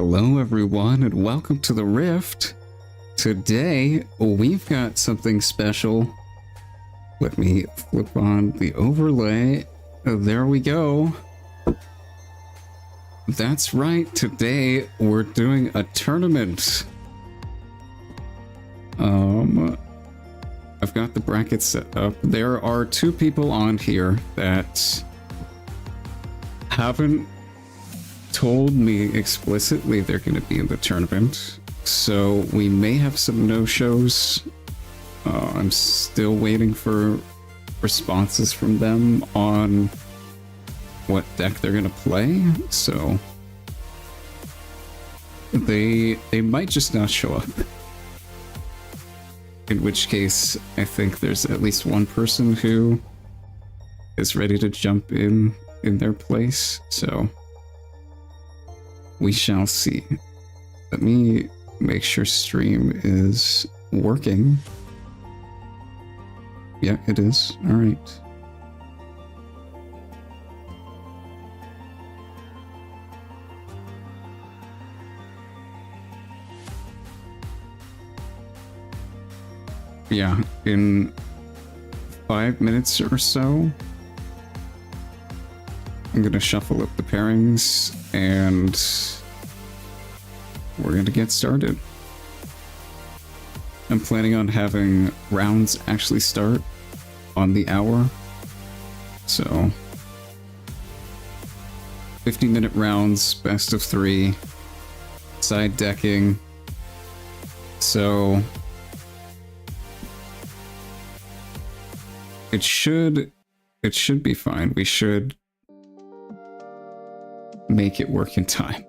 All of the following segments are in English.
Hello everyone and welcome to the Rift. Today we've got something special. Let me flip on the overlay. There we go. That's right, today we're doing a tournament. I've got the brackets set up. There are two people on here that haven't told me explicitly they're going to be in the tournament, so we may have some no-shows. I'm still waiting for responses from them on what deck they're going to play, so they might just not show up. In which case, I think there's at least one person who is ready to jump in their place, so we shall see. Let me make sure stream is working. Yeah, it is. All right. Yeah, in 5 minutes or so, I'm gonna shuffle up the pairings and we're gonna get started. I'm planning on having rounds actually start on the hour, so 50-minute rounds, best of 3, side decking, so it should be fine. We should make it work in time.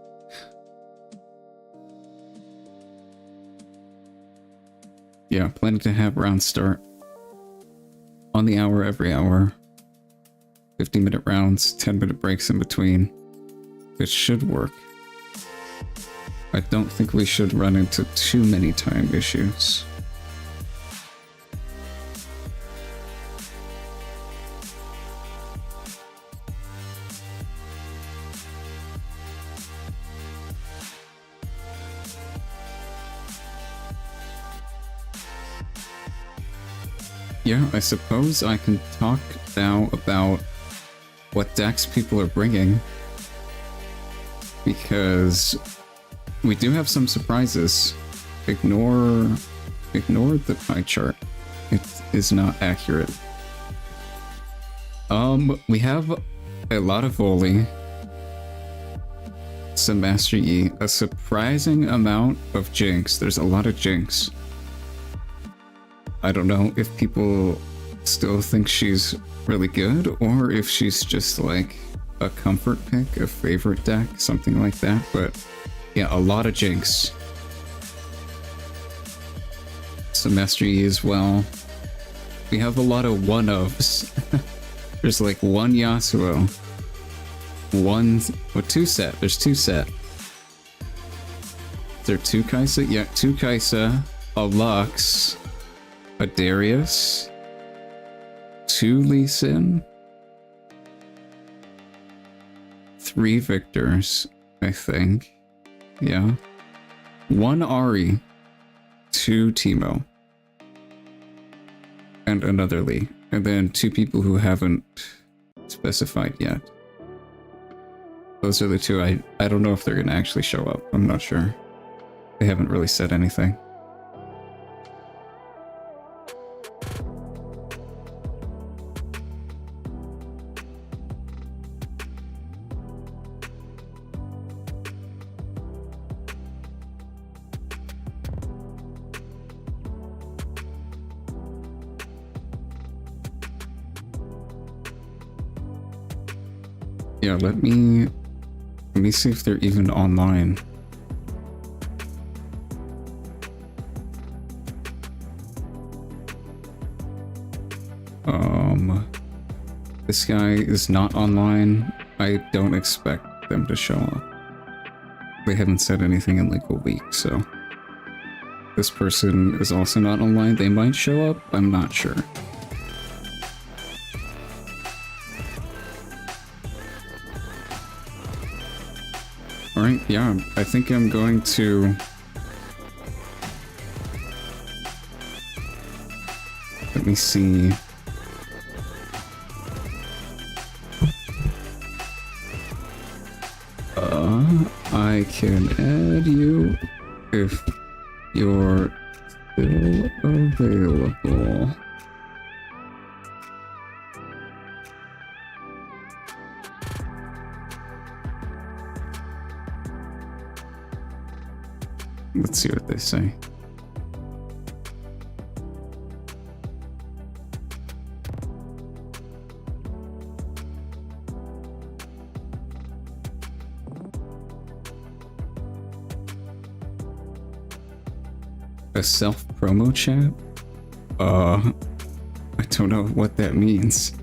Yeah, planning to have rounds start on the hour every hour. 50-minute rounds, 10-minute breaks in between. It should work. I don't think we should run into too many time issues. Yeah, I suppose I can talk now about what decks people are bringing, because we do have some surprises. Ignore the pie chart. It is not accurate. We have a lot of volley, some Master Yi, a surprising amount of Jinx. There's a lot of Jinx. I don't know if people still think she's really good, or if she's just like a comfort pick, a favorite deck, something like that, but yeah, a lot of Jinx. Some Master Yi as well. We have a lot of one-ofs. There's like one Yasuo. Two set. There's two set. Is there two Kaisa? Yeah, two Kaisa, a Lux, a Darius, two Lee Sin, 3 Victors, I think. Yeah. 1 Ari, 2 Teemo, and another Lee. And then 2 people who haven't specified yet. Those are the 2. I don't know if they're gonna actually show up. I'm not sure. They haven't really said anything. Yeah, let me see if they're even online. This guy is not online. I don't expect them to show up. They haven't said anything in like a week, so this person is also not online. They might show up, I'm not sure. Alright, yeah, I think I'm going to... Let me see... I can add you if you're still available. Let's see what they say. A self-promo chat? I don't know what that means.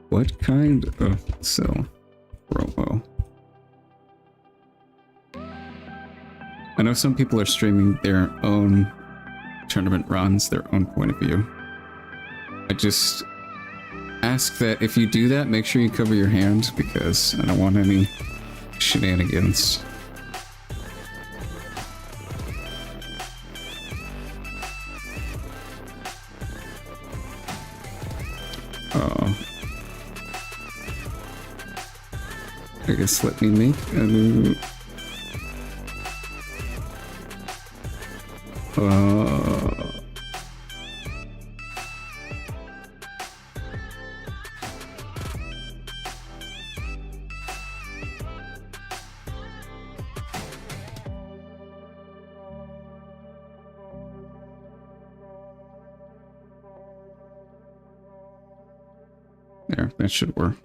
What kind of self-promo? I know some people are streaming their own tournament runs, their own point of view. I just ask that if you do that, make sure you cover your hand, because I don't want any shenanigans. I guess let me make a new... There, that should work.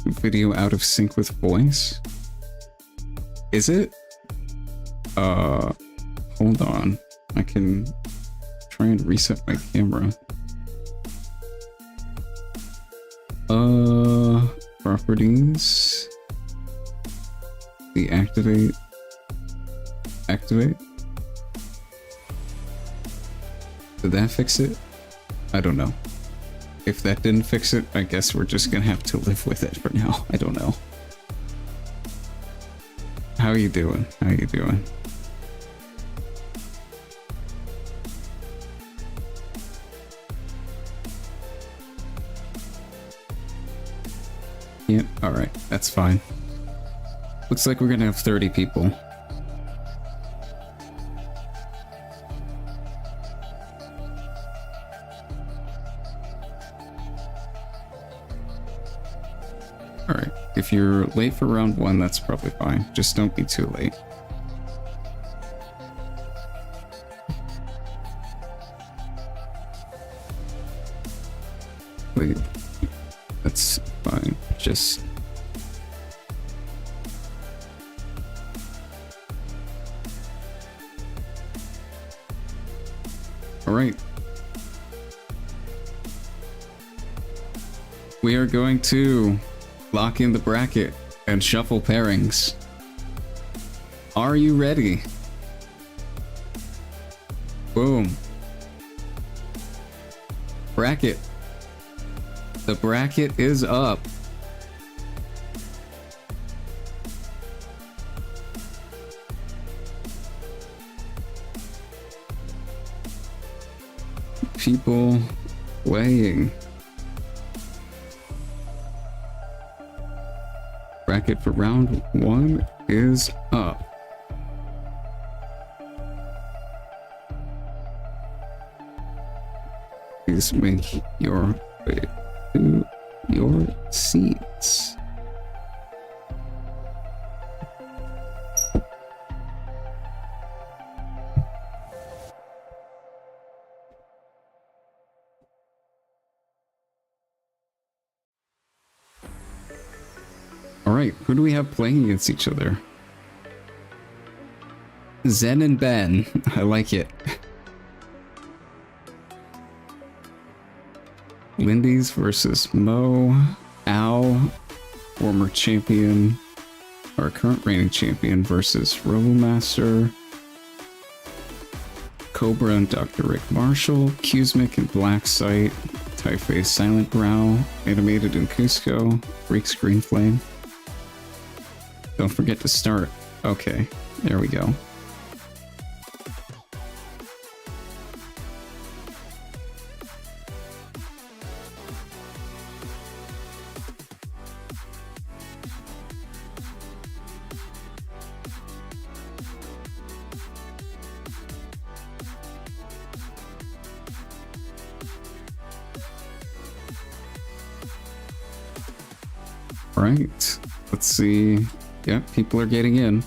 Video out of sync with voice? Is it? Hold on. I can try and reset my camera. Properties. Deactivate. Activate. Did that fix it? I don't know. If that didn't fix it, I guess we're just gonna have to live with it for now. I don't know. How you doing? How you doing? Yeah, alright. That's fine. Looks like we're gonna have 30 people. Alright, if you're late for round 1, that's probably fine. Just don't be too late. Wait, that's fine. Just... Alright. We are going to lock in the bracket and shuffle pairings. Are you ready? Boom. Bracket. The bracket is up. People playing. Bracket for round 1 is up. Please make your way to your seats. Alright, who do we have playing against each other? Zen and Ben. I like it. Lindy's versus Mo. Al, former champion, our current reigning champion versus Robomaster. Cobra and Dr. Rick Marshall. Cusmic and Blacksite. Typeface Silent Growl. Animated in Cusco. Freaks Green Flame. Don't forget to start. Okay, there we go. Right, let's see. Yep, people are getting in.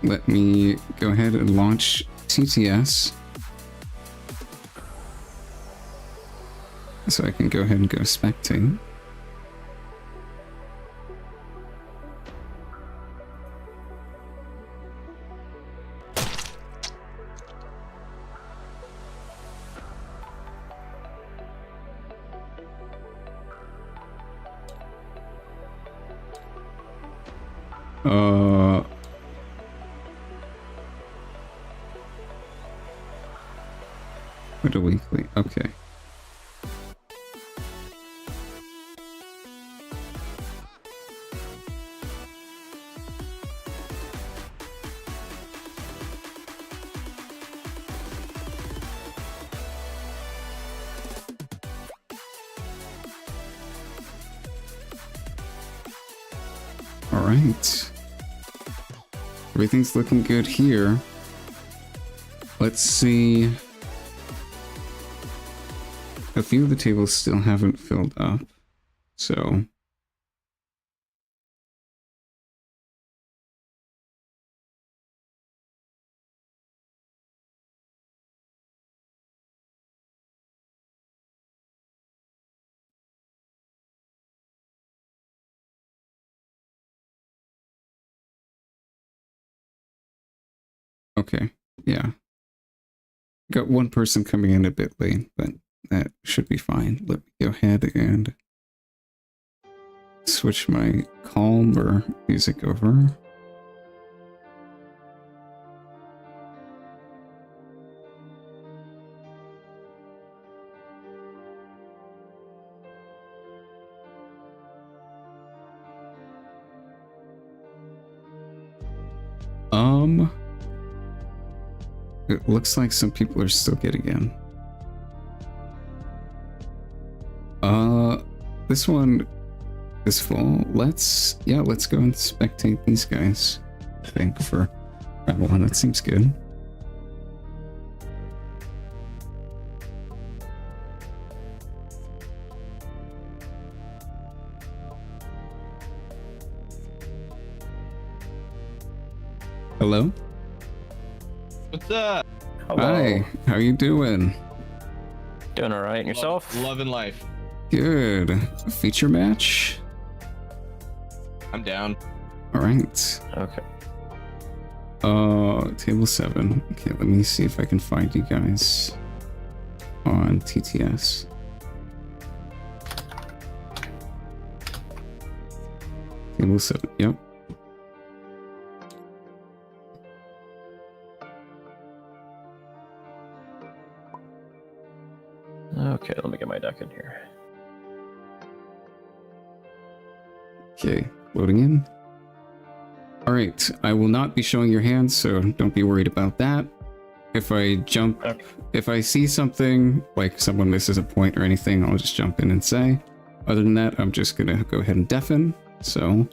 Let me go ahead and launch TTS. So I can go ahead and go spectate. What a weekly, okay. All right. Everything's looking good here. Let's see. A few of the tables still haven't filled up, so. Okay, yeah. Got one person coming in a bit late, but that should be fine. Let me go ahead and switch my calmer music over. It looks like some people are still getting in. This one is full. Let's go and spectate these guys. I think for round one, that seems good. Hello? What's up? Hello. Hi, how you doing? Doing all right, and yourself? Loving life. Good. A feature match? I'm down. All right. Okay. Table 7. Okay, let me see if I can find you guys on TTS. Table 7, yep. Okay, let me get my deck in here. Okay, loading in. All right, I will not be showing your hands, so don't be worried about that. If I jump, Okay. if I see something, like someone misses a point or anything, I'll just jump in and say. Other than that, I'm just gonna go ahead and deafen, so.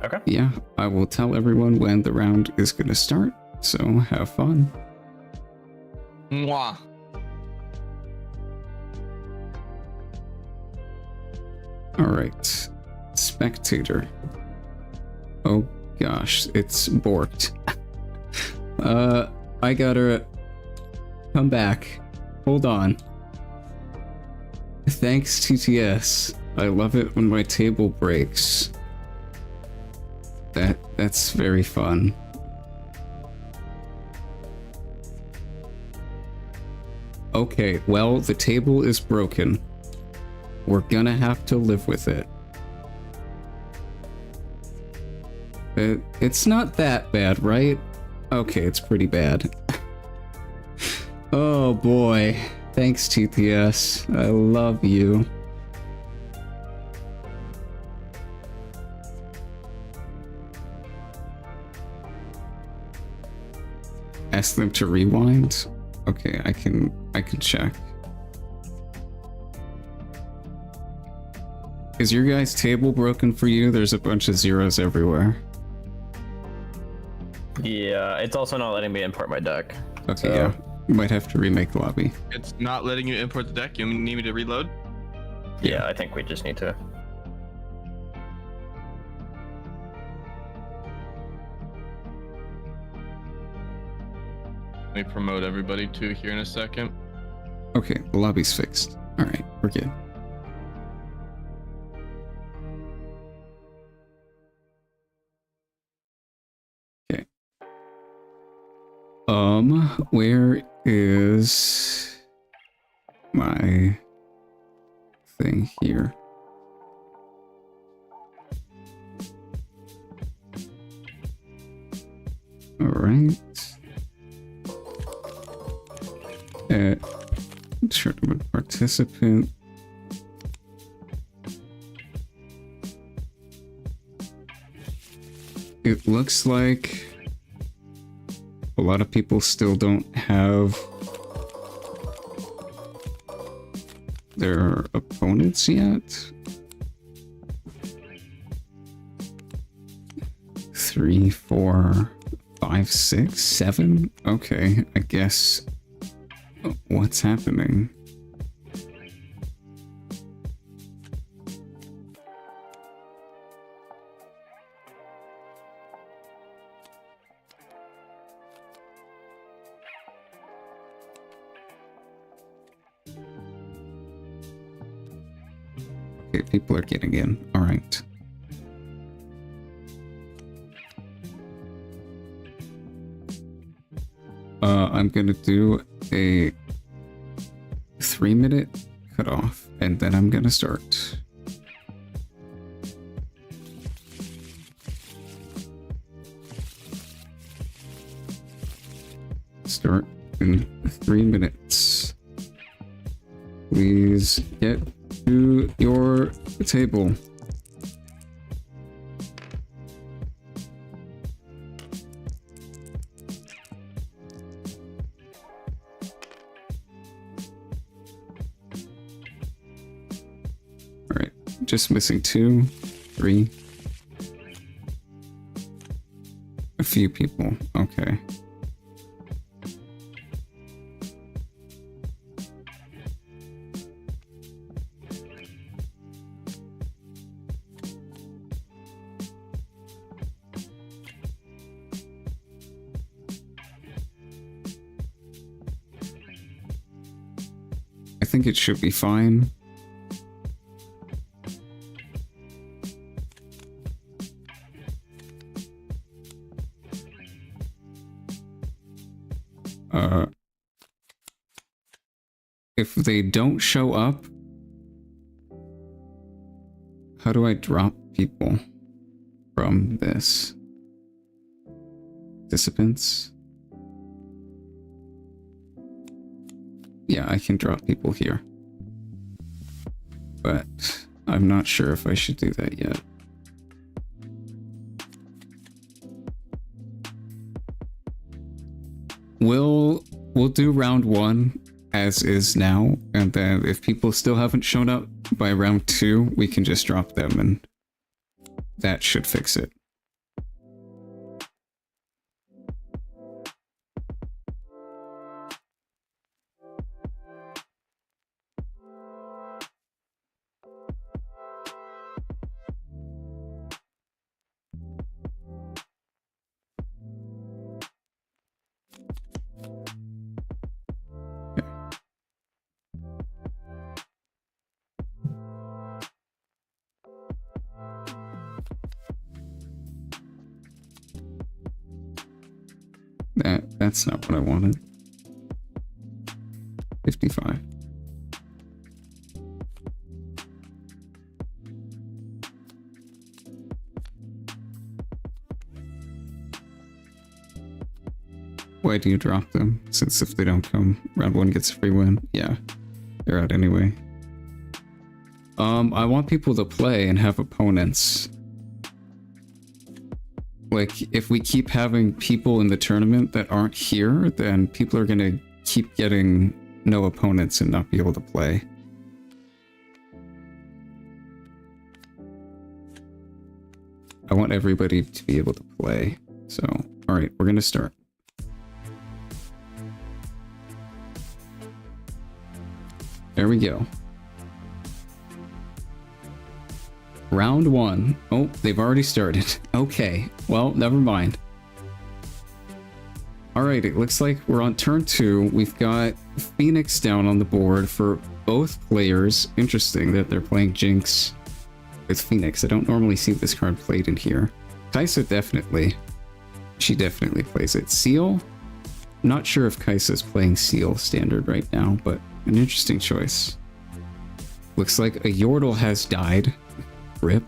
Okay. Yeah, I will tell everyone when the round is gonna start, so have fun. Mwah. All right, spectator. Oh gosh, it's borked. I gotta come back. Hold on. Thanks, TTS. I love it when my table breaks. That's very fun. Okay, well, the table is broken. We're gonna have to live with it. It's not that bad, right? Okay, it's pretty bad. Oh boy. Thanks, TTS. I love you. Ask them to rewind? Okay, I can check. Is your guys' table broken for you? There's a bunch of zeros everywhere. Yeah, it's also not letting me import my deck. Okay, so... yeah. You might have to remake the lobby. It's not letting you import the deck. You need me to reload? Yeah, I think we just need to. Let me promote everybody too here in a second. Okay, the lobby's fixed. Alright, we're good. Okay. Where is my thing here? Alright. Tournament participant. It looks like a lot of people still don't have their opponents yet. 3, 4, 5, 6, 7. Okay, I guess. What's happening? Okay, people are getting in. All right. I'm gonna do a 3-minute cutoff, and then I'm gonna start. Start in 3 minutes. Please get to your table. Alright, just missing 2, 3. A few people, okay. I think it should be fine. If they don't show up, how do I drop people from this? Participants? Yeah, I can drop people here. But I'm not sure if I should do that yet. We'll do round 1 as is now, and then if people still haven't shown up by round 2, we can just drop them, and that should fix it. That's not what I wanted. 55. Why do you drop them? Since if they don't come, round 1 gets a free win. Yeah, they're out anyway. I want people to play and have opponents. Like, if we keep having people in the tournament that aren't here, then people are gonna keep getting no opponents and not be able to play. I want everybody to be able to play. So, alright, we're gonna start. There we go. Round 1. Oh, they've already started. Okay, well, never mind. Alright, it looks like we're on turn 2. We've got Phoenix down on the board for both players. Interesting that they're playing Jinx with Phoenix. I don't normally see this card played in here. Kaisa definitely. She definitely plays it. Seal? Not sure if Kaisa's playing Seal standard right now, but an interesting choice. Looks like a Yordle has died. Rip.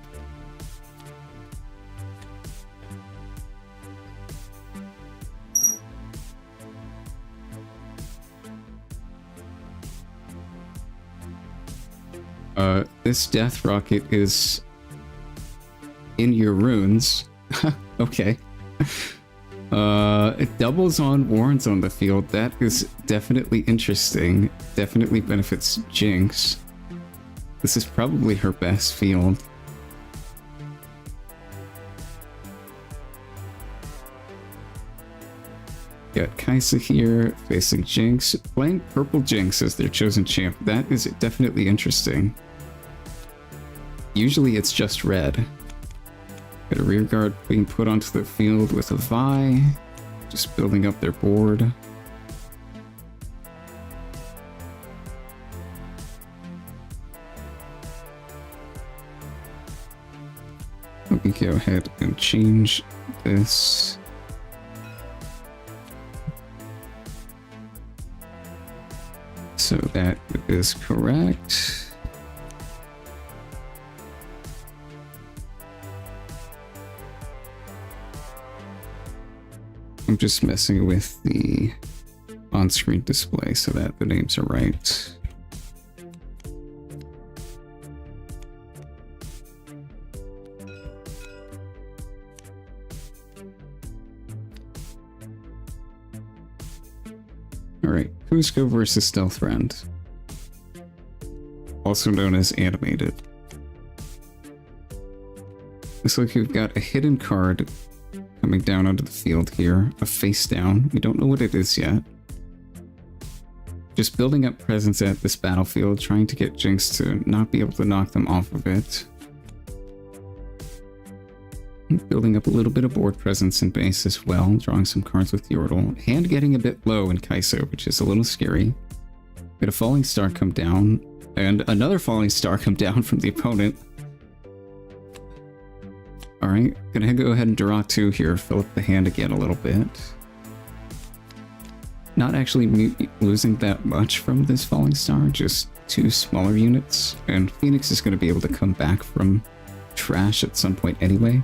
This death rocket is in your runes. Okay. It doubles on warns on the field. That is definitely interesting. Definitely benefits Jinx. This is probably her best field. Got Kaisa here, facing Jinx, playing purple Jinx as their chosen champ. That is definitely interesting. Usually it's just red. Got a rear guard being put onto the field with a Vi, just building up their board. Let me go ahead and change this. So that is correct. I'm just messing with the on-screen display so that the names are right. Alright, Cusco versus Stealth Friend. Also known as Animated. Looks like we've got a hidden card coming down onto the field here. A face down. We don't know what it is yet. Just building up presence at this battlefield, trying to get Jinx to not be able to knock them off of it. Building up a little bit of board presence in base as well, drawing some cards with Yordle. Hand getting a bit low in Kaisa, which is a little scary. Got a Falling Star come down, and another Falling Star come down from the opponent. Alright, gonna go ahead and draw 2 here, fill up the hand again a little bit. Not actually losing that much from this Falling Star, just 2 smaller units, and Phoenix is gonna be able to come back from trash at some point anyway.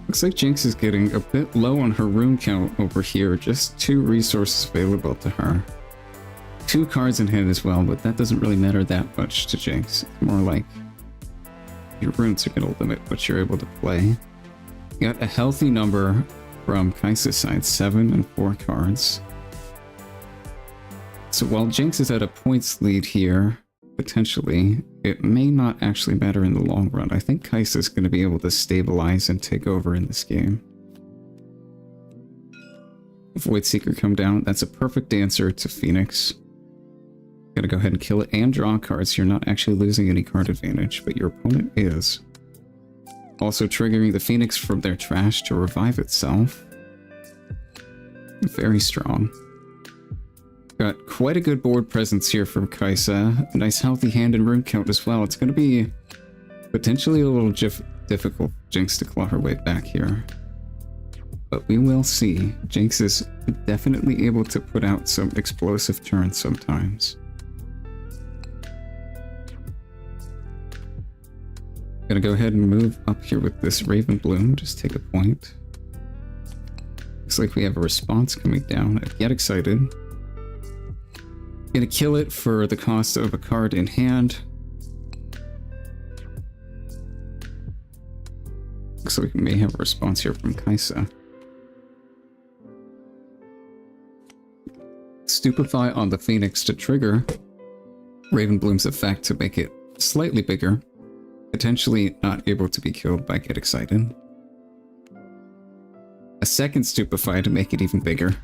Looks like Jinx is getting a bit low on her rune count over here. Just 2 resources available to her. 2 cards in hand as well, but that doesn't really matter that much to Jinx. It's more like your runes are going to limit what you're able to play. You got a healthy number from Kaisa's side, 7 and 4 cards. So while Jinx is at a points lead here, potentially, it may not actually matter in the long run. I think Kaisa is going to be able to stabilize and take over in this game. Void Seeker come down. That's a perfect answer to Phoenix. Gonna go ahead and kill it and draw cards. You're not actually losing any card advantage, but your opponent is. Also triggering the Phoenix from their trash to revive itself. Very strong. Got quite a good board presence here from Kaisa. A nice healthy hand and rune count as well. It's going to be potentially a little difficult for Jinx to claw her way back here. But we will see. Jinx is definitely able to put out some explosive turns sometimes. Gonna go ahead and move up here with this Raven Bloom. Just take a point. Looks like we have a response coming down. Get excited. Gonna kill it for the cost of a card in hand. Looks like we may have a response here from Kaisa. Stupefy on the Phoenix to trigger Raven Bloom's effect to make it slightly bigger. Potentially not able to be killed by Get Excited. A second Stupefy to make it even bigger.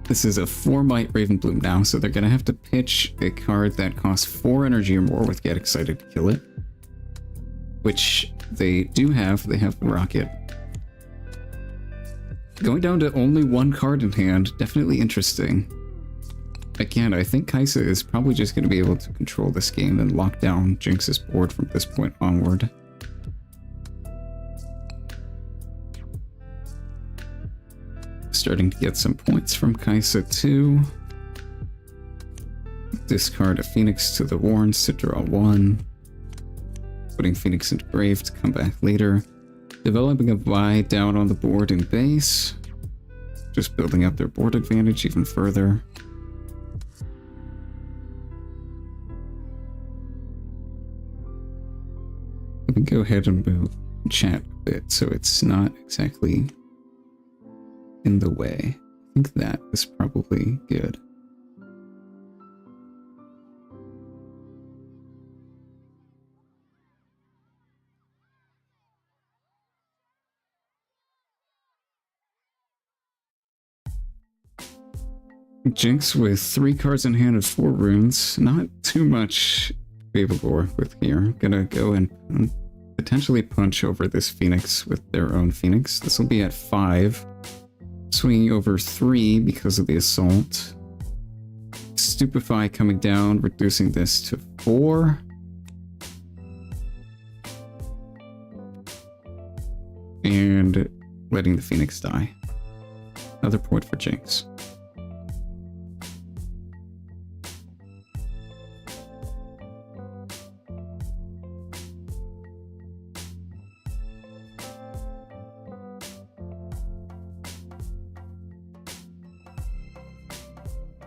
This is a 4-might Raven Bloom now, so they're going to have to pitch a card that costs 4 energy or more with Get Excited to kill it. Which they do have. They have the Rocket. Going down to only 1 card in hand, definitely interesting. Again, I think Kaisa is probably just going to be able to control this game and lock down Jinx's board from this point onward. Starting to get some points from Kaisa too. Discard a Phoenix to the Warrens to draw 1. Putting Phoenix into Grave to come back later. Developing a Vi down on the board in base. Just building up their board advantage even further. Let me go ahead and move chat a bit so it's not exactly in the way. I think that is probably good. Jinx with 3 cards in hand and 4 runes. Not too much to be able to work with here. Gonna go and potentially punch over this Phoenix with their own Phoenix. This will be at 5. Swinging over 3 because of the assault. Stupefy coming down, reducing this to 4. And letting the Phoenix die. Another point for Jinx.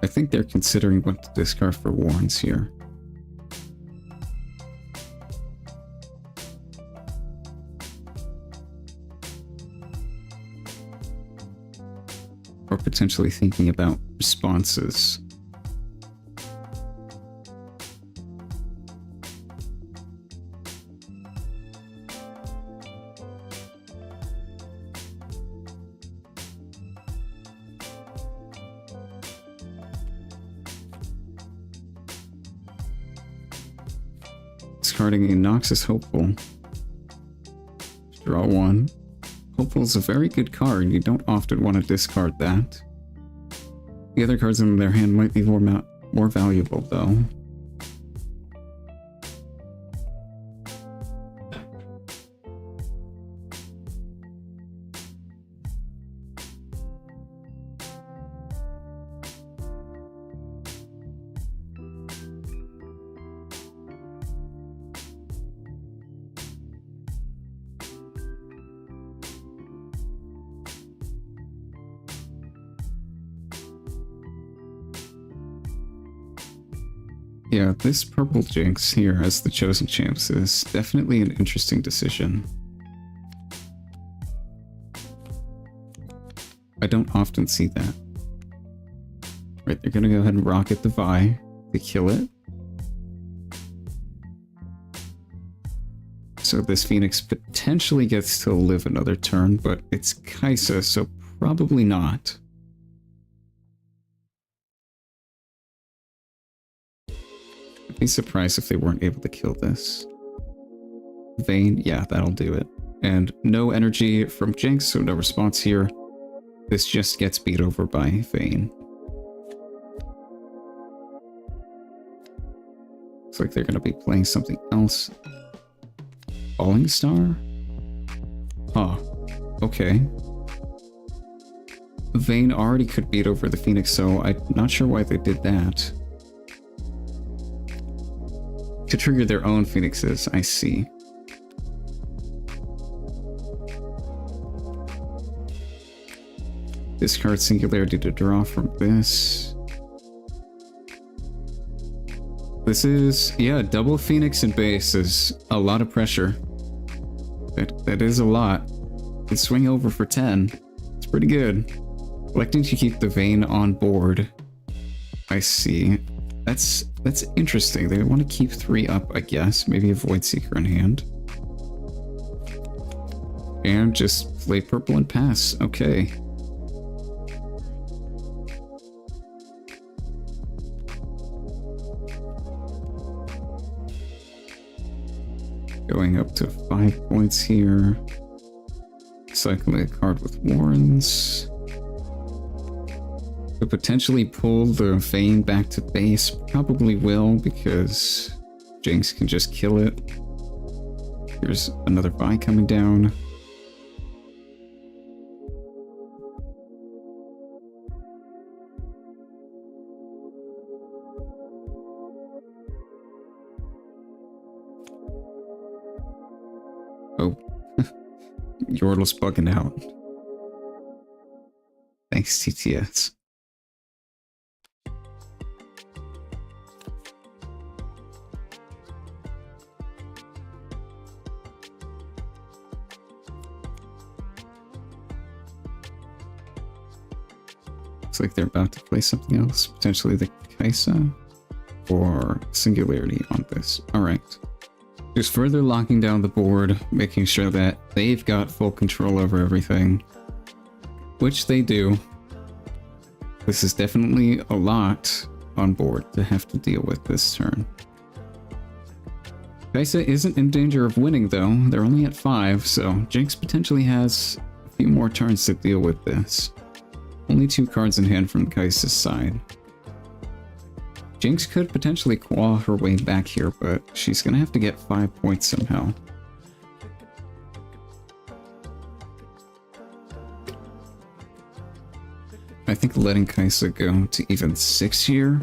I think they're considering what to discard for Warrens here. Or potentially thinking about responses. Discarding a Noxus Hopeful. Draw 1. Hopeful is a very good card. You don't often want to discard that. The other cards in their hand might be more valuable, though. Yeah, this purple Jinx here as the chosen champs is definitely an interesting decision. I don't often see that. Right, they're gonna go ahead and rocket the Vi to kill it. So this Phoenix potentially gets to live another turn, but it's Kaisa, so probably not. Be surprised if they weren't able to kill this. Vayne, yeah, that'll do it. And no energy from Jinx, so no response here. This just gets beat over by Vayne. Looks like they're going to be playing something else. Falling Star? Huh. Okay. Vayne already could beat over the Phoenix, so I'm not sure why they did that. To trigger their own Phoenixes, I see. Discard Singularity to draw from this. This is, yeah, double Phoenix and base is a lot of pressure. That is a lot. Could swing over for 10. It's pretty good. Electing to keep the Vayne on board. I see. That's interesting. They want to keep 3 up, I guess. Maybe a Void Seeker in hand. And just play purple and pass. Okay. Going up to 5 points here. Cycling a card with Warrens. Could potentially pull the Vayne back to base. Probably will, because Jinx can just kill it. Here's another Vi coming down. Oh. Yordle's bugging out. Thanks, TTS. Looks like they're about to play something else. Potentially the Kaisa or Singularity on this. Alright. Just further locking down the board, making sure that they've got full control over everything. Which they do. This is definitely a lot on board to have to deal with this turn. Kaisa isn't in danger of winning though. They're only at 5, so Jinx potentially has a few more turns to deal with this. Only 2 cards in hand from Kaisa's side. Jinx could potentially claw her way back here, but she's gonna have to get 5 points somehow. I think letting Kaisa go to even 6 here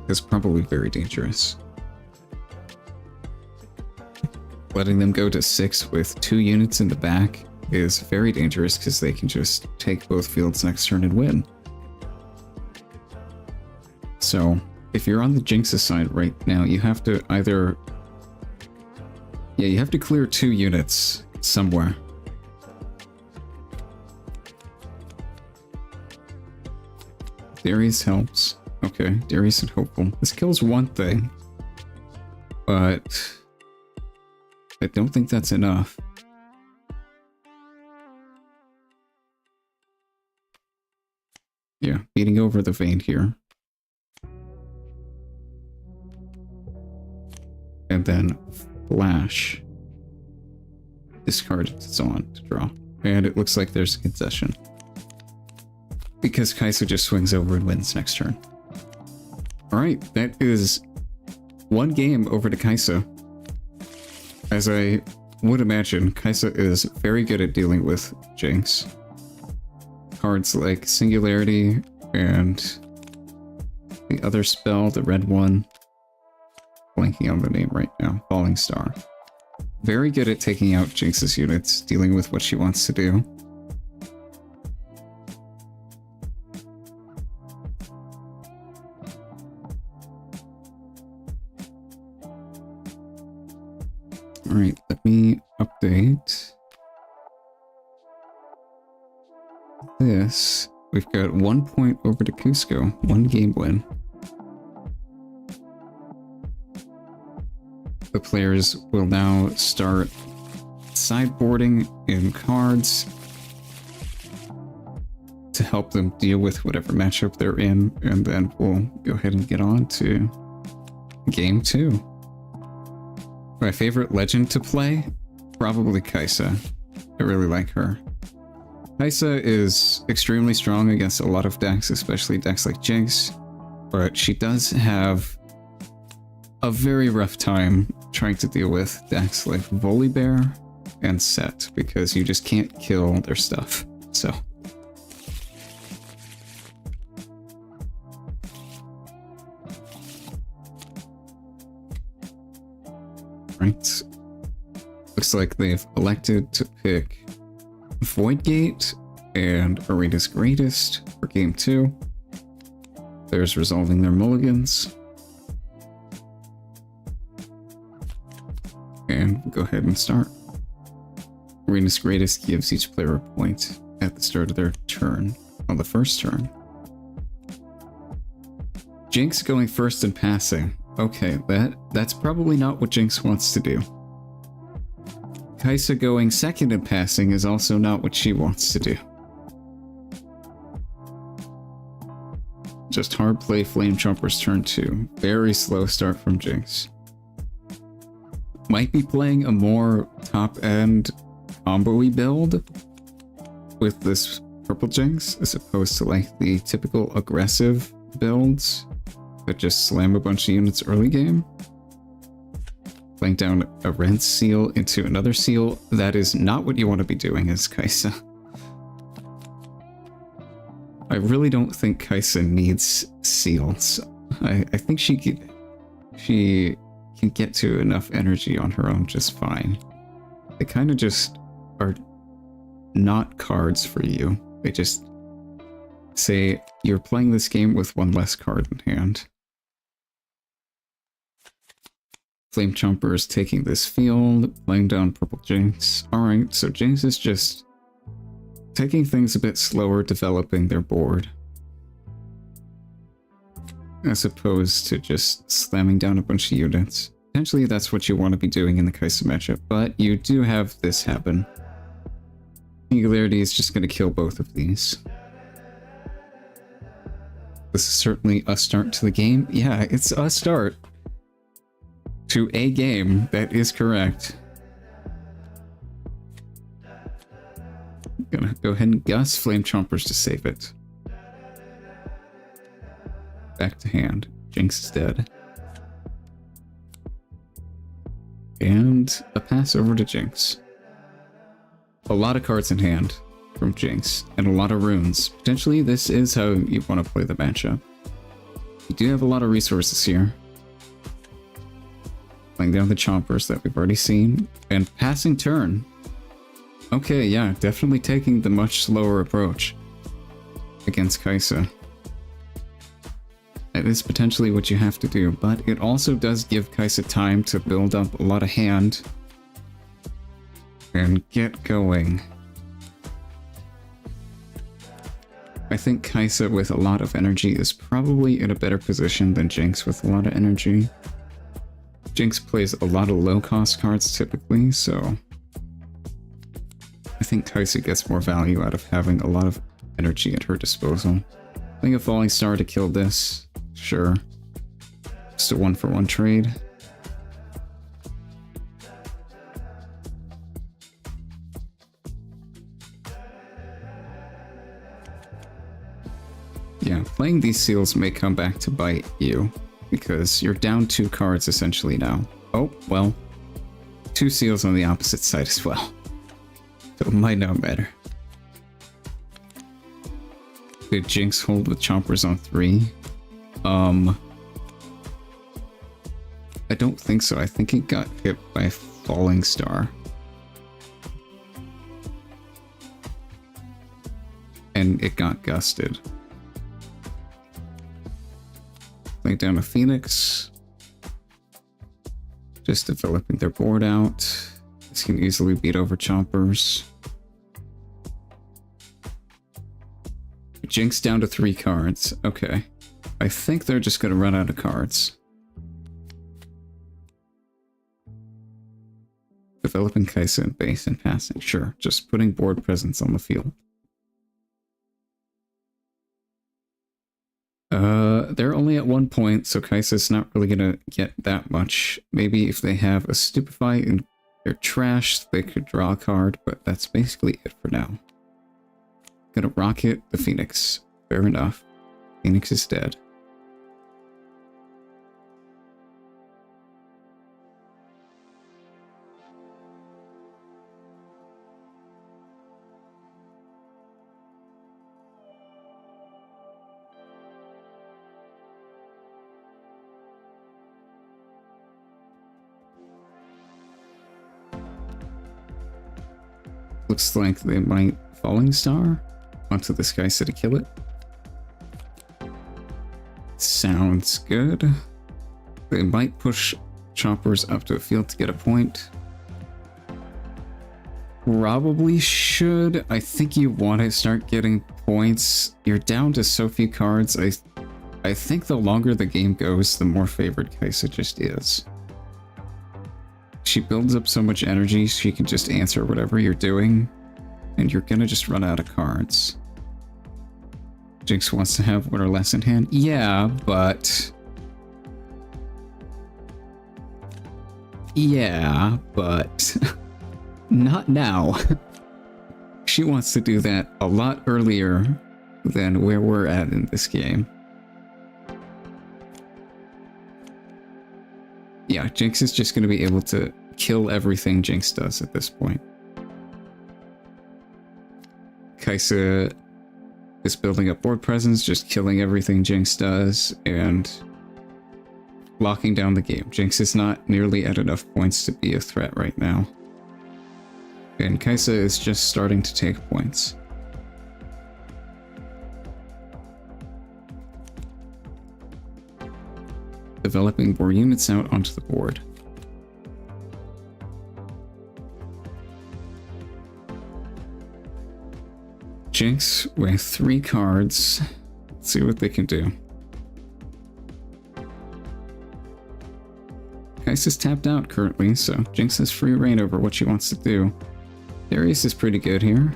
is probably very dangerous. Letting them go to 6 with 2 units in the back is very dangerous because they can just take both fields next turn and win. So, if you're on the Jinx's side right now, you have to either... Yeah, you have to clear 2 units somewhere. Darius helps. Okay, Darius and Hopeful. This kills one thing, but I don't think that's enough. Yeah, beating over the Vayne here. And then Flash. Discard its on to draw. And it looks like there's a concession. Because Kaisa just swings over and wins next turn. Alright, that is 1 game over to Kaisa. As I would imagine, Kaisa is very good at dealing with Jinx. Cards like Singularity and the other spell, the red one. Blanking on the name right now. Falling Star. Very good at taking out Jinx's units, dealing with what she wants to do. Alright, let me update this. We've got 1 point over to Cusco, 1 game win. The players will now start sideboarding in cards to help them deal with whatever matchup they're in, and then we'll go ahead and get on to game 2. My favorite legend to play? Probably Kaisa. I really like her. Kaisa is extremely strong against a lot of decks, especially decks like Jinx, but she does have a very rough time trying to deal with decks like Volibear and Set, because you just can't kill their stuff, so... Right. Looks like they've elected to pick Voidgate and Arena's Greatest for Game 2. There's resolving their mulligans. And we'll go ahead and start. Arena's Greatest gives each player a point at the start of their turn, on the first turn. Jinx going first and passing. Okay, that's probably not what Jinx wants to do. Kaisa going second and passing is also not what she wants to do. Just hard play Flame Chomper's turn 2. Very slow start from Jinx. Might be playing a more top-end combo-y build with this purple Jinx, as opposed to like the typical aggressive builds that just slam a bunch of units early game. Playing down a red seal into another seal, that is not what you want to be doing as Kaisa. I really don't think Kaisa needs seals. I think she can get to enough energy on her own just fine. They kind of just are not cards for you. They just say, you're playing this game with one less card in hand. Flame Chomper is taking this field, playing down Purple Jinx. Alright, so Jinx is just taking things a bit slower, developing their board, as opposed to just slamming down a bunch of units. Potentially that's what you want to be doing in the Kaisa matchup, but you do have this happen. Singularity is just going to kill both of these. This is certainly a start to the game. Yeah, it's a start to a game, that is correct. I'm gonna go ahead and Gus Flame Chompers to save it. Back to hand. Jinx is dead. And a pass over to Jinx. A lot of cards in hand from Jinx, and a lot of runes. Potentially this is how you want to play the matchup. You do have a lot of resources here. Playing down the Chompers that we've already seen, and passing turn. Okay, yeah, definitely taking the much slower approach against Kaisa. That is potentially what you have to do, but it also does give Kaisa time to build up a lot of hand and get going. I think Kaisa with a lot of energy is probably in a better position than Jinx with a lot of energy. Jinx plays a lot of low-cost cards typically, so I think Kaisa gets more value out of having a lot of energy at her disposal. Playing a Falling Star to kill this, sure. Just a one-for-one trade. Yeah, playing these seals may come back to bite you, because you're down 2 cards essentially now. Oh, well, 2 seals on the opposite side as well. So it might not matter. Did Jinx hold with Chompers on 3? I don't think so. I think it got hit by a Falling Star. And it got gusted. Lay down a Phoenix. Just developing their board out. This can easily beat over Chompers. Jinx down to 3 cards. Okay. I think they're just going to run out of cards. Developing Kaisa in base and passing. Sure, just putting board presence on the field. they're only at 1 point, so Kaisa's not really gonna get that much. Maybe if they have a Stupefy in their trash, they could draw a card, but that's basically it for now. Gonna rocket the Phoenix. Fair enough. Phoenix is dead. Looks like they might Falling Star onto this guy to kill it. Sounds good. They might push choppers up to a field to get a point. Probably should. I think you want to start getting points. You're down to so few cards. I think the longer the game goes, the more favored Kaisa just is. She builds up so much energy, she can just answer whatever you're doing, and you're gonna just run out of cards. Jinx wants to have one or less in hand. Yeah, but... Yeah, but... Not now. She wants to do that a lot earlier than where we're at in this game. Yeah, Jinx is just going to be able to kill everything Jinx does at this point. Kaisa is building up board presence, just killing everything Jinx does, and locking down the game. Jinx is not nearly at enough points to be a threat right now. And Kaisa is just starting to take points. Developing more units out onto the board. Jinx with 3 cards. Let's see what they can do. Kaisa's tapped out currently, so Jinx has free reign over what she wants to do. Darius is pretty good here.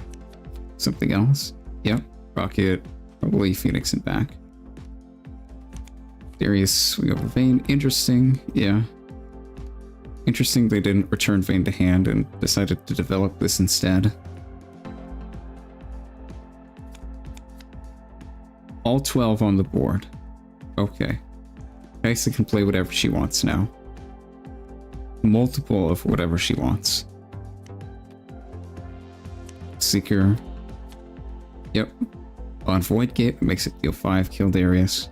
Something else? Yep. Rocket, probably Phoenix and back. Darius, we go for Vayne. Interesting, yeah. Interesting they didn't return Vayne to hand and decided to develop this instead. All 12 on the board. Okay. Kaisa can play whatever she wants now. Multiple of whatever she wants. Seeker. Yep. On Void Gate, it makes it deal 5, kill Darius.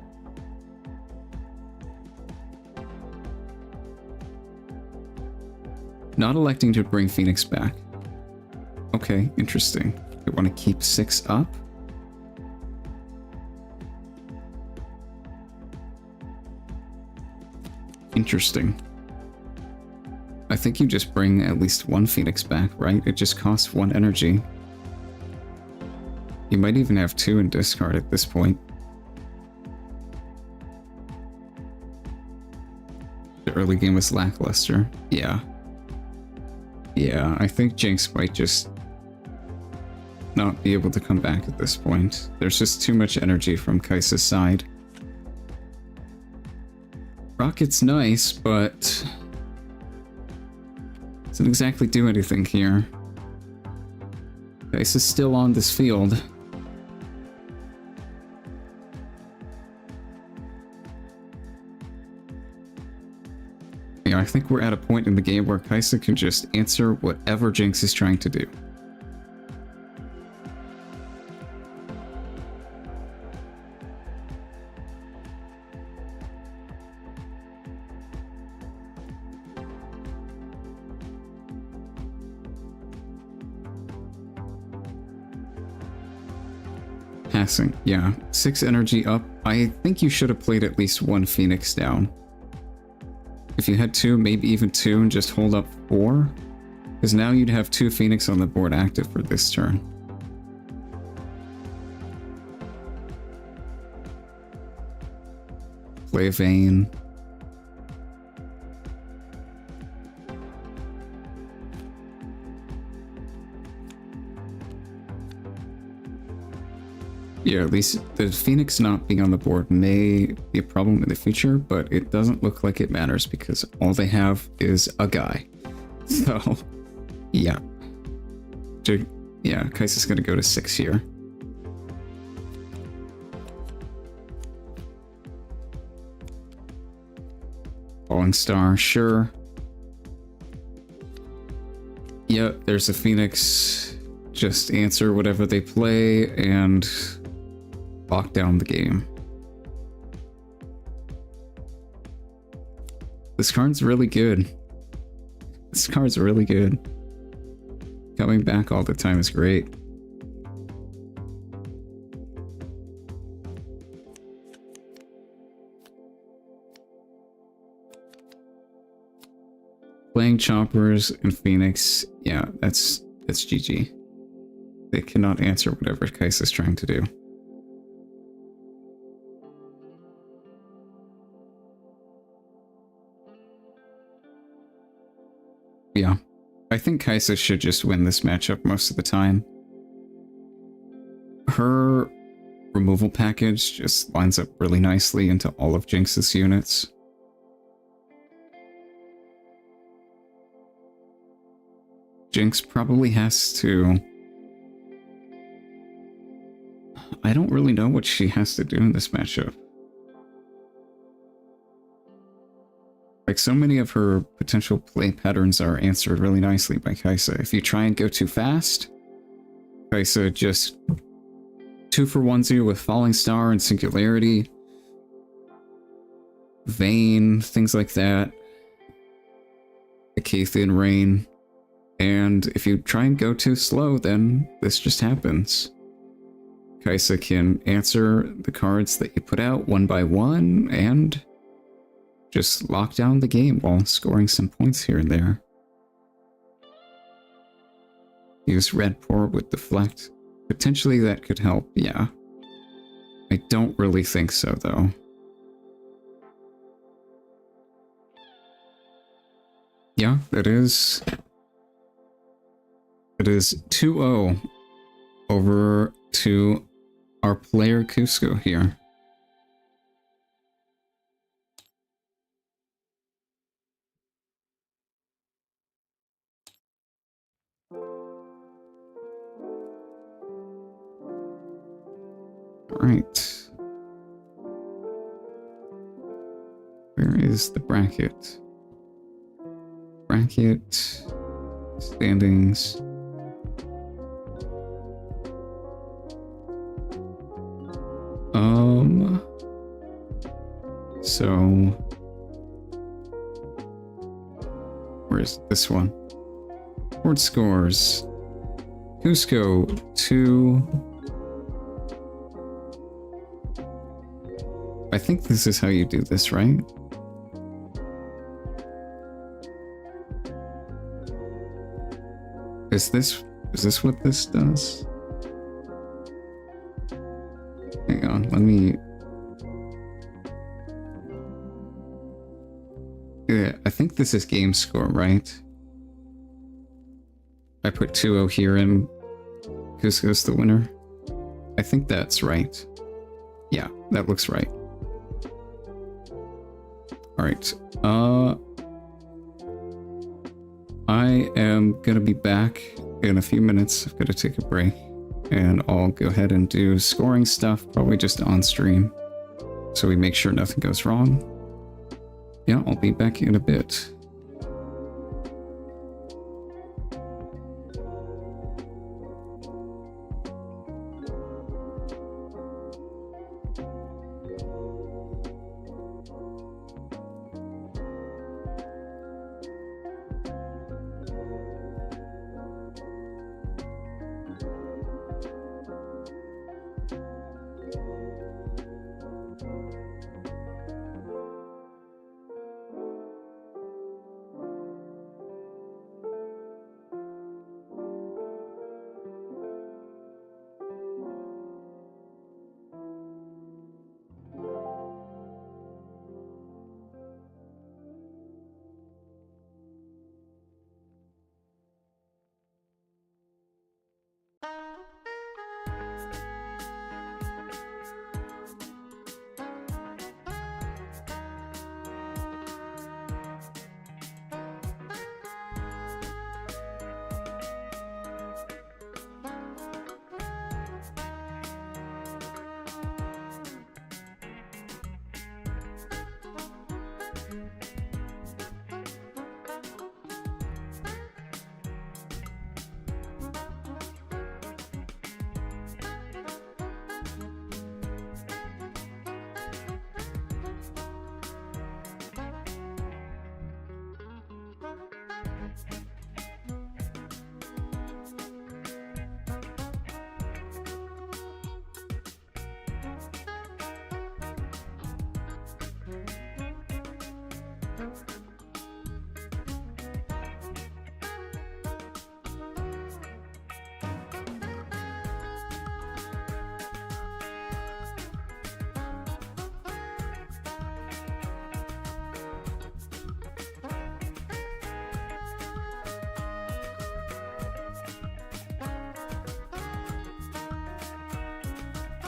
Not electing to bring Phoenix back. Okay, interesting. We want to keep 6 up. Interesting. I think you just bring at least 1 Phoenix back, right? It just costs 1 energy. You might even have 2 in discard at this point. The early game was lackluster. Yeah. Yeah, I think Jinx might just not be able to come back at this point. There's just too much energy from Kaisa's side. Rocket's nice, but doesn't exactly do anything here. Kaisa's still on this field. Yeah, I think we're at a point in the game where Kaisa can just answer whatever Jinx is trying to do. Passing, yeah. 6 energy up. I think you should have played at least 1 Phoenix down. If you had 2, maybe even 2, and just hold up 4. Because now you'd have 2 Phoenix on the board active for this turn. Play Vayne. Yeah, at least the Phoenix not being on the board may be a problem in the future, but it doesn't look like it matters because all they have is a guy. So, yeah. Yeah, Kaisa's gonna go to 6 here. Falling Star, sure. Yep, there's a Phoenix. Just answer whatever they play and lock down the game. This card's really good. This card's really good. Coming back all the time is great. Playing Choppers and Phoenix, yeah, that's GG. They cannot answer whatever Kaisa's trying to do. Yeah, I think Kaisa should just win this matchup most of the time. Her removal package just lines up really nicely into all of Jinx's units. Jinx probably has to... I don't really know what she has to do in this matchup. Like, so many of her potential play patterns are answered really nicely by Kaisa. If you try and go too fast, Kaisa just 2-for-1s you with Falling Star and Singularity, Vayne, things like that, Acathian Rain, and if you try and go too slow, then this just happens. Kaisa can answer the cards that you put out one by one and just lock down the game while scoring some points here and there. Use Red Pour with Deflect. Potentially that could help, yeah. I don't really think so, though. Yeah, it is 2-0 over to our player Cusco here. Alright. Where is the bracket? Bracket. Standings. So where's this one? Board scores. Cusco 2. I think this is how you do this, right? Is this what this does? Hang on, let me... Yeah, I think this is game score, right? I put 2-0 here and Cusco's the winner. I think that's right. Yeah, that looks right. Alright, I am gonna be back in a few minutes. I've gotta take a break, and I'll go ahead and do scoring stuff, probably just on stream, so we make sure nothing goes wrong. Yeah, I'll be back in a bit.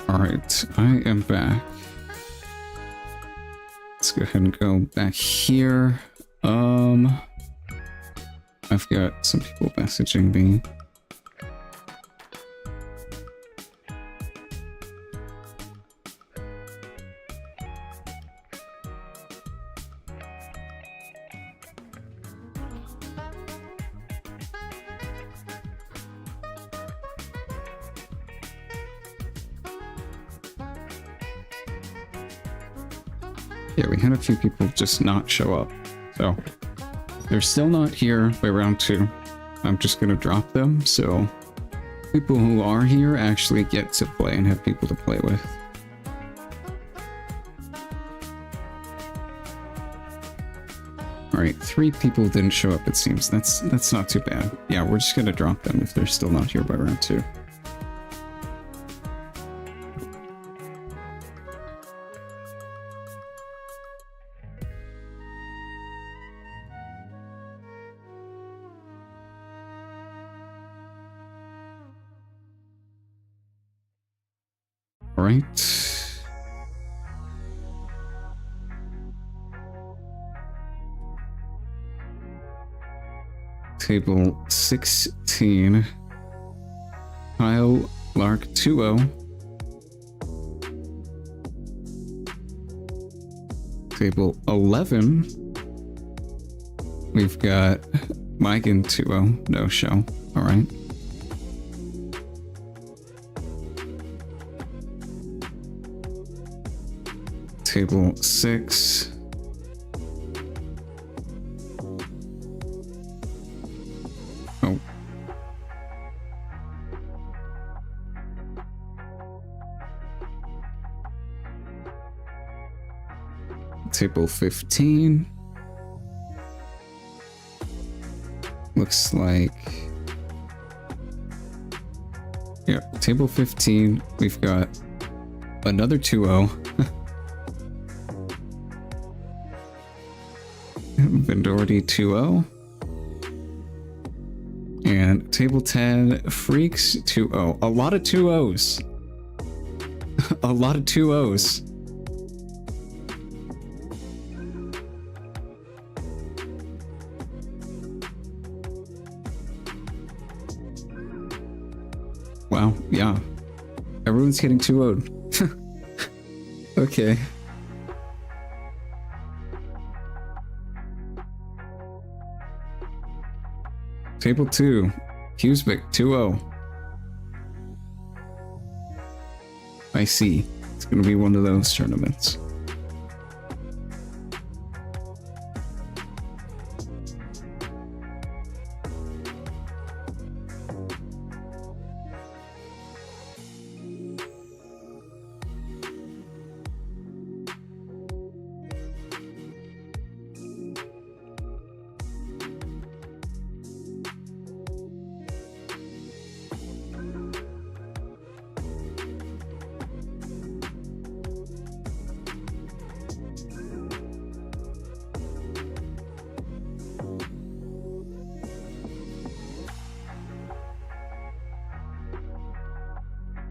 Alright, I am back. Let's go ahead and go back here. I've got some people messaging me. Yeah, we had a few people just not show up. So, they're still not here by round 2. I'm just gonna drop them, so people who are here actually get to play and have people to play with. Alright, 3 people didn't show up, it seems. That's not too bad. Yeah, we're just gonna drop them if they're still not here by round 2. Right. Table 16. Kyle Lark 2-0. Table 11. We've got Megan 2-0. No show. Alright. Table 6. Oh. Table 15. Looks like... yeah, table 15. We've got another 2-0. Vendority 2-0. And table 10, Freaks 2-0. A lot of 2-0s. A lot of 2-0s. Wow, yeah. Everyone's getting 2-0'd. Okay. Table 2, Cubic 2-0. I see. It's gonna be one of those tournaments.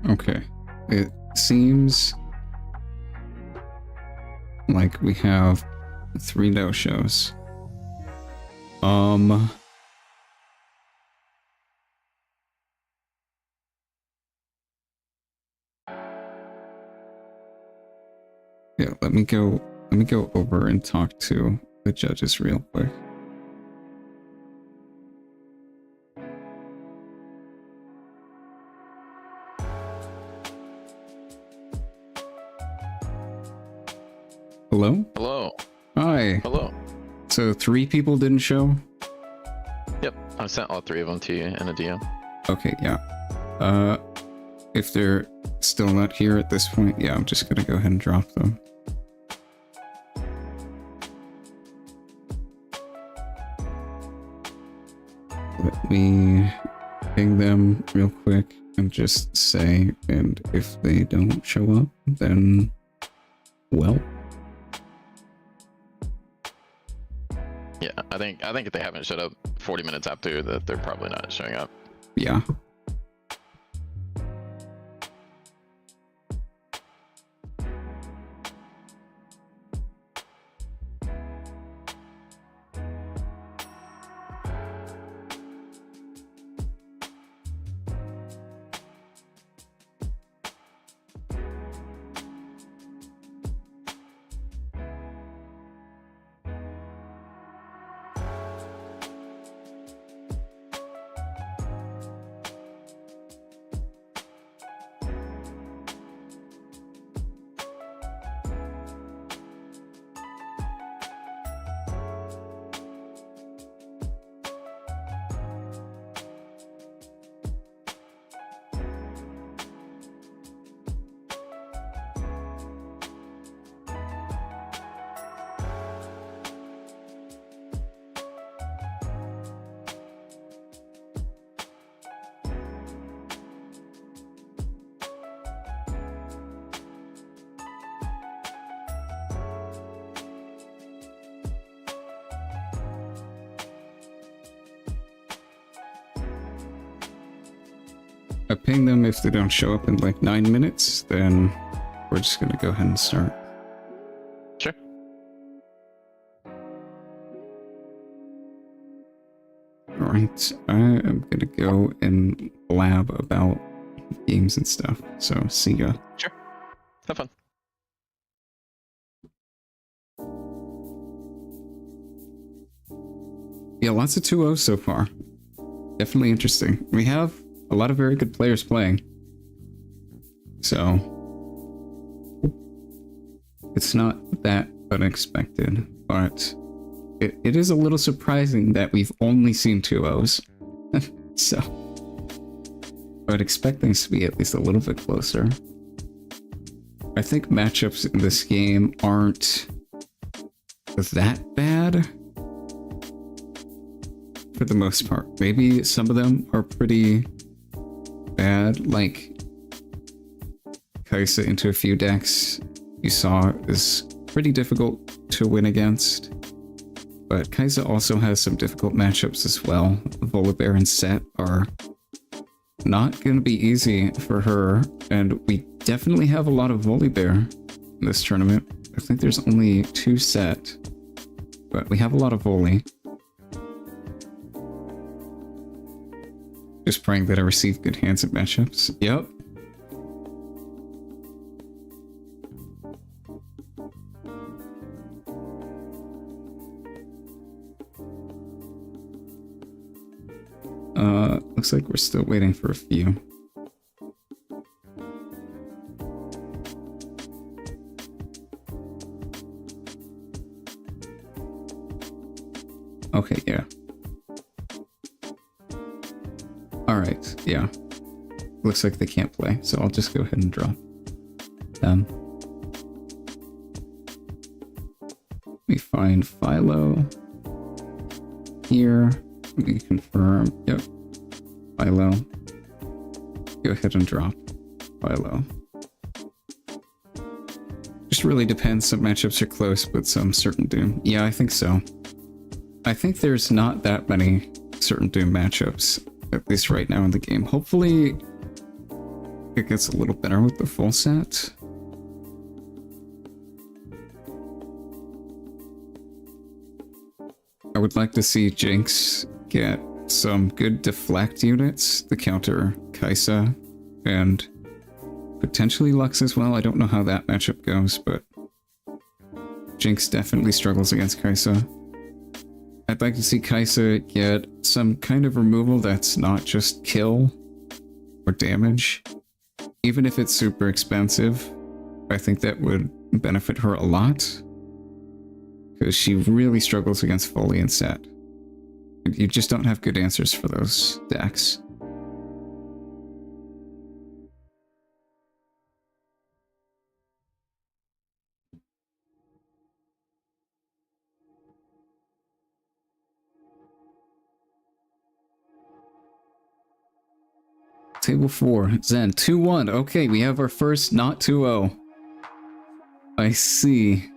Okay, it seems like we have 3 no-shows. Yeah, let me go over and talk to the judges real quick. Hello? Hello. Hi. Hello. So 3 people didn't show? Yep, I sent all 3 of them to you in a DM. Okay, yeah. If they're still not here at this point, yeah, I'm just gonna go ahead and drop them. Let me ping them real quick and just say, and if they don't show up, then, well. Yeah, I think if they haven't showed up 40 minutes after, that they're probably not showing up. Yeah. I ping them. If they don't show up in like 9 minutes, then we're just gonna go ahead and start. Sure. Alright, I am gonna go and blab about games and stuff, so see ya. Sure. Have fun. Yeah, lots of 2-0 so far. Definitely interesting. We have a lot of very good players playing. So it's not that unexpected, but it is a little surprising that we've only seen 2-0s. So I would expect things to be at least a little bit closer. I think matchups in this game aren't that bad for the most part. Maybe some of them are pretty bad, like Kaisa into a few decks you saw is pretty difficult to win against. But Kaisa also has some difficult matchups as well. Volibear and Set are not going to be easy for her, and we definitely have a lot of Volibear in this tournament. I think there's only 2 Set, but we have a lot of Voli. Just praying that I receive good hands at matchups. Yep. Looks like we're still waiting for a few. Okay, yeah. Alright, yeah. Looks like they can't play, so I'll just go ahead and drop them. Let me find Philo here. Let me confirm. Yep. Philo. Go ahead and drop Philo. Just really depends. Some matchups are close, but some certain doom. Yeah, I think so. I think there's not that many certain doom matchups, at least right now in the game. Hopefully it gets a little better with the full set. I would like to see Jinx get some good deflect units to counter Kaisa, and potentially Lux as well. I don't know how that matchup goes, but Jinx definitely struggles against Kaisa. I'd like to see Kaisa get some kind of removal that's not just kill or damage. Even if it's super expensive, I think that would benefit her a lot, because she really struggles against Foley and Set. You just don't have good answers for those decks. Table 4, Zen, 2-1. Okay, we have our first not 2-0. I see.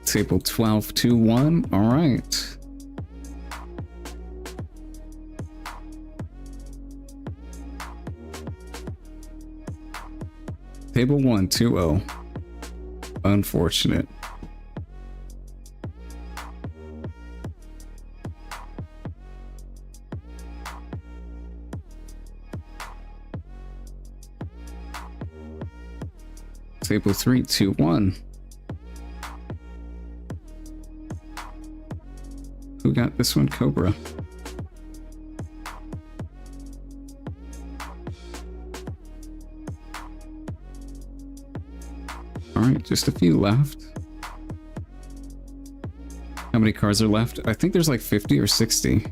Table 12, 2-1. All right. Table 1, 2-0. Unfortunate. Table 3, 2-1. Who got this one? Cobra. Alright, just a few left. How many cards are left? I think there's like 50 or 60.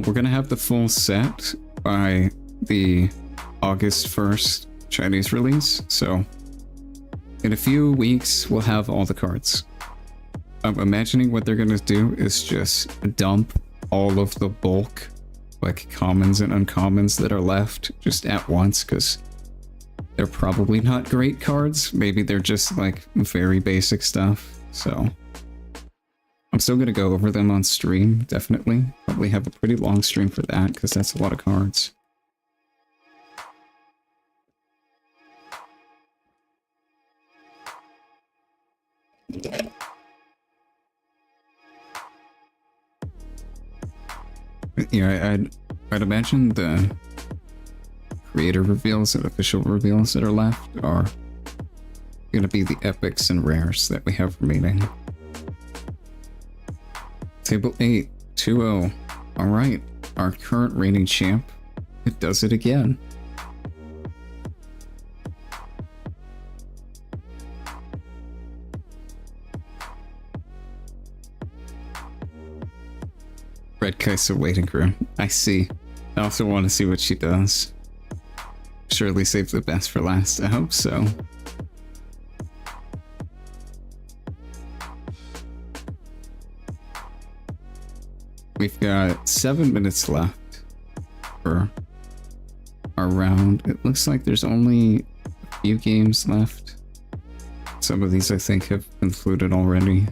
We're gonna have the full set by the August 1st Chinese release, so in a few weeks we'll have all the cards. I'm imagining what they're gonna do is just dump all of the bulk, like commons and uncommons that are left just at once, because they're probably not great cards. Maybe they're just like very basic stuff, so I'm still gonna go over them on stream, definitely. Probably have a pretty long stream for that, because that's a lot of cards. Yeah, I'd imagine the creator reveals and official reveals that are left are gonna be the epics and rares that we have remaining. Table 8, 2-0. Alright, our current reigning champ, it does it again. Red Kaisa waiting room. I see. I also want to see what she does. Surely save the best for last. I hope so. We've got 7 minutes left for our round. It looks like there's only a few games left. Some of these I think have concluded already.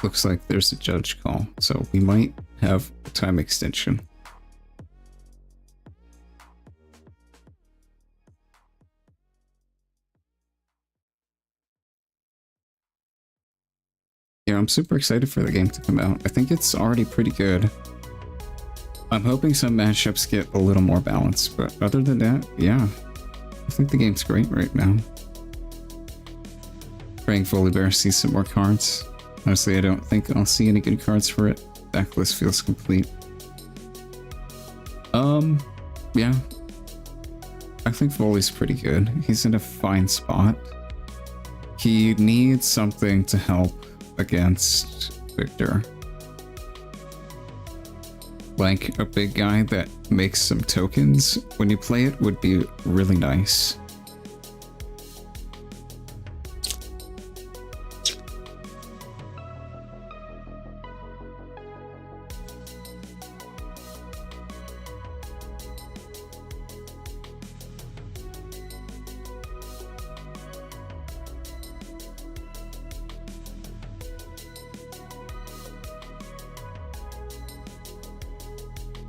Looks like there's a judge call, so we might have a time extension. Yeah, I'm super excited for the game to come out. I think it's already pretty good. I'm hoping some matchups get a little more balanced, but other than that, yeah. I think the game's great right now. Praying Fully Bear sees some more cards. Honestly, I don't think I'll see any good cards for it. Backlist feels complete. Yeah. I think Volley's pretty good. He's in a fine spot. He needs something to help against Victor. Like a big guy that makes some tokens when you play it would be really nice.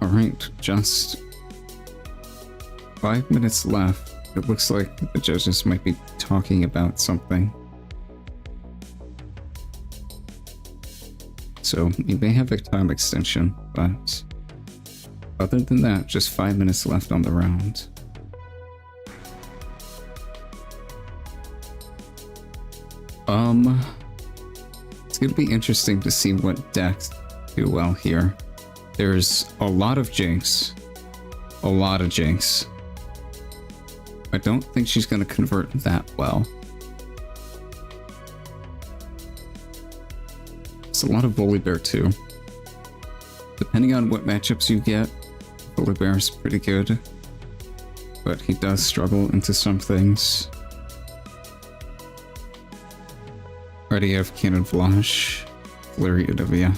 Alright, just 5 minutes left. It looks like the judges might be talking about something. So you may have a time extension, but other than that, just 5 minutes left on the round. It's gonna be interesting to see what decks do well here. There's a lot of Jinx. A lot of Jinx. I don't think she's going to convert that well. It's a lot of Volibear too. Depending on what matchups you get, Volibear is pretty good. But he does struggle into some things. Already have Cannon Flash, Flurry Endeavour.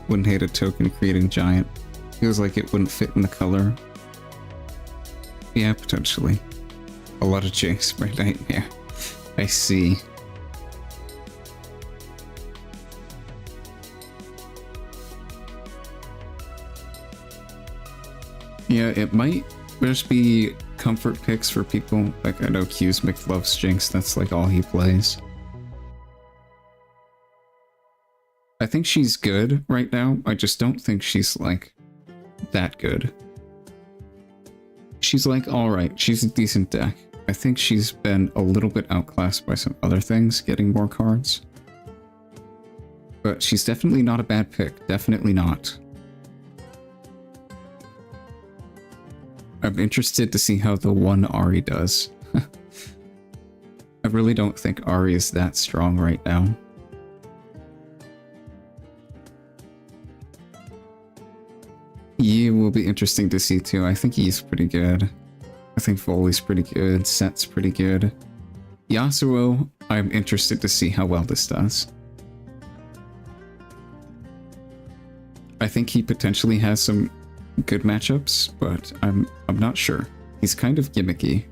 Wouldn't hate a token creating giant. Feels like it wouldn't fit in the color. Yeah, potentially. A lot of Jinx by Nightmare. I see. Yeah, it might just be comfort picks for people. Like, I know Qsmic loves Jinx, that's like all he plays. I think she's good right now. I just don't think she's like that good. She's like alright, she's a decent deck. I think she's been a little bit outclassed by some other things, getting more cards. But she's definitely not a bad pick, definitely not. I'm interested to see how the one Ahri does. I really don't think Ahri is that strong right now. Yi will be interesting to see too. I think Yi's pretty good. I think Volley's pretty good. Set's pretty good. Yasuo, I'm interested to see how well this does. I think he potentially has some good matchups, but I'm not sure. He's kind of gimmicky.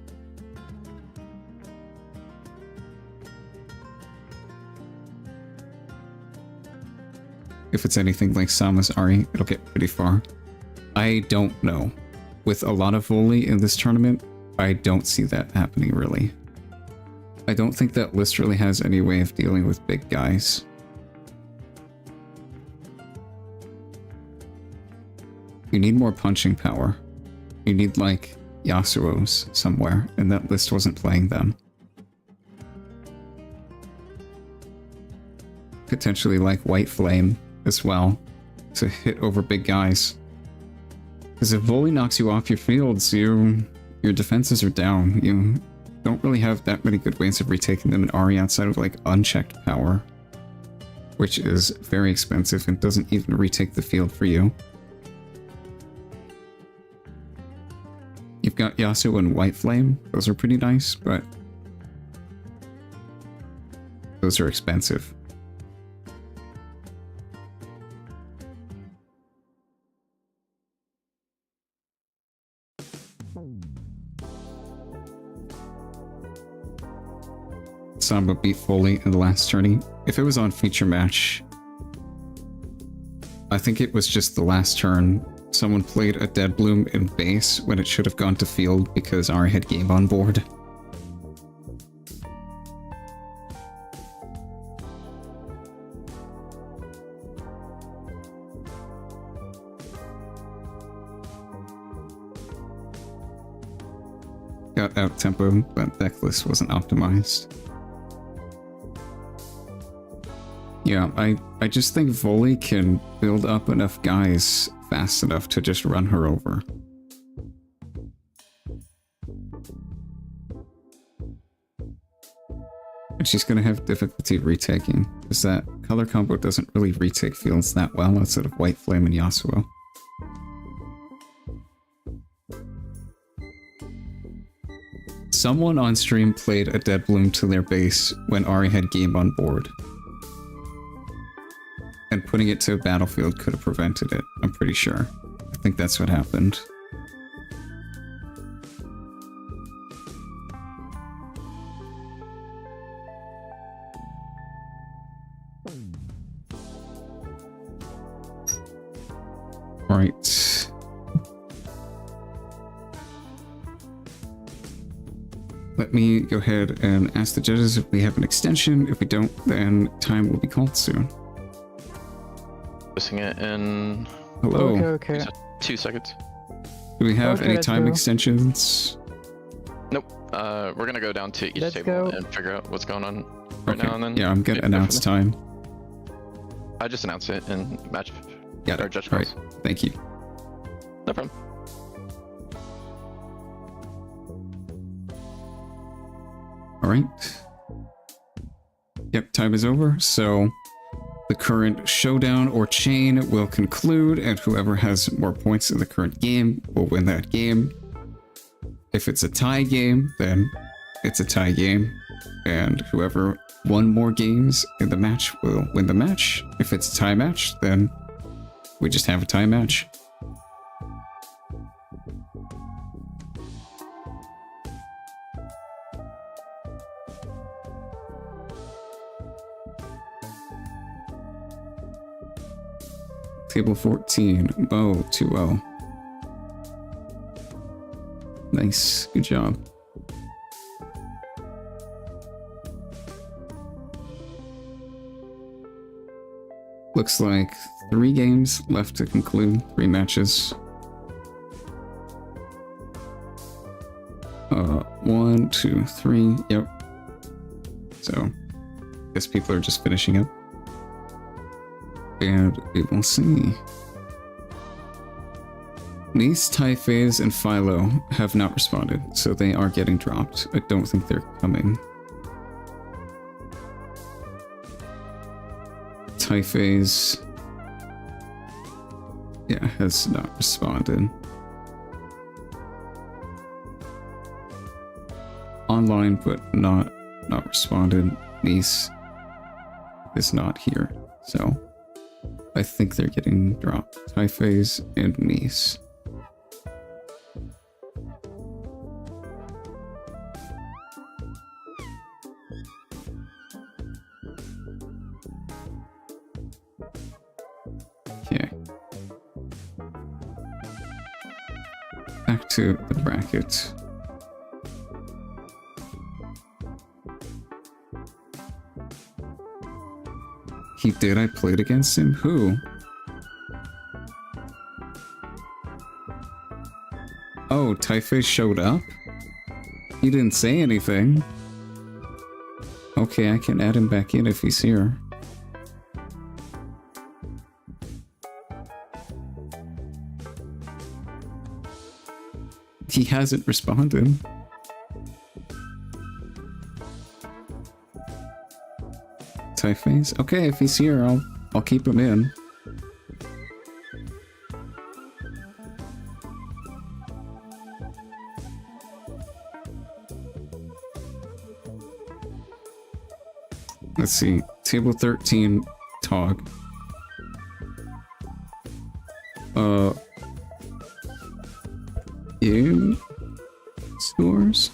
If it's anything like Sama's Ahri, it'll get pretty far. I don't know. With a lot of volley in this tournament, I don't see that happening really. I don't think that list really has any way of dealing with big guys. You need more punching power. You need like Yasuo's somewhere, and that list wasn't playing them. Potentially like White Flame as well, to hit over big guys. Because if volley knocks you off your fields, your defenses are down. You don't really have that many good ways of retaking them in Ahri outside of like unchecked power, which is very expensive and doesn't even retake the field for you. You've got Yasuo and White Flame. Those are pretty nice, but those are expensive. Samba beat Foley in the last tourney. If it was on feature match, I think it was just the last turn. Someone played a Dead Bloom in base when it should have gone to field because Ahri had game on board. Got out tempo, but deck list wasn't optimized. Yeah, I just think Volley can build up enough guys fast enough to just run her over. And she's gonna have difficulty retaking, because that color combo doesn't really retake fields that well outside of White Flame and Yasuo. Someone on stream played a Dead Bloom to their base when Ahri had game on board. And putting it to a battlefield could have prevented it, I'm pretty sure. I think that's what happened. Alright. Let me go ahead and ask the judges if we have an extension. If we don't, then time will be called soon. Posting it in Hello. Okay. 2 seconds. Do we have Okay, any let's time go. extensions? Nope. We're gonna go down to each Let's table go. and figure out what's going on right Okay. now, and then Yeah, I'm gonna go announce from there. time. I just announced it in match Got or it. judge All right. calls. Thank you. No problem. All right. Yep, time is over. So The current showdown or chain will conclude, and whoever has more points in the current game will win that game. If it's a tie game, then it's a tie game, and whoever won more games in the match will win the match. If it's a tie match, then we just have a tie match. Table 14, Mo 2-0. Nice, good job. Looks like 3 games left to conclude, 3 matches. 1, 2, 3, yep. So, guess people are just finishing up. And we will see. Nice, Typhase, and Philo have not responded, so they are getting dropped. I don't think they're coming. Typhase, yeah, has not responded. Online, but not responded. Nice is not here, so I think they're getting dropped. Typhase and Nice. Okay. Back to the bracket. He did? I played against him? Who? Oh, Typhase showed up? He didn't say anything. Okay, I can add him back in if he's here. He hasn't responded. Typhase? Okay, if he's here, I'll keep him in. Let's see. Table 13, Tog. Game scores?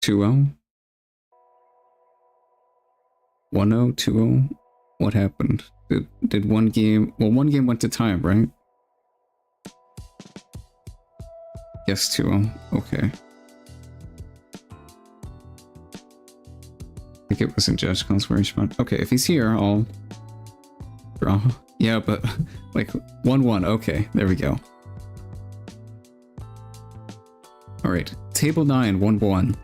Two 1-0, 2-0. What happened? Did one game? Well, one game went to time, right? Yes, 2-0. Okay. I think it was in Judge Calls where he spawned. Okay, if he's here, I'll draw. Yeah, but like 1-1. Okay, there we go. All right, table 9, 1-1.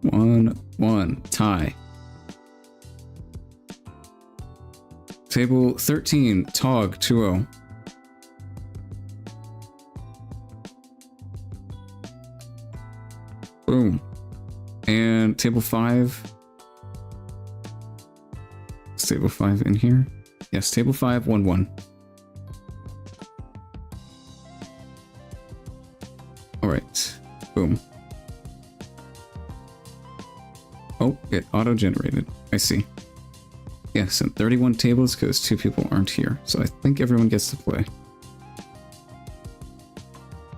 1-1 tie. Table 13, Tog 2-0. Boom. And table 5. Is table 5 in here? Yes, table 5, 1-1. Alright. Boom. Oh, it auto-generated. I see. Yes, and 31 tables because 2 people aren't here. So I think everyone gets to play.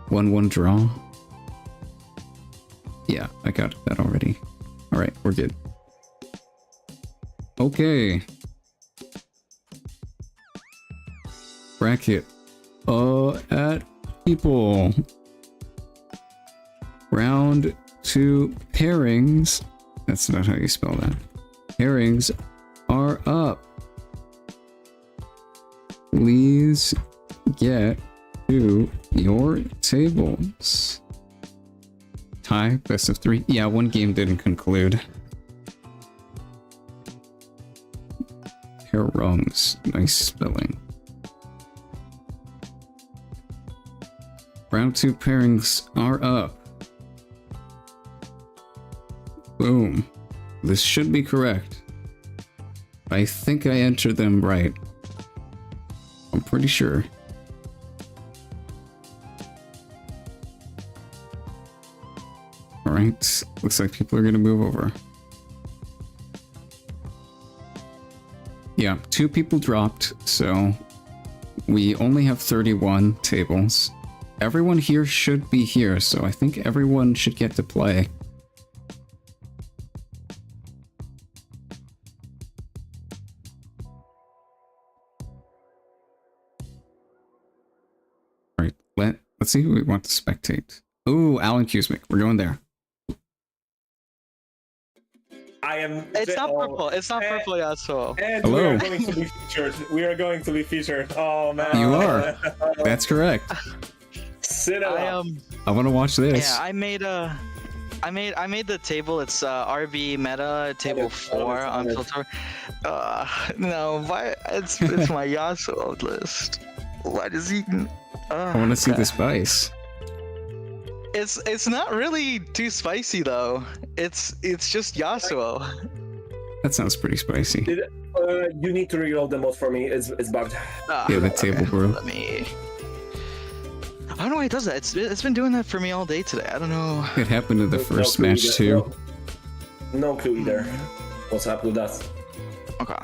1-1 draw. Yeah, I got that already. Alright, we're good. Okay. Bracket. At people. Round 2 pairings. That's not how you spell that. Pairings are up. Please get to your tables. tie, best of 3. Yeah, one game didn't conclude. Herungs, nice spelling. Round 2 pairings are up. Boom. This should be correct. I think I entered them right. I'm pretty sure. Alright, looks like people are gonna move over. Yeah, 2 people dropped, so we only have 31 tables. Everyone here should be here, so I think everyone should get to play. Alright, let's see who we want to spectate. Ooh, Alan Kuzmic, we're going there. I am. It's not purple. It's not purple, Yasuo. And Hello. we are going to be featured. We are going to be featured. Oh man. You are. That's correct. Cinema. I want to watch this. Yeah, I made the table. It's RB meta table 4 on filter. No, why? It's my Yasuo list. Why does he? I want to see the spice. It's not really too spicy though. It's just Yasuo. That sounds pretty spicy. You need to reload the mod for me. It's bugged. Yeah, the table brew. Let me. I don't know why it does that. It's been doing that for me all day today. I don't know. It happened in the first clue match either. too. No clue either. What's up with that? Okay.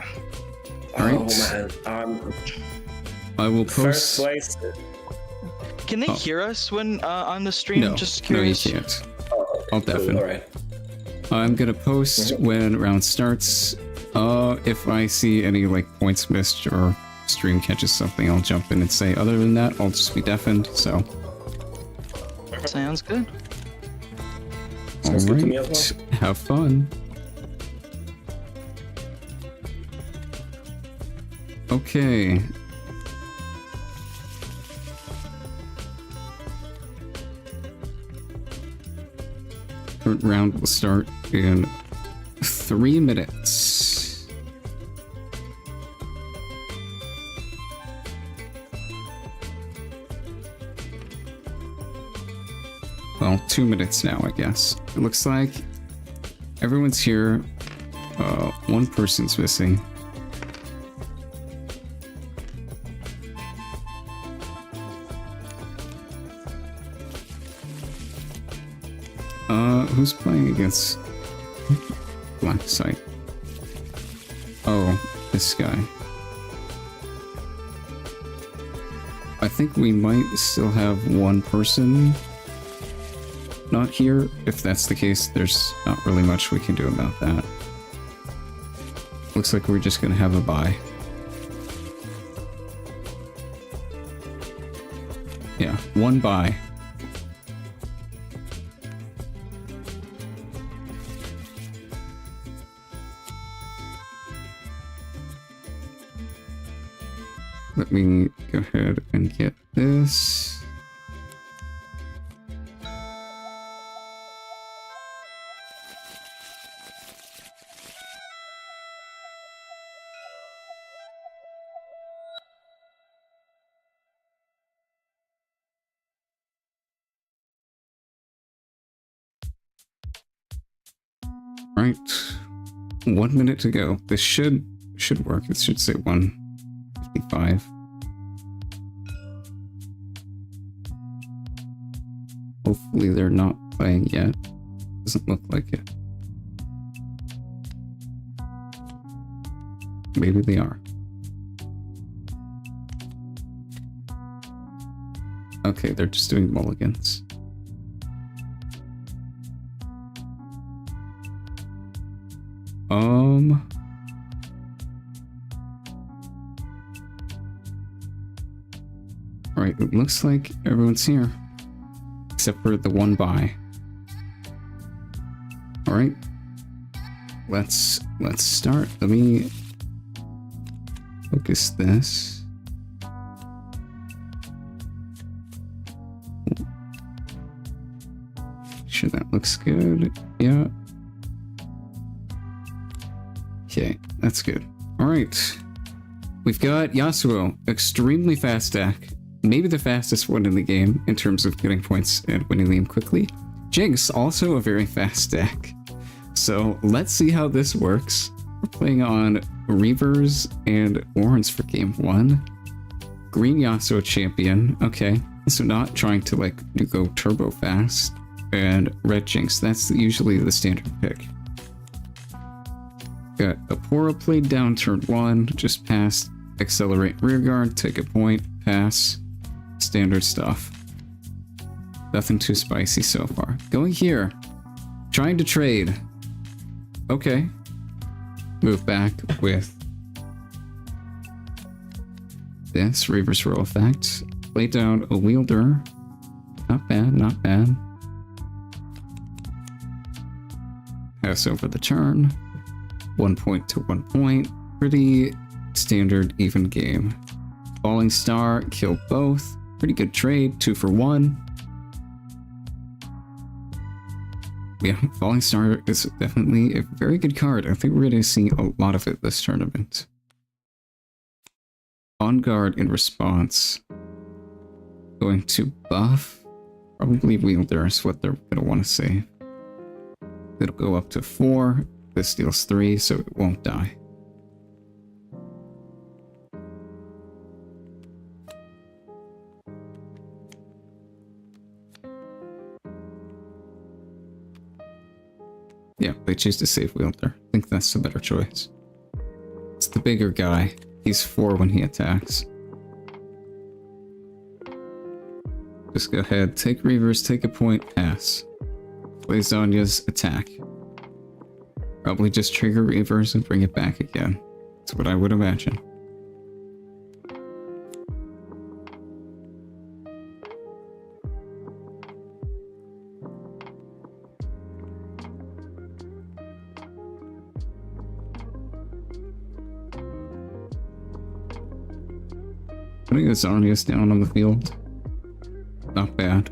Alright. Oh man. I will First post. place. Can they hear us when on the stream? No, Just no, you curious. can't. Oh, I'll cool, deafen. alright. I'm gonna post when round starts. If I see any like points missed or stream catches something, I'll jump in and say. Other than that, I'll just be deafened. So. Sounds good. Sounds good to me as Alright. Have fun. Okay. Third round will start in 3 minutes. Well, 2 minutes now, I guess. It looks like everyone's here. One person's missing. Who's playing against Black Site? Oh, this guy. I think we might still have one person not here. If that's the case, there's not really much we can do about that. Looks like we're just gonna have a bye. Yeah, one bye. Let me go ahead and get this. Right, 1 minute to go. This should work. It should say 1:55. Hopefully they're not playing yet. Doesn't look like it. Maybe they are. Okay, they're just doing mulligans. Alright, it looks like everyone's here. Except for the one bye. Alright. Let's start. Let me focus this. Sure that looks good. Yeah. Okay, that's good. All right. We've got Yasuo, extremely fast deck. Maybe the fastest one in the game in terms of getting points and winning the game quickly. Jinx, also a very fast deck. So let's see how this works. We're playing on Reavers and Warrens for game 1. Green Yasuo champion. Okay, so not trying to like go turbo fast. And red Jinx, that's usually the standard pick. Got Apora played down turn 1, just passed. Accelerate rearguard, take a point, pass. Standard stuff. Nothing too spicy so far. Going here. Trying to trade. Okay. Move back with this reverse roll effect. Play down a wielder. Not bad, not bad. Pass over the turn. 1 point to 1 point. Pretty standard even game. Falling Star, kill both. Pretty good trade, 2 for 1. Yeah, Falling Star is definitely a very good card. I think we're going to see a lot of it this tournament. On guard in response. Going to buff. Probably Wielder is what they're going to want to save. It'll go up to 4. This deals 3, so it won't die. Yeah, they choose to save Wielder. I think that's the better choice. It's the bigger guy. He's 4 when he attacks. Just go ahead, take Reavers, take a point, pass. Play Zonya's attack. Probably just trigger Reavers and bring it back again. That's what I would imagine. Putting the Zonya's down on the field. Not bad.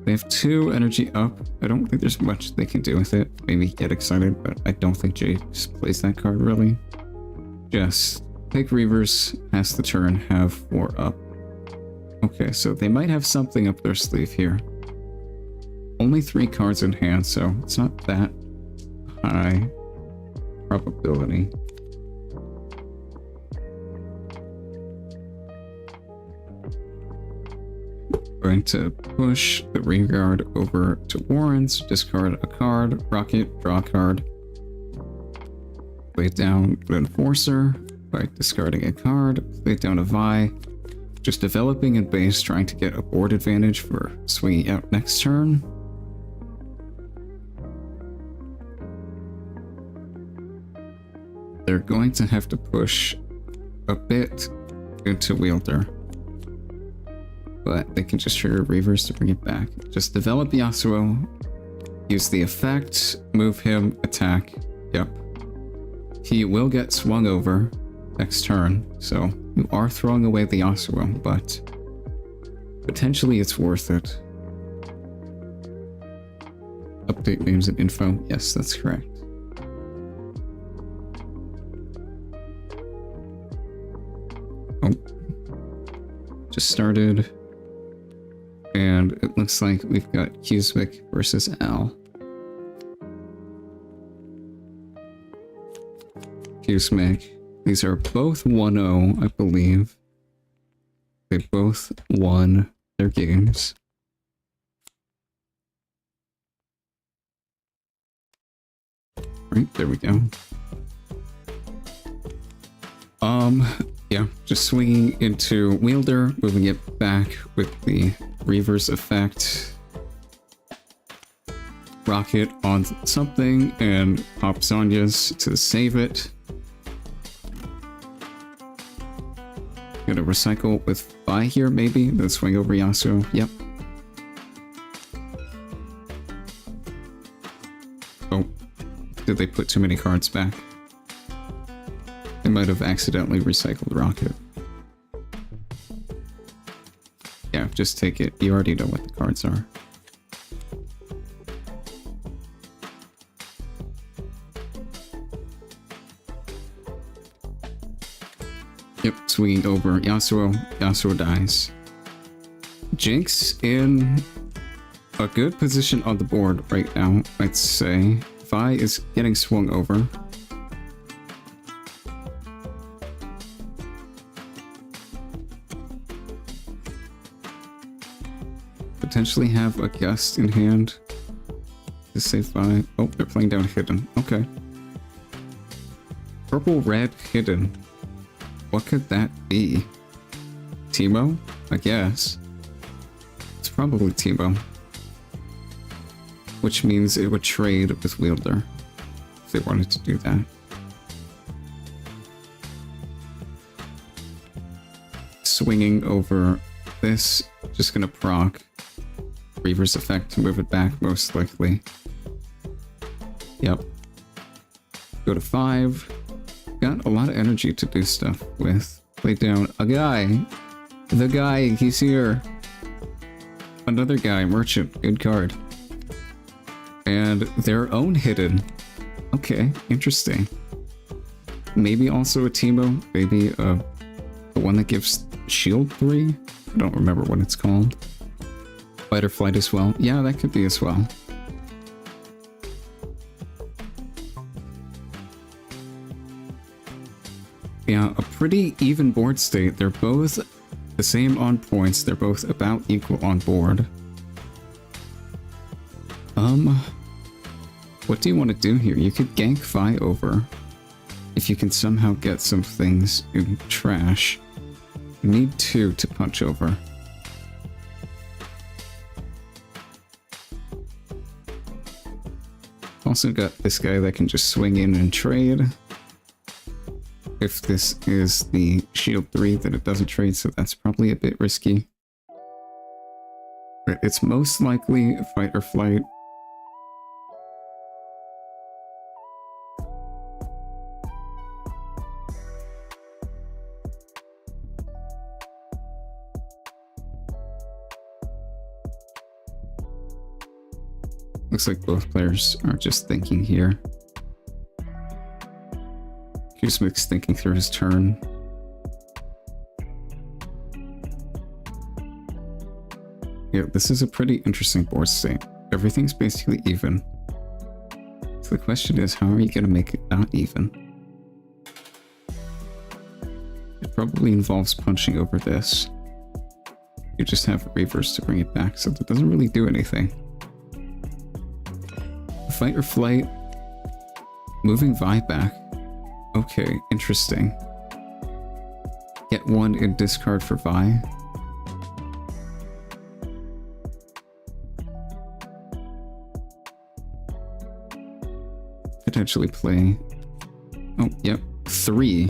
They have 2 energy up. I don't think there's much they can do with it. Maybe get excited, but I don't think Jace plays that card really. Just take Reavers, pass the turn, have 4 up. Okay, so they might have something up their sleeve here. Only 3 cards in hand, so it's not that high probability. Going to push the rearguard over to Warrens, discard a card, rocket, draw a card. Play down the Enforcer by discarding a card, play down a Vi. Just developing in base, trying to get a board advantage for swinging out next turn. They're going to have to push a bit into Wielder. But they can just trigger Reavers to bring it back. Just develop Yasuo, use the effect, move him, attack. Yep. He will get swung over next turn, so you are throwing away the Yasuo, but potentially it's worth it. Update names and info. Yes, that's correct. Oh. Just started. And it looks like we've got Kuzmik versus Al. Kuzmik. These are both 1-0, I believe. They both won their games. Right, there we go. Yeah, just swinging into Wielder, moving it back with the Reavers effect. Rocket on something and pop Zonya's to save it. Gonna recycle with Vi here, maybe. Then swing over Yasuo. Yep. Oh. Did they put too many cards back? They might have accidentally recycled Rocket. Yeah, just take it. You already know what the cards are. swinging over Yasuo. Yasuo dies. Jinx in a good position on the board right now, I'd say. Vi is getting swung over. Potentially have a gust in hand to save Vi. Oh, they're playing down hidden. Okay. Purple, red, hidden. What could that be? Teemo? I guess. It's probably Teemo. Which means it would trade with Wielder if they wanted to do that. Swinging over this, just gonna proc. Reaver's effect to move it back, most likely. Yep. Go to 5. Got a lot of energy to do stuff with. Play down a guy. The guy, he's here. Another guy, Merchant, good card. And their own hidden. Okay, interesting. Maybe also a Teemo, maybe the one that gives shield 3? I don't remember what it's called. Fight or flight as well. Yeah, that could be as well. Yeah, a pretty even board state. They're both the same on points. They're both about equal on board. What do you want to do here? You could gank Vi over. If you can somehow get some things in trash. You need 2 to punch over. Also got this guy that can just swing in and trade. If this is the shield 3, then it doesn't trade, so that's probably a bit risky. But it's most likely fight or flight. Looks like both players are just thinking here. Q-Smith's thinking through his turn. Yeah, this is a pretty interesting board state. Everything's basically even. So the question is, how are you going to make it not even? It probably involves punching over this. You just have Reavers to bring it back, so that doesn't really do anything. Fight or flight. Moving Vi back. Okay, interesting. Get 1 in discard for Vi. Potentially play... Oh, yep. 3.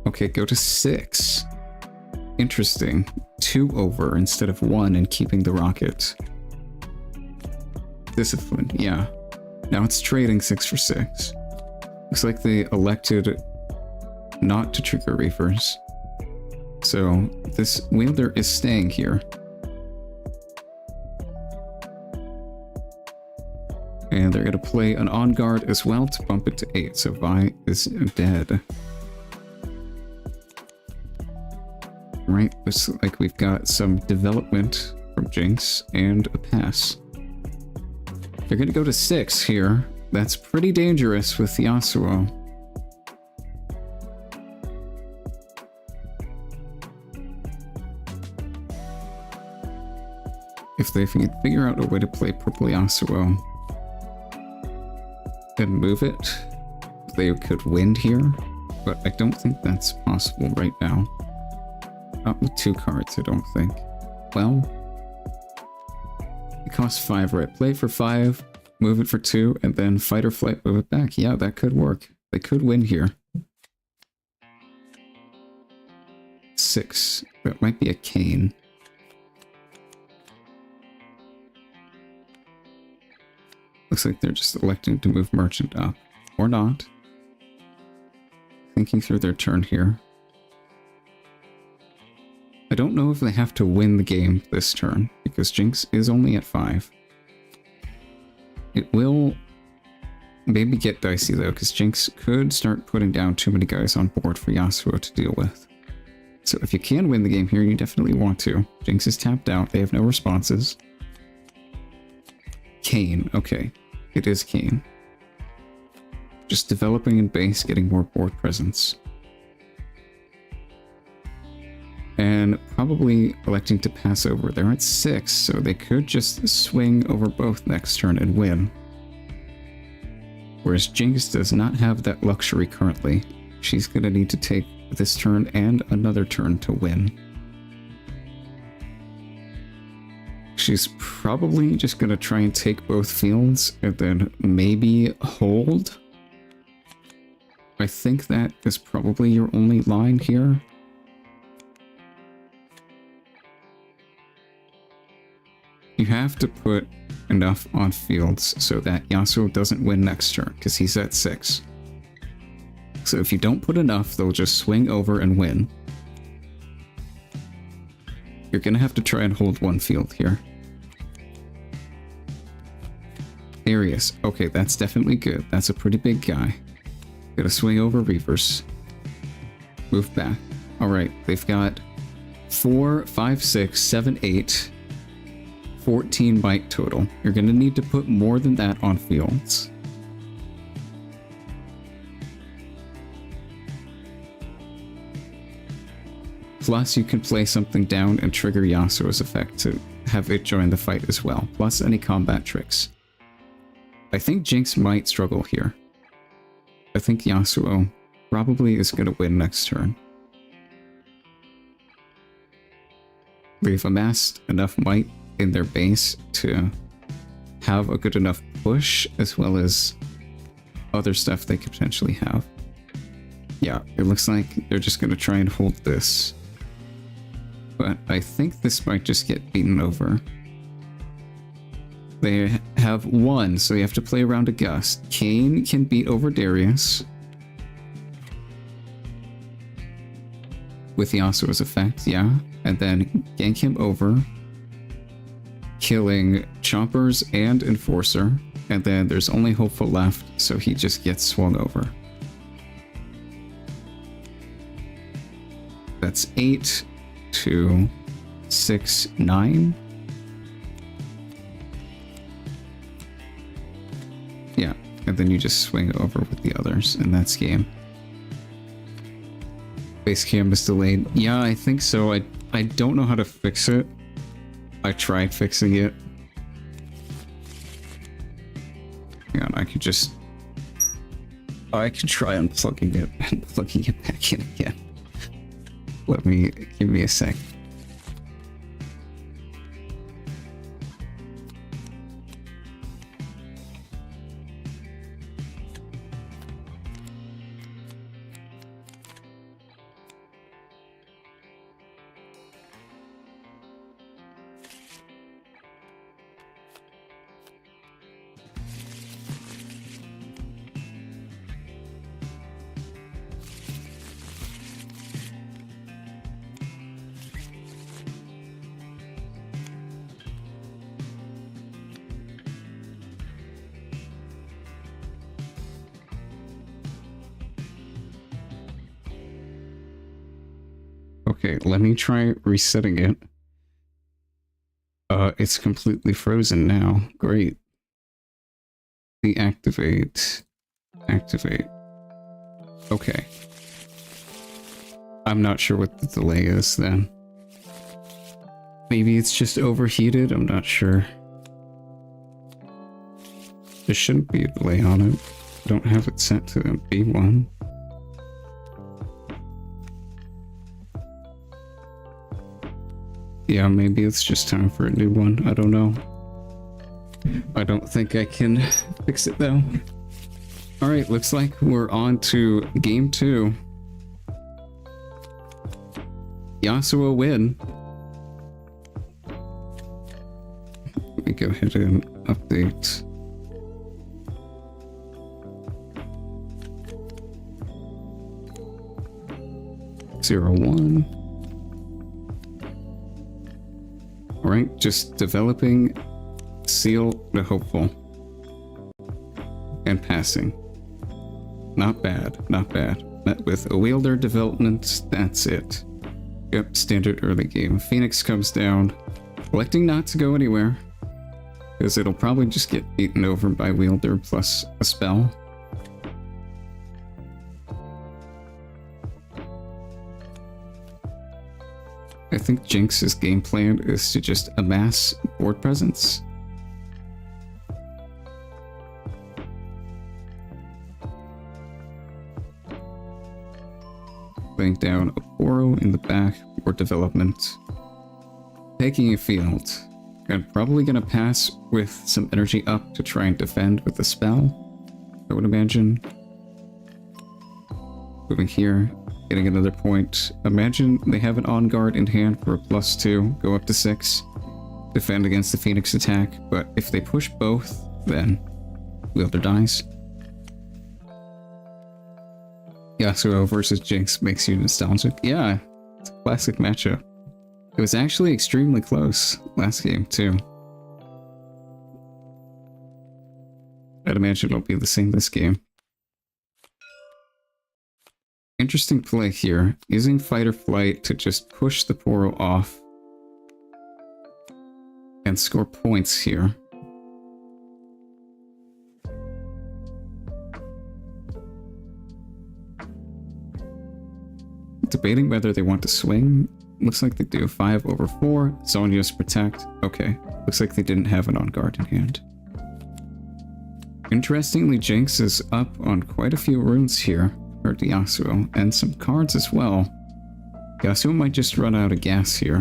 Okay, go to 6. Interesting. 2 over instead of 1 and keeping the rocket. Discipline, yeah. Now it's trading 6 for 6. Looks like they elected not to trigger Reavers. So this Wielder is staying here. And they're going to play an on guard as well to bump it to 8. So Vi is dead. Right, looks like we've got some development from Jinx and a pass. They're going to go to 6 here. That's pretty dangerous with Yasuo. If they can figure out a way to play purple Yasuo and move it, they could win here. But I don't think that's possible right now. Not with 2 cards, I don't think. Well... It costs 5, right? Play for 5, move it for 2, and then fight or flight, move it back. Yeah, that could work. They could win here. 6. That might be a cane. Looks like they're just electing to move Merchant up. Or not. Thinking through their turn here. I don't know if they have to win the game this turn, because Jinx is only at 5. It will maybe get dicey though, because Jinx could start putting down too many guys on board for Yasuo to deal with. So if you can win the game here, you definitely want to. Jinx is tapped out. They have no responses. Kayn. Okay. It is Kayn. Just developing in base, getting more board presence. And probably electing to pass over. They're at 6, so they could just swing over both next turn and win. Whereas Jinx does not have that luxury currently. She's going to need to take this turn and another turn to win. She's probably just going to try and take both fields and then maybe hold. I think that is probably your only line here. You have to put enough on fields so that Yasuo doesn't win next turn, because he's at 6. So if you don't put enough, they'll just swing over and win. You're gonna have to try and hold one field here. Darius. Okay, that's definitely good. That's a pretty big guy. Gotta swing over Reavers. Move back. Alright, they've got 4, 5, 6, 7, 8... 14 bite total. You're going to need to put more than that on fields. Plus, you can play something down and trigger Yasuo's effect to have it join the fight as well. Plus, any combat tricks. I think Jinx might struggle here. I think Yasuo probably is going to win next turn. They've amassed enough might in their base to have a good enough push, as well as other stuff they could potentially have. Yeah, it looks like they're just going to try and hold this. But I think this might just get beaten over. They have 1, so you have to play around a gust. Kayn can beat over Darius with Yasuo's effect, yeah. And then gank him over, killing Choppers and Enforcer, and then there's only Hopeful left, so he just gets swung over. That's 8 to 6, 9. Yeah, and then you just swing over with the others, and that's game. Base cam is delayed. Yeah, I think so. I don't know how to fix it. I tried fixing it. Hang on, I can try unplugging it and plugging it back in again. Give me a sec. Okay, let me try resetting it. It's completely frozen now. Great. Deactivate. Activate. Okay. I'm not sure what the delay is then. Maybe it's just overheated, I'm not sure. There shouldn't be a delay on it. I don't have it set to B1. Yeah, maybe it's just time for a new one. I don't know. I don't think I can fix it though. Alright, looks like we're on to game 2. Yasuo win. Let me go ahead and update. Zero 1. Alright, just developing, seal the hopeful, and passing. Not bad, not bad. Met with a wielder development, that's it. Yep, standard early game. Phoenix comes down, electing not to go anywhere, because it'll probably just get beaten over by Wielder plus a spell. I think Jinx's game plan is to just amass board presence. Laying down a Poro in the back for development. Taking a field. And probably gonna pass with some energy up to try and defend with the spell, I would imagine. Moving here. Getting another point. Imagine they have an on guard in hand for a +2, go up to 6. Defend against the Phoenix attack, but if they push both, then Wielder dies. Yasuo versus Jinx makes you nostalgic. Yeah, it's a classic matchup. It was actually extremely close last game, too. I'd imagine it'll be the same this game. Interesting play here, using fight or flight to just push the Poro off and score points here. Debating whether they want to swing. Looks like they do. 5 over 4. Zhonya's protect. Okay, looks like they didn't have an on guard in hand. Interestingly, Jinx is up on quite a few runes here. Or to Yasuo, and some cards as well. Yasuo might just run out of gas here.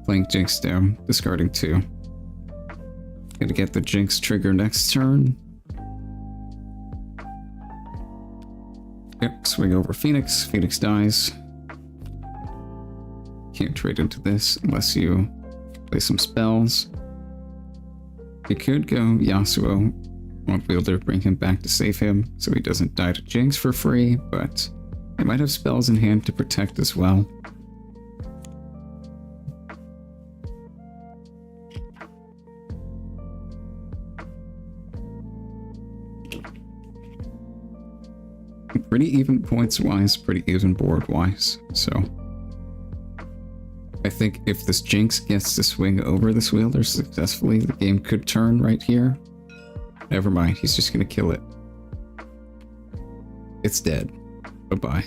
Playing Jinx down, discarding 2. Gonna get the Jinx trigger next turn. Yep, swing over Phoenix. Phoenix dies. Can't trade into this unless you play some spells. You could go Yasuo, want Wielder bring him back to save him so he doesn't die to Jinx for free, but they might have spells in hand to protect as well. Pretty even points wise, pretty even board wise, so I think if this Jinx gets to swing over this Wielder successfully, the game could turn right here. Never mind, he's just gonna kill it. It's dead. Bye-bye.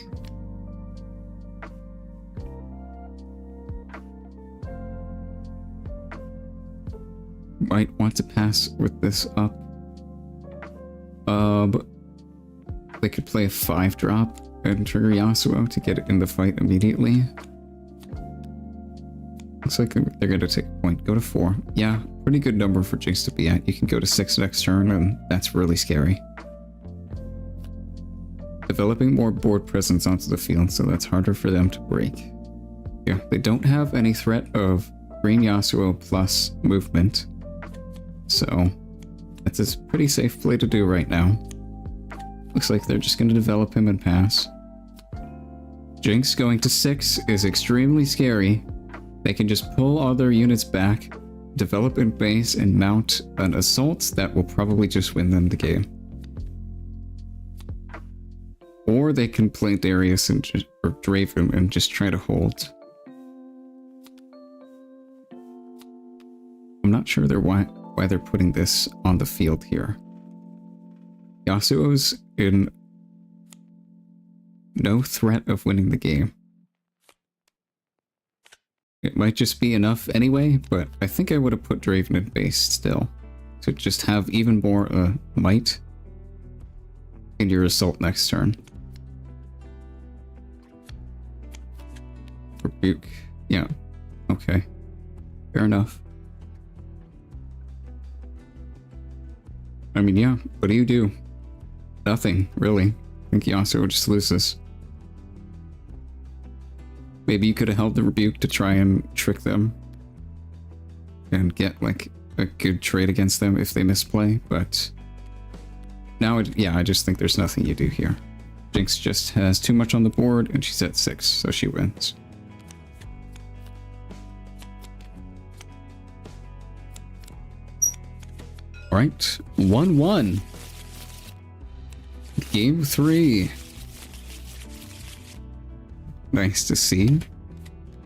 Might want to pass with this up. They could play a 5-drop and trigger Yasuo to get it in the fight immediately. Looks like they're going to take a point. Go to 4. Yeah, pretty good number for Jinx to be at. You can go to 6 next turn, and that's really scary. Developing more board presence onto the field, so that's harder for them to break. Yeah, they don't have any threat of green Yasuo plus movement. So, that's a pretty safe play to do right now. Looks like they're just going to develop him and pass. Jinx going to 6 is extremely scary. They can just pull all their units back, develop in base, and mount an assault that will probably just win them the game. Or they can play Darius and or Draven and just try to hold. I'm not sure why they're putting this on the field here. Yasuo's in no threat of winning the game. It might just be enough anyway, but I think I would have put Draven in base still, to just have even more might in your assault next turn. Rebuke. Yeah. Okay. Fair enough. I mean, yeah, what do you do? Nothing, really. I think Yasuo just loses. Maybe you could have held the rebuke to try and trick them and get like a good trade against them if they misplay, but now, yeah, I just think there's nothing you do here. Jinx just has too much on the board and she's at 6, so she wins. Alright, 1-1. Game 3. Nice to see.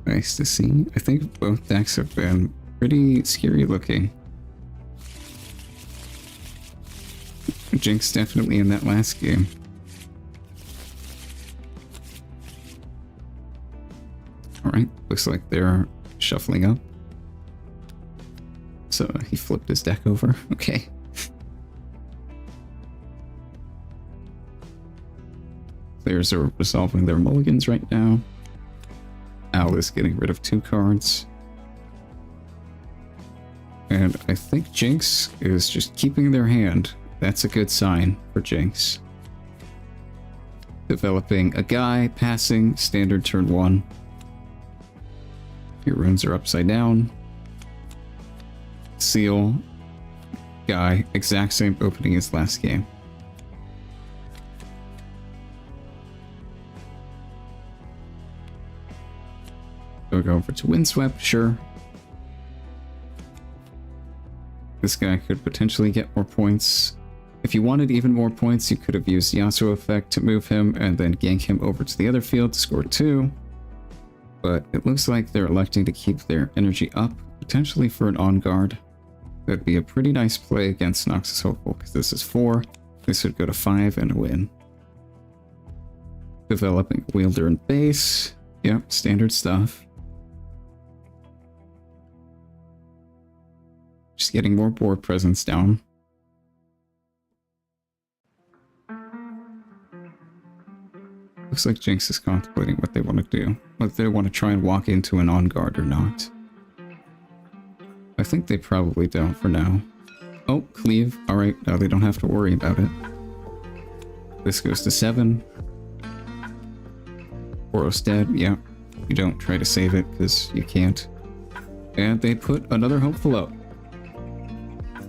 Nice to see. I think both decks have been pretty scary looking. Jinx definitely in that last game. Alright, looks like they're shuffling up. So he flipped his deck over. Okay. Players are resolving their mulligans right now. Al is getting rid of 2 cards. And I think Jinx is just keeping their hand. That's a good sign for Jinx. Developing a guy, passing, standard turn 1. Your runes are upside down. Seal, guy, exact same opening as last game. We'll go over to Windswept, sure. This guy could potentially get more points. If you wanted even more points, you could have used Yasuo effect to move him and then gank him over to the other field to score 2. But it looks like they're electing to keep their energy up, potentially for an on-guard. That'd be a pretty nice play against Noxus Hopeful, because this is 4. This would go to 5 and a win. Developing Wielder and Base. Yep, standard stuff. Just getting more board presence down. Looks like Jinx is contemplating what they want to do. Whether they want to try and walk into an on-guard or not. I think they probably don't for now. Oh, cleave. Alright, now they don't have to worry about it. This goes to 7. Boros dead, yeah. You don't try to save it, because you can't. And they put another Hopeful up.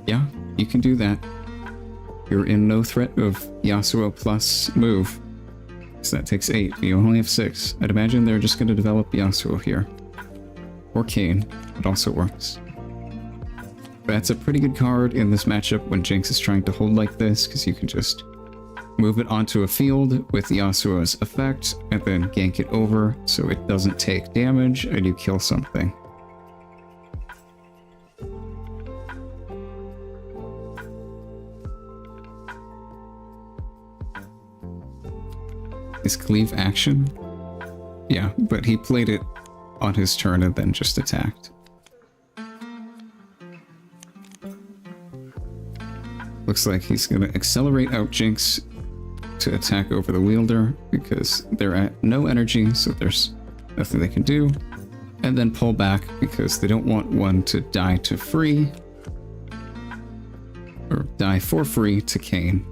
Yeah, you can do that. You're in no threat of Yasuo plus move. So that takes 8. You only have 6. I'd imagine they're just going to develop Yasuo here. Or Kayn. It also works. That's a pretty good card in this matchup when Jinx is trying to hold like this, because you can just move it onto a field with Yasuo's effect, and then gank it over so it doesn't take damage, and you kill something. Is cleave action? Yeah, but he played it on his turn and then just attacked. Looks like he's going to accelerate out Jinx to attack over the Wielder because they're at no energy, so there's nothing they can do. And then pull back because they don't want one to die to free. Or die for free to Kayn.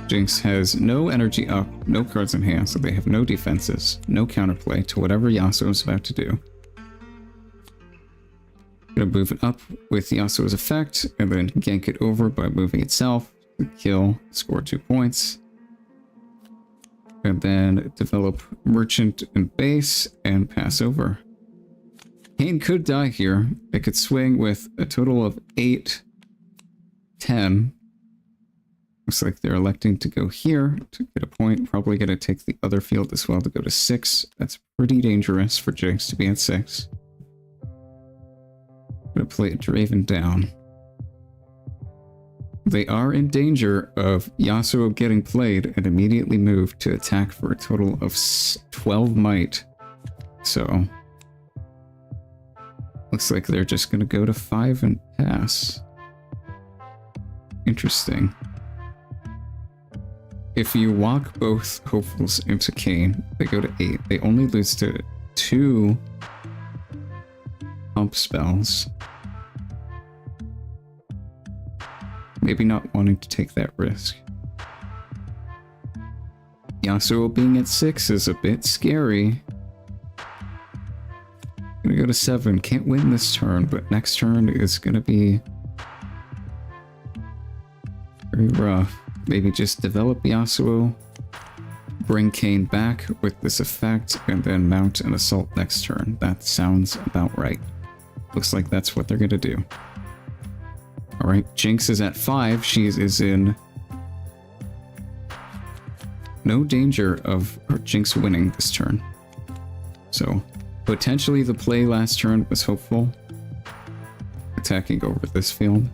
Jinx has no energy up, no cards in hand, so they have no defenses, no counterplay to whatever Yasuo is about to do. Gonna move it up with Yasuo's effect, and then gank it over by moving itself, kill, score 2 points. And then develop Merchant and Base, and pass over. Kayn could die here. It could swing with a total of 8, 10. Looks like they're electing to go here to get a point. Probably going to take the other field as well to go to 6. That's pretty dangerous for Jinx to be at 6. Going to play Draven down. They are in danger of Yasuo getting played and immediately move to attack for a total of 12 might. So, looks like they're just going to go to 5 and pass. Interesting. If you walk both Hopefuls into Kayn, they go to 8. They only lose to 2 pump spells. Maybe not wanting to take that risk. Yasuo being at 6 is a bit scary. Gonna go to 7. Can't win this turn, but next turn is gonna be very rough. Maybe just develop Yasuo, bring Kayn back with this effect, and then mount an assault next turn. That sounds about right. Looks like that's what they're gonna do. Alright, Jinx is at 5. She is in no danger of her Jinx winning this turn. So, potentially the play last turn was hopeful. Attacking over this field.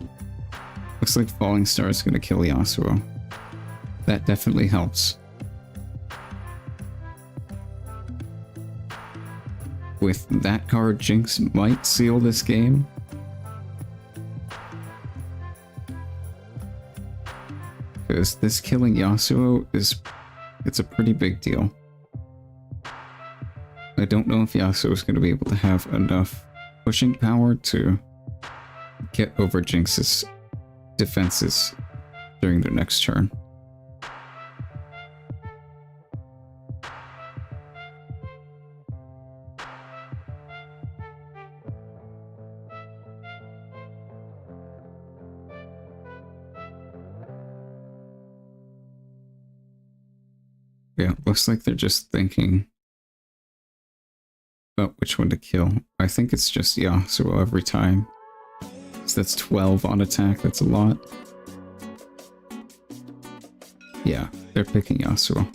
Looks like Falling Star is going to kill Yasuo. That definitely helps. With that card, Jinx might seal this game. Because this killing Yasuo it's a pretty big deal. I don't know if Yasuo is going to be able to have enough pushing power to get over Jinx's defenses during their next turn. Yeah, looks like they're just thinking about which one to kill. I think it's just Yasuo every time. So that's 12 on attack, that's a lot. Yeah, they're picking Yasuo.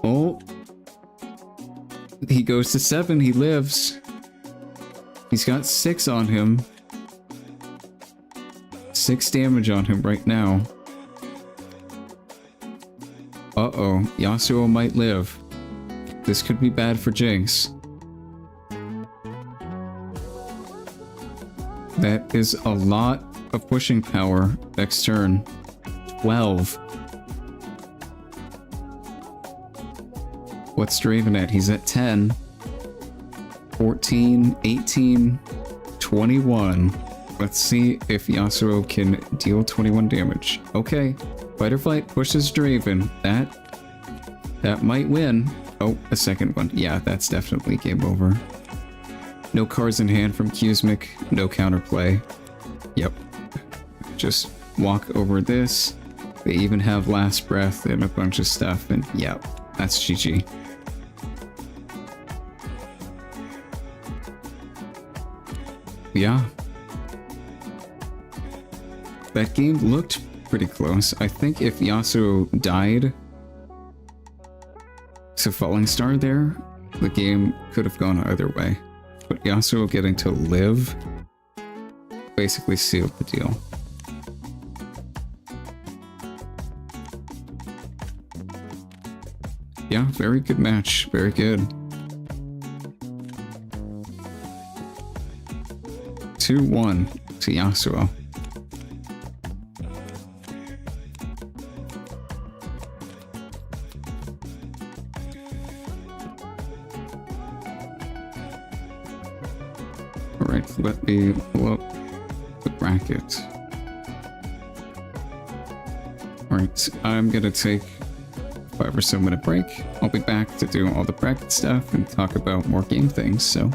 Oh! He goes to 7, he lives. He's got 6 on him. 6 damage on him right now. Uh-oh, Yasuo might live. This could be bad for Jinx. That is a lot of pushing power next turn. 12. What's Draven at? He's at 10. 14, 18, 21. Let's see if Yasuo can deal 21 damage. Okay. Fight or Flight pushes Draven. That might win. Oh, a second one. Yeah, that's definitely game over. No cards in hand from Kuzmik. No counterplay. Yep. Just walk over this. They even have Last Breath and a bunch of stuff. And yep, that's GG. Yeah. That game looked pretty close. I think if Yasuo died to Falling Star there, the game could have gone either way. But Yasuo getting to live basically sealed the deal. Yeah, very good match. Very good. 2-1 to Yasuo. Alright, let me pull up the bracket. Alright, I'm gonna take 5 or so minute break. I'll be back to do all the bracket stuff and talk about more game things, so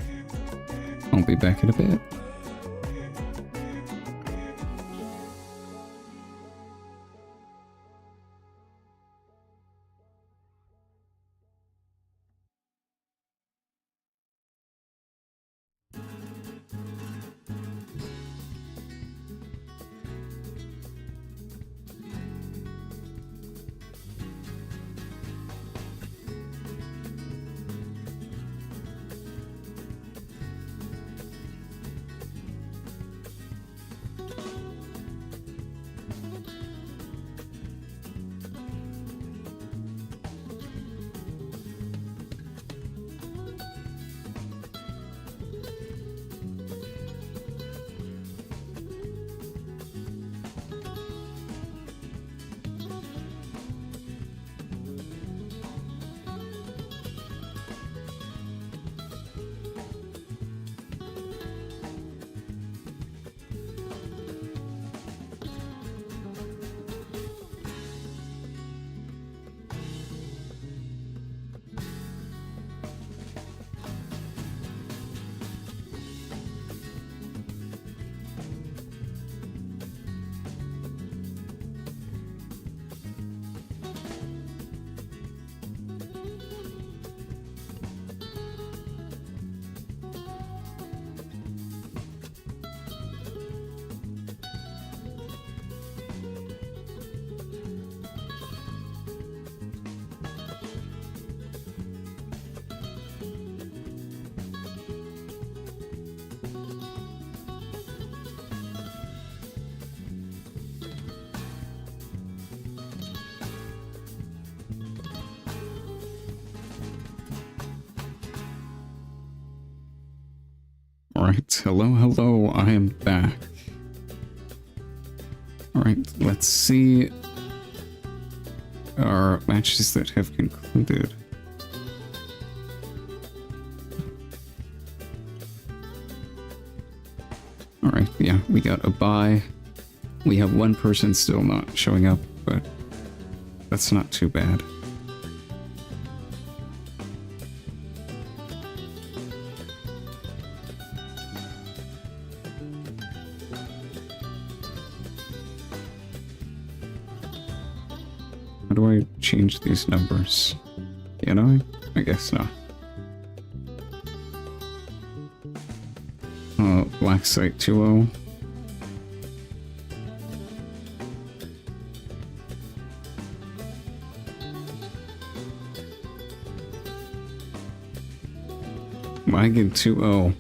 I'll be back in a bit. Alright, hello, I am back. Alright, let's see our matches that have concluded. Alright, yeah, we got a bye. We have one person still not showing up, but that's not too bad. How do I change these numbers? Can I? I guess not. Black Site 2-0. Wagon 2-0.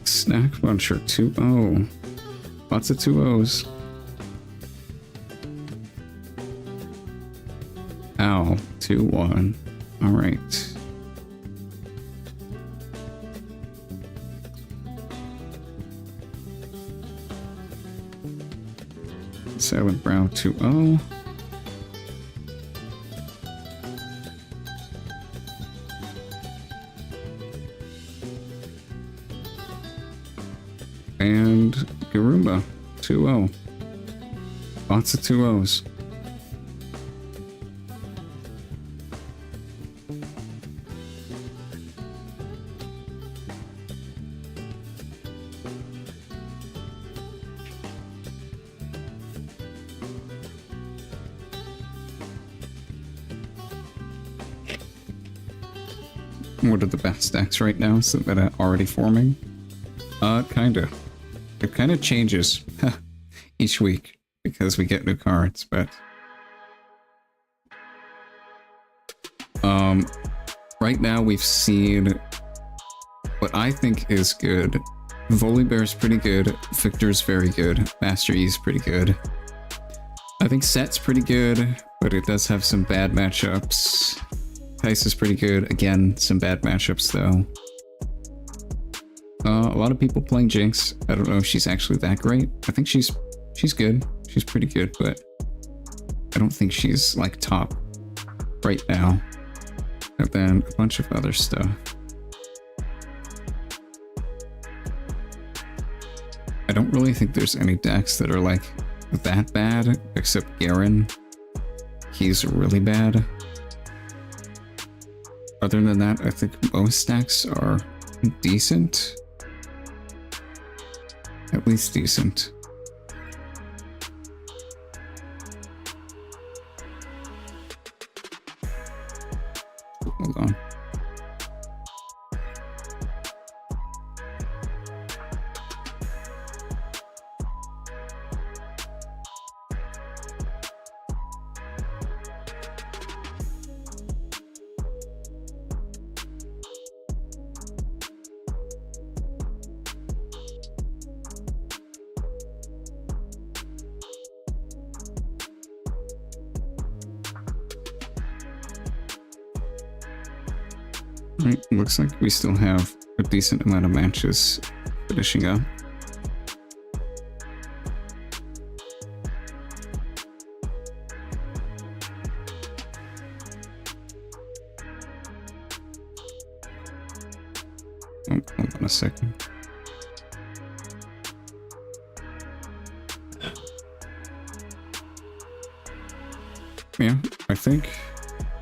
Snack Buncher 2-0. Lots of 2-0s. Ow, 2-1. Alright. Silent Brow 2-0. And Garumba 2-0. Lots of 2-0s. What are the best decks right now? Is that already forming? Kinda. It kinda changes each week because we get new cards, but right now we've seen what I think is good. Volibear's pretty good, Victor's very good, Master Yi's pretty good. I think Set's pretty good, but it does have some bad matchups. Tice is pretty good. Again, some bad matchups though. A lot of people playing Jinx. I don't know if she's actually that great. I think she's good. She's pretty good, but I don't think she's like top right now. And then a bunch of other stuff. I don't really think there's any decks that are like that bad, except Garen. He's really bad. Other than that, I think most decks are decent. At least decent. Hold on. Right, looks like we still have a decent amount of matches finishing up. Oh, hold on a second. Yeah, I think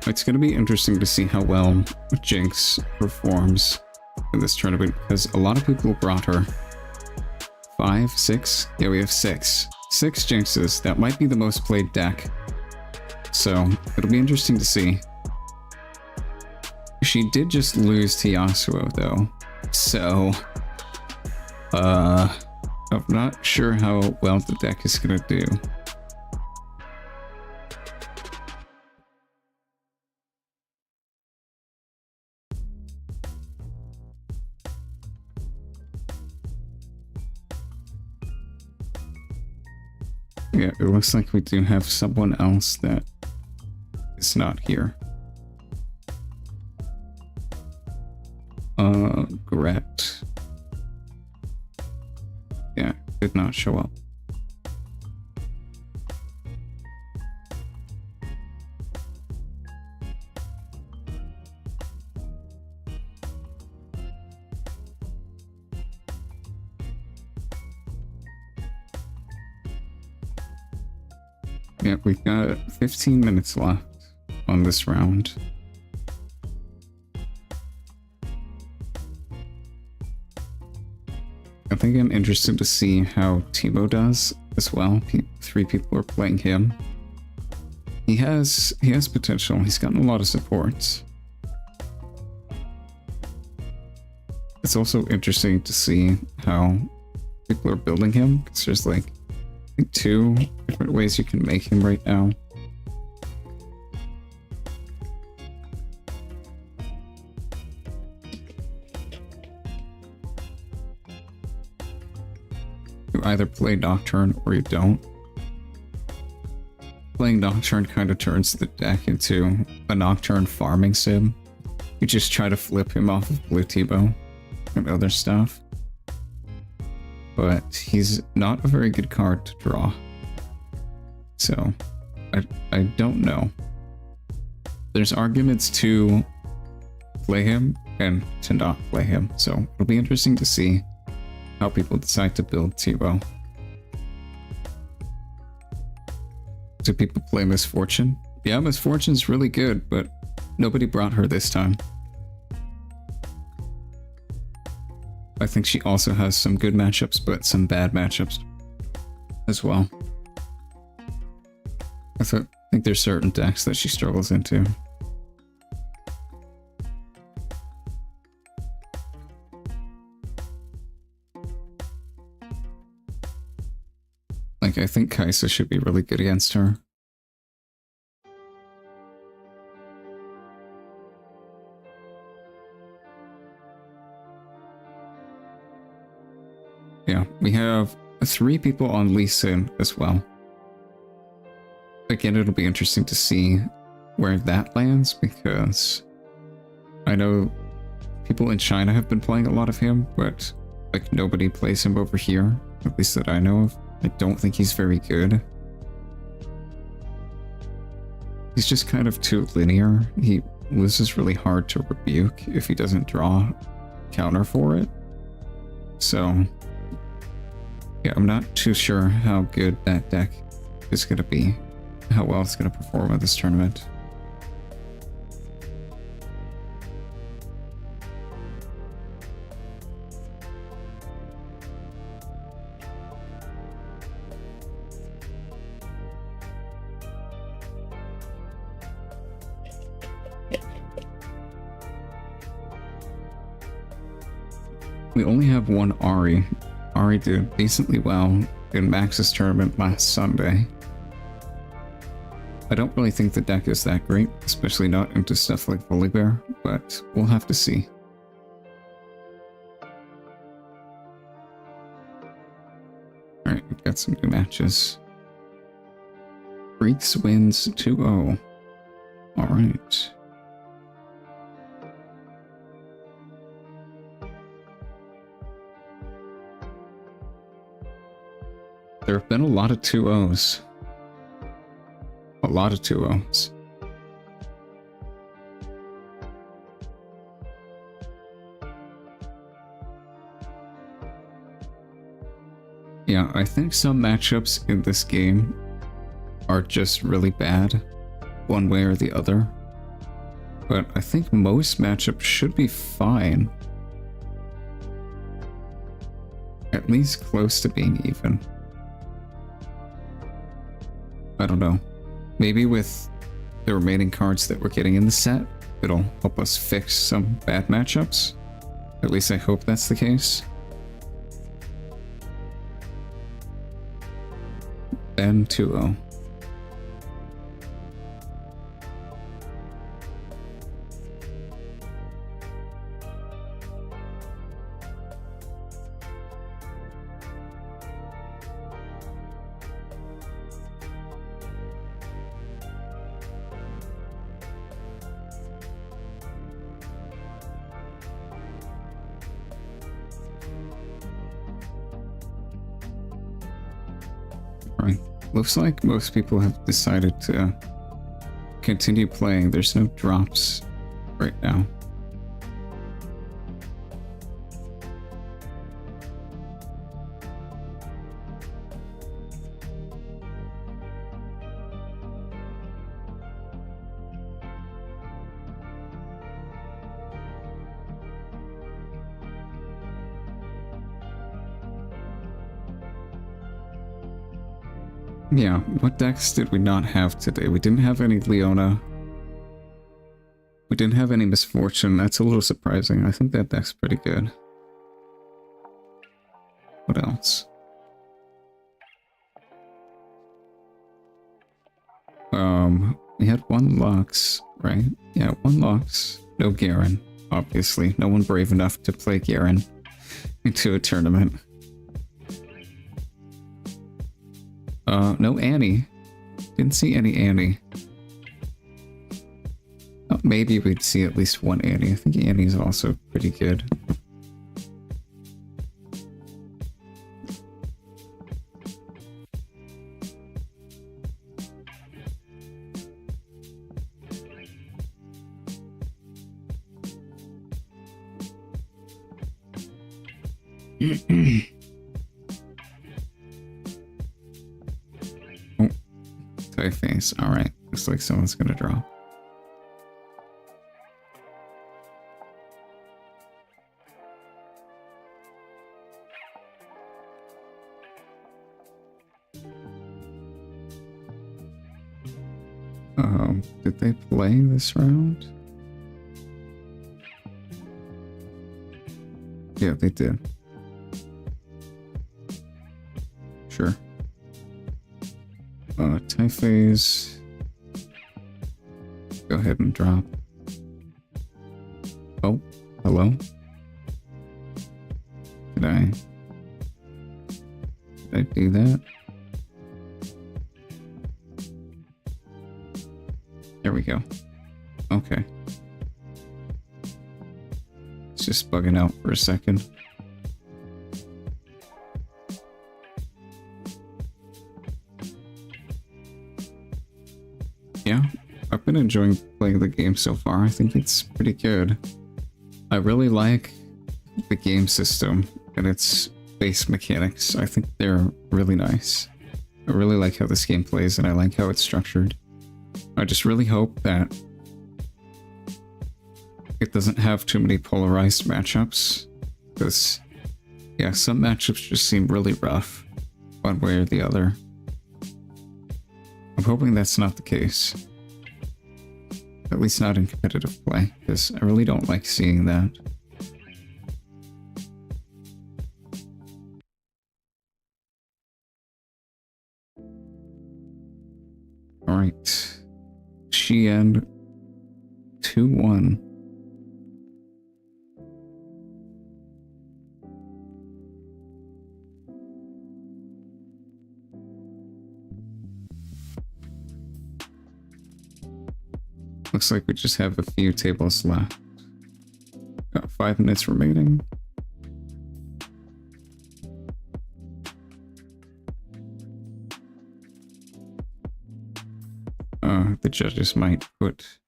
it's going to be interesting to see how well Jinx performs in this tournament, because a lot of people brought her. 5, 6? Yeah, we have 6. 6 Jinxes. That might be the most played deck. So, it'll be interesting to see. She did just lose to Yasuo, though. So, I'm not sure how well the deck is going to do. Yeah, it looks like we do have someone else that is not here. Gret. Yeah, did not show up. Yeah, we've got 15 minutes left on this round. I think I'm interested to see how Timo does as well. Three people are playing him. He has potential. He's gotten a lot of supports. It's also interesting to see how people are building him, because there's like I think 2 different ways you can make him right now. You either play Nocturne or you don't. Playing Nocturne kind of turns the deck into a Nocturne farming sim. You just try to flip him off of Blue Tebow and other stuff. But he's not a very good card to draw. So, I don't know. There's arguments to play him and to not play him. So, it'll be interesting to see how people decide to build Tebow. Do people play Misfortune? Yeah, Misfortune's really good, but nobody brought her this time. I think she also has some good matchups, but some bad matchups as well. I think there's certain decks that she struggles into. Like, I think Kaisa should be really good against her. Yeah, we have 3 people on Lee Sin as well. Again, it'll be interesting to see where that lands, because I know people in China have been playing a lot of him, but like nobody plays him over here, at least that I know of. I don't think he's very good. He's just kind of too linear. He loses really hard to rebuke if he doesn't draw counter for it. So yeah, I'm not too sure how good that deck is going to be, how well it's going to perform at this tournament. We only have one Ari. Ari did decently well in Max's tournament last Sunday. I don't really think the deck is that great, especially not into stuff like Volibear, but we'll have to see. Alright, we've got some new matches. Freaks wins 2-0. Alright. There have been a lot of 2-0s. A lot of 2-0s. Yeah, I think some matchups in this game are just really bad, one way or the other. But I think most matchups should be fine. At least close to being even. I don't know. Maybe with the remaining cards that we're getting in the set, it'll help us fix some bad matchups. At least I hope that's the case. Ben 2-0. Right. Looks like most people have decided to continue playing. There's no drops right now. Yeah, what decks did we not have today? We didn't have any Leona. We didn't have any Misfortune. That's a little surprising. I think that deck's pretty good. What else? We had one Lux, right? Yeah, one Lux. No Garen, obviously. No one brave enough to play Garen into a tournament. No Annie. Didn't see any Annie. Oh, maybe we'd see at least one Annie. I think Annie's also pretty good. Face. Alright. Looks like someone's gonna draw. Did they play this round? Yeah, they did. Sure. Typhase. Go ahead and drop. Oh, hello? Did I do that? There we go. Okay. It's just bugging out for a second. Yeah, I've been enjoying playing the game so far. I think it's pretty good. I really like the game system and its base mechanics. I think they're really nice. I really like how this game plays and I like how it's structured. I just really hope that it doesn't have too many polarized matchups. Because, yeah, some matchups just seem really rough, one way or the other. I'm hoping that's not the case. At least not in competitive play, because I really don't like seeing that. Alright. Xian 2-1. Looks like we just have a few tables left. Got 5 minutes remaining. The judges might put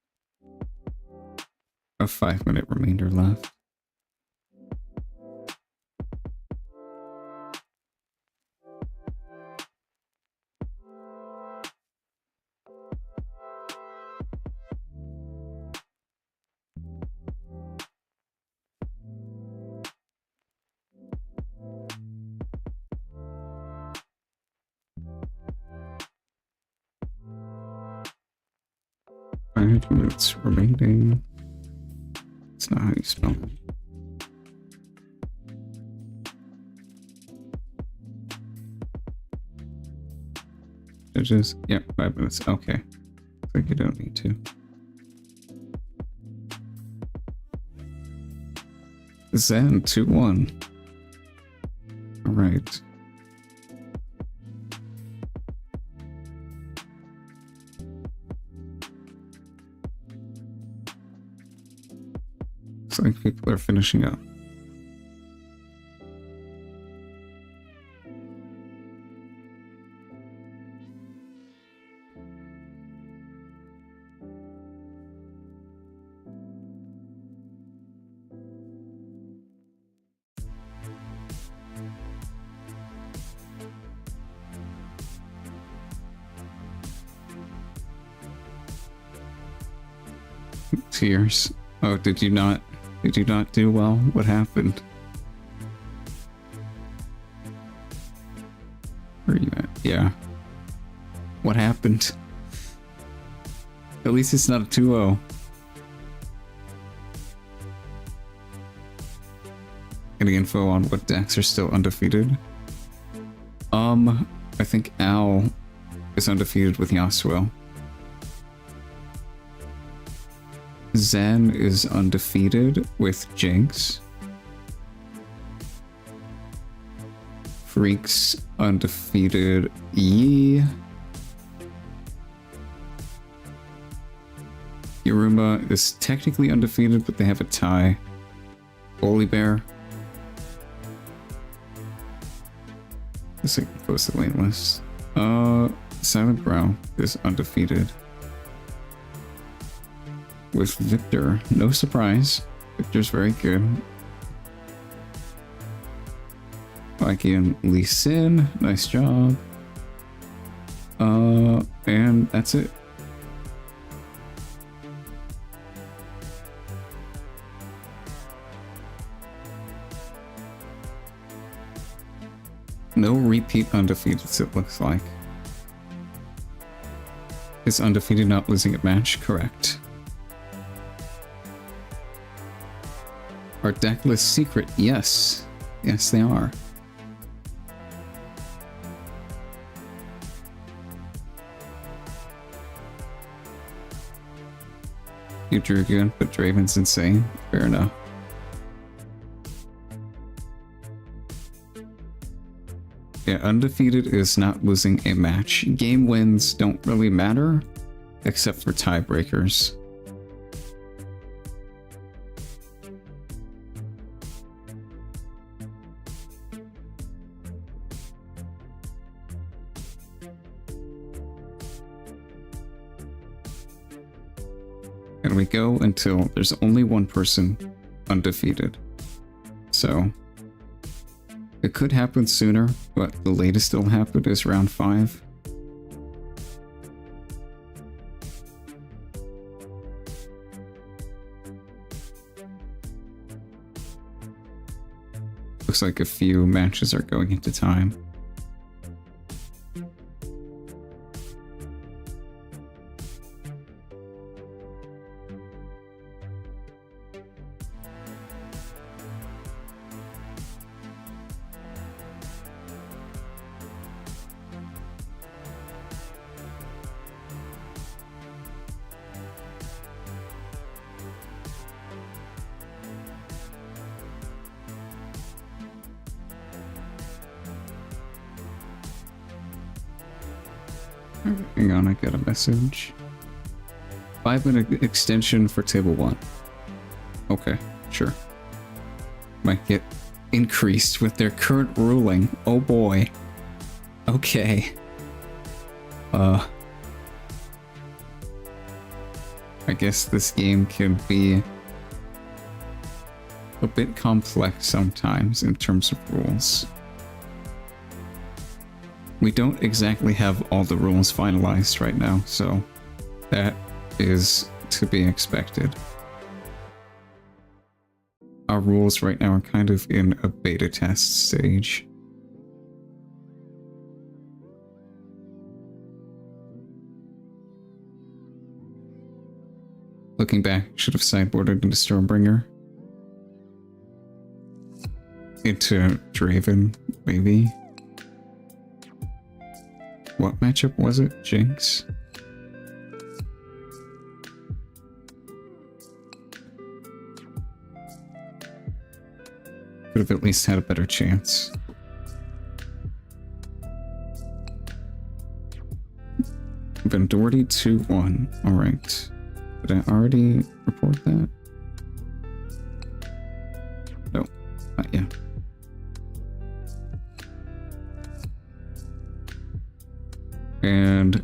a 5-minute remainder left. Minutes remaining. It's not how you spell it. Judges? Yeah, 5 minutes. Okay. Looks like you don't need to. Zen 2-1. Alright. Looks like people are finishing up. Tears. Oh, did you not do well? What happened? Where are you at? Yeah. What happened? At least it's not a 2-0. Any info on what decks are still undefeated? I think Al is undefeated with Yasuo. Zen is undefeated with Jinx. Freak's undefeated Yi. Yoruma is technically undefeated, but they have a tie. Holy Bear. Let's see, close the lane list. Silent Brow is undefeated. With Victor, no surprise. Victor's very good. Mikey and Lee Sin, nice job. And that's it. No repeat undefeateds, it looks like. Is undefeated not losing a match? Correct. Are deck lists secret? Yes. Yes, they are. You drew good, but Draven's insane. Fair enough. Yeah, undefeated is not losing a match. Game wins don't really matter, except for tiebreakers. And we go until there's only one person undefeated. So it could happen sooner, but the latest it'll happen is round 5. Looks like a few matches are going into time. Hang on, I got a message. 5-minute extension for table 1. Okay, sure. Might get increased with their current ruling. Oh boy. Okay. I guess this game can be a bit complex sometimes in terms of rules. We don't exactly have all the rules finalized right now, so that is to be expected. Our rules right now are kind of in a beta test stage. Looking back, should have sideboarded into Stormbringer. Into Draven, maybe. What matchup was it? Jinx? Could have at least had a better chance. Vendordi 2-1. Alright. Did I already report that? No, not yet. And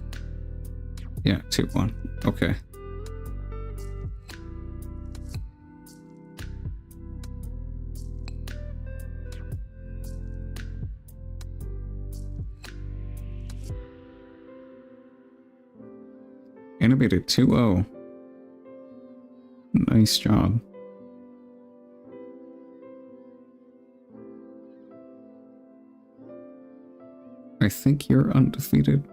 yeah, 2-1. Okay. Animated 2-0. Nice job. I think you're undefeated.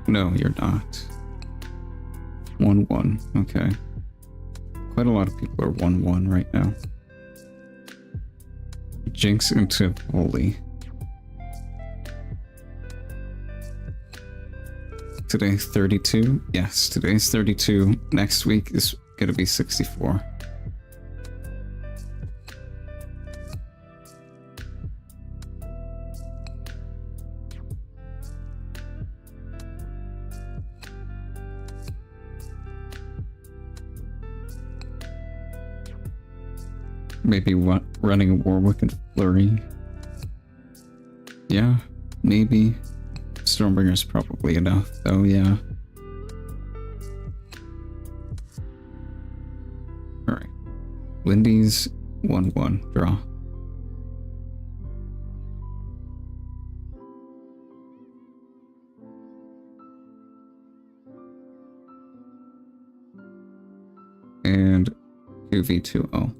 No, you're not. 1-1. Okay. Quite a lot of people are 1-1 right now. Jinx into Holy. Today 32? Yes, today's 32. Next week is gonna be 64. Maybe what, running a Warwick and Flurry? Yeah, maybe. Stormbringer's probably enough, though, yeah. Alright. Lindy's 1-1 draw. And 2v2-0.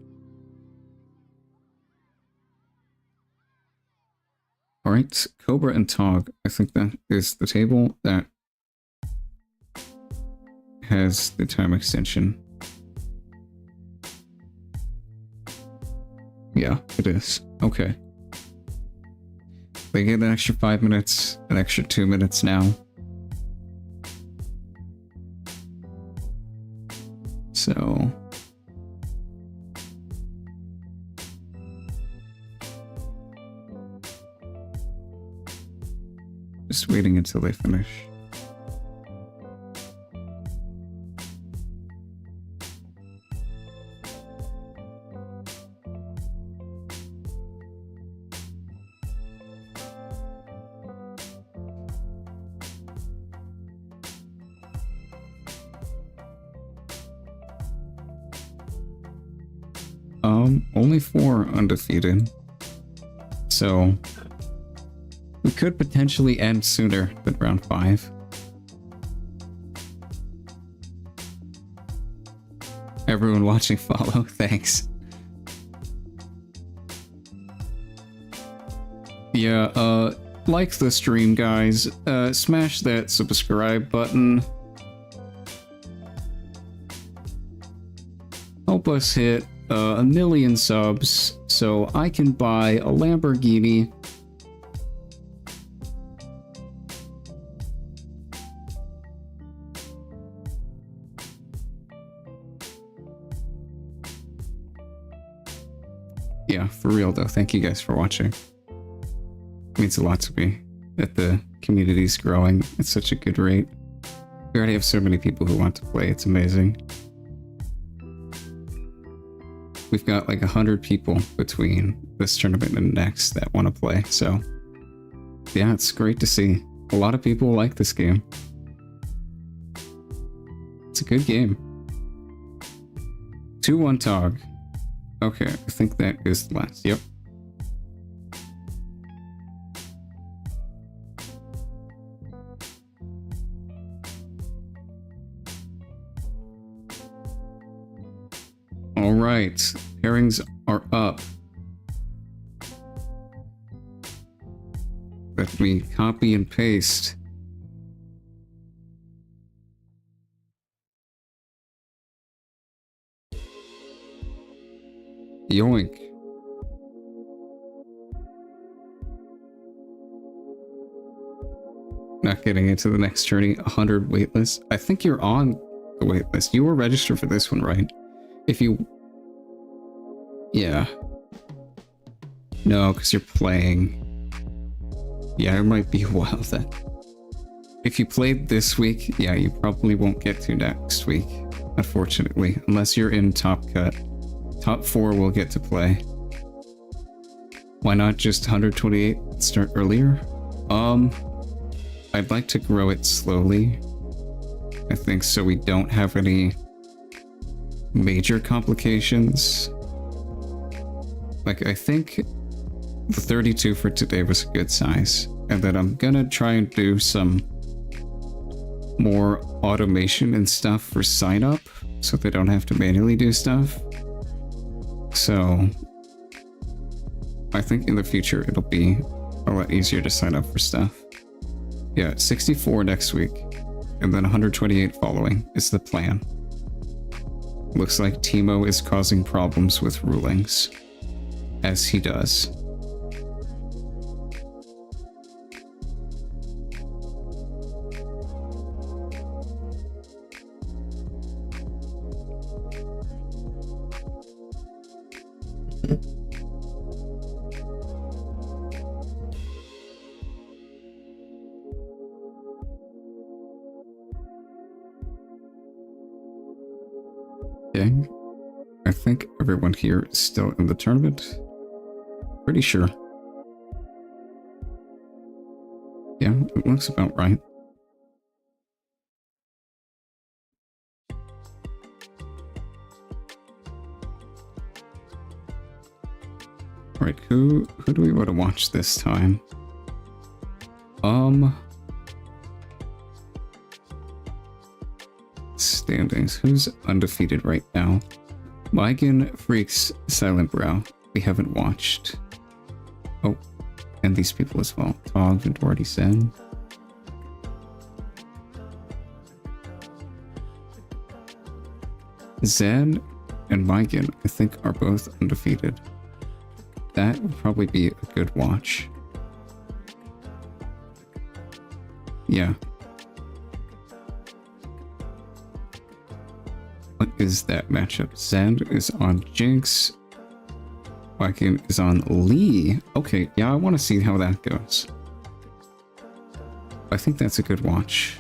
Alright, Cobra and Tog. I think that is the table that has the time extension. Yeah, it is. Okay. They get an extra 5 minutes, an extra 2 minutes now. So... just waiting until they finish. Only 4 undefeated. So we could potentially end sooner than round 5. Everyone watching follow, thanks. Yeah, like the stream, guys. Smash that subscribe button. Help us hit 1 million subs so I can buy a Lamborghini. Yeah, for real though, thank you guys for watching. It means a lot to me that the community's growing at such a good rate. We already have so many people who want to play, it's amazing. We've got like 100 people between this tournament and next that want to play, so yeah, it's great to see. A lot of people like this game. It's a good game. 2-1 Tog. Okay, I think that is the last. Yep. All right, pairings are up. Let me copy and paste. Yoink. Not getting into the next journey. 100 waitlist. I think you're on the waitlist. You were registered for this one, right? If you... yeah. No, because you're playing. Yeah, it might be a while then. If you played this week, yeah, you probably won't get to next week, unfortunately. Unless you're in Top Cut. Top 4 will get to play. Why not just 128 start earlier? I'd like to grow it slowly. I think so we don't have any major complications. Like, I think the 32 for today was a good size. And then I'm gonna try and do some more automation and stuff for sign up, so they don't have to manually do stuff. So I think in the future it'll be a lot easier to sign up for stuff. Yeah, 64 next week, and then 128 following is the plan. Looks like Timo is causing problems with rulings, as he does. Okay, I think everyone here is still in the tournament. Pretty sure. Yeah, it looks about right. Alright, who do we want to watch this time? Standings. Who's undefeated right now? Mygan, Freaks, Silent Brow. We haven't watched. Oh, and these people as well. Tog and already said. Zed and Mygan, I think, are both undefeated. That would probably be a good watch. Yeah. What is that matchup? Zed is on Jinx. Mygan is on Lee. Okay, yeah, I want to see how that goes. I think that's a good watch.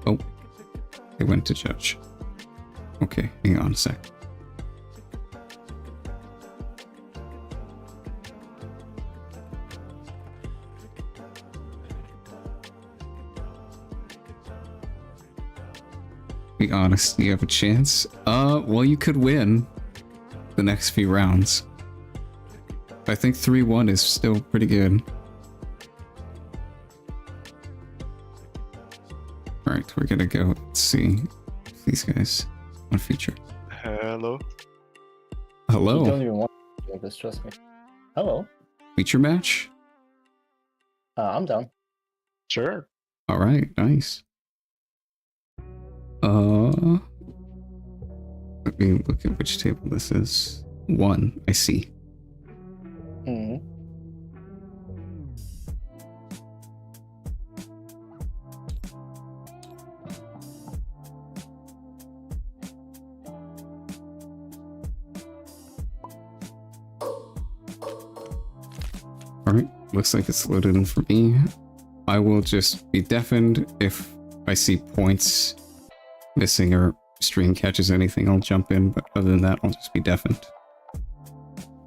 Oh, they went to judge. Okay, hang on a sec. Be honest, you have a chance? Well, you could win the next few rounds. I think 3-1 is still pretty good. Alright, we're gonna go see these guys on feature. Hello. Hello. You don't even want to do this, trust me. Hello. Feature match? I'm down. Sure. Alright, nice. Let me look at which table this is. 1, I see. Mm-hmm. Alright, looks like it's loaded in for me. I will just be deafened if I see points missing or stream catches anything. I'll jump in, but other than that, I'll just be deafened.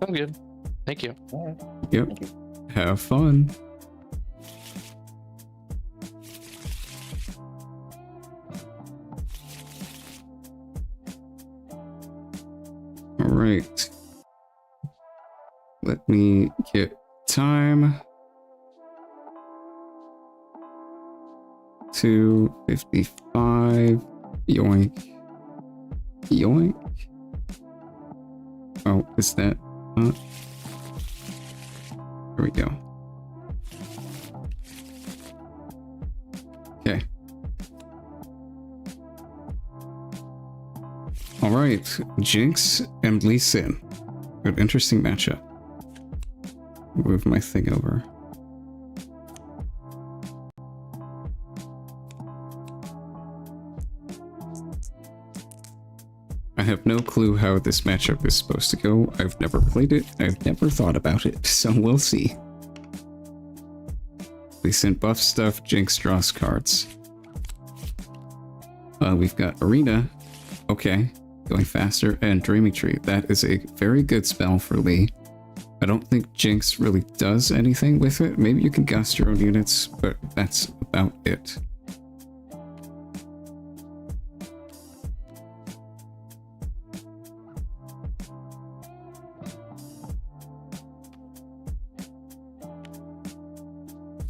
I'm good. Thank you. All right. Yep. Thank you. Have fun. Alright. Let me get time. 2:55. Yoink. Yoink. Oh, is that not? There we go. Okay. Alright, Jinx and Lee Sin. An interesting matchup. Move my thing over. I have no clue how this matchup is supposed to go. I've never played it. I've never thought about it, so we'll see. They sent buff stuff, Jinx draws cards. We've got Arena. Okay, going faster, and Dreaming Tree. That is a very good spell for Lee. I don't think Jinx really does anything with it. Maybe you can gust your own units, but that's about it.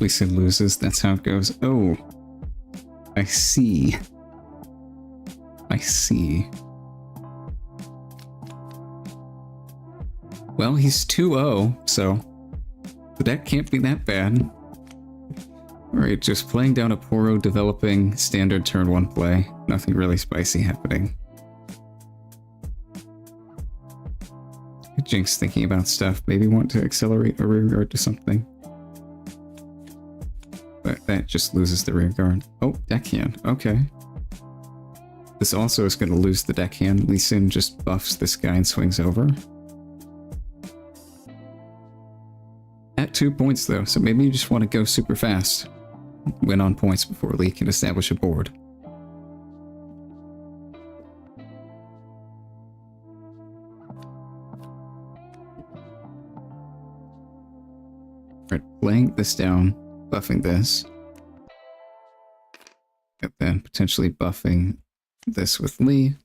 Lee Sin loses, that's how it goes. Oh, I see. I see. Well, he's 2-0, so the deck can't be that bad. Alright, just playing down a Poro, developing standard turn 1 play. Nothing really spicy happening. Jinx thinking about stuff. Maybe want to accelerate a rear guard to something. But that just loses the rear guard. Oh, deckhand. Okay. This also is going to lose the deckhand. Lee Sin just buffs this guy and swings over. At 2 points though, so maybe you just want to go super fast. Win on points before Lee can establish a board. Alright, laying this down, buffing this. And then potentially buffing this with Lee.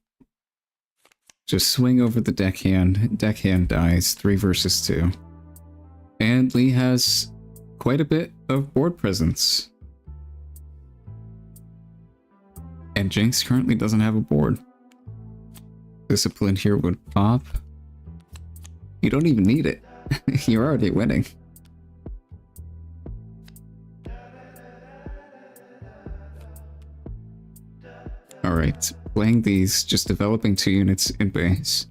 Just swing over the deckhand. Deckhand dies, 3 versus 2. And Lee has quite a bit of board presence. And Jinx currently doesn't have a board. Discipline here would pop. You don't even need it. You're already winning. Alright, playing these, just developing 2 units in base.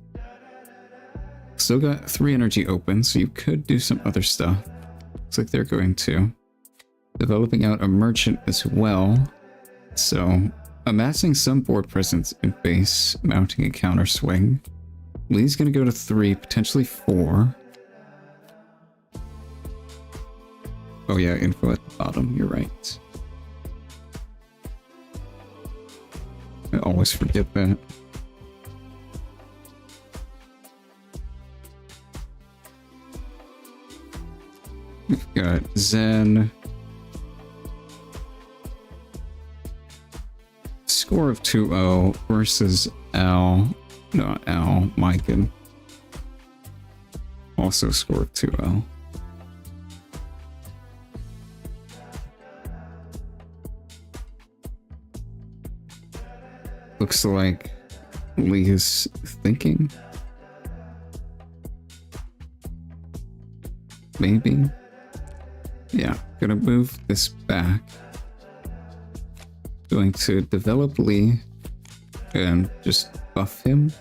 Still got 3 energy open, so you could do some other stuff. Looks like they're going to. Developing out a merchant as well. So, amassing some board presence in base, mounting a counter swing. Lee's gonna go to 3, potentially 4. Oh yeah, info at the bottom, you're right. I always forget that. We've got Zen. Score of 2-0 versus Al. Not Al, Maiken. Also score of 2-0. Looks like Lee is thinking. Maybe. Yeah, gonna move this back. Going to develop Lee and just buff him.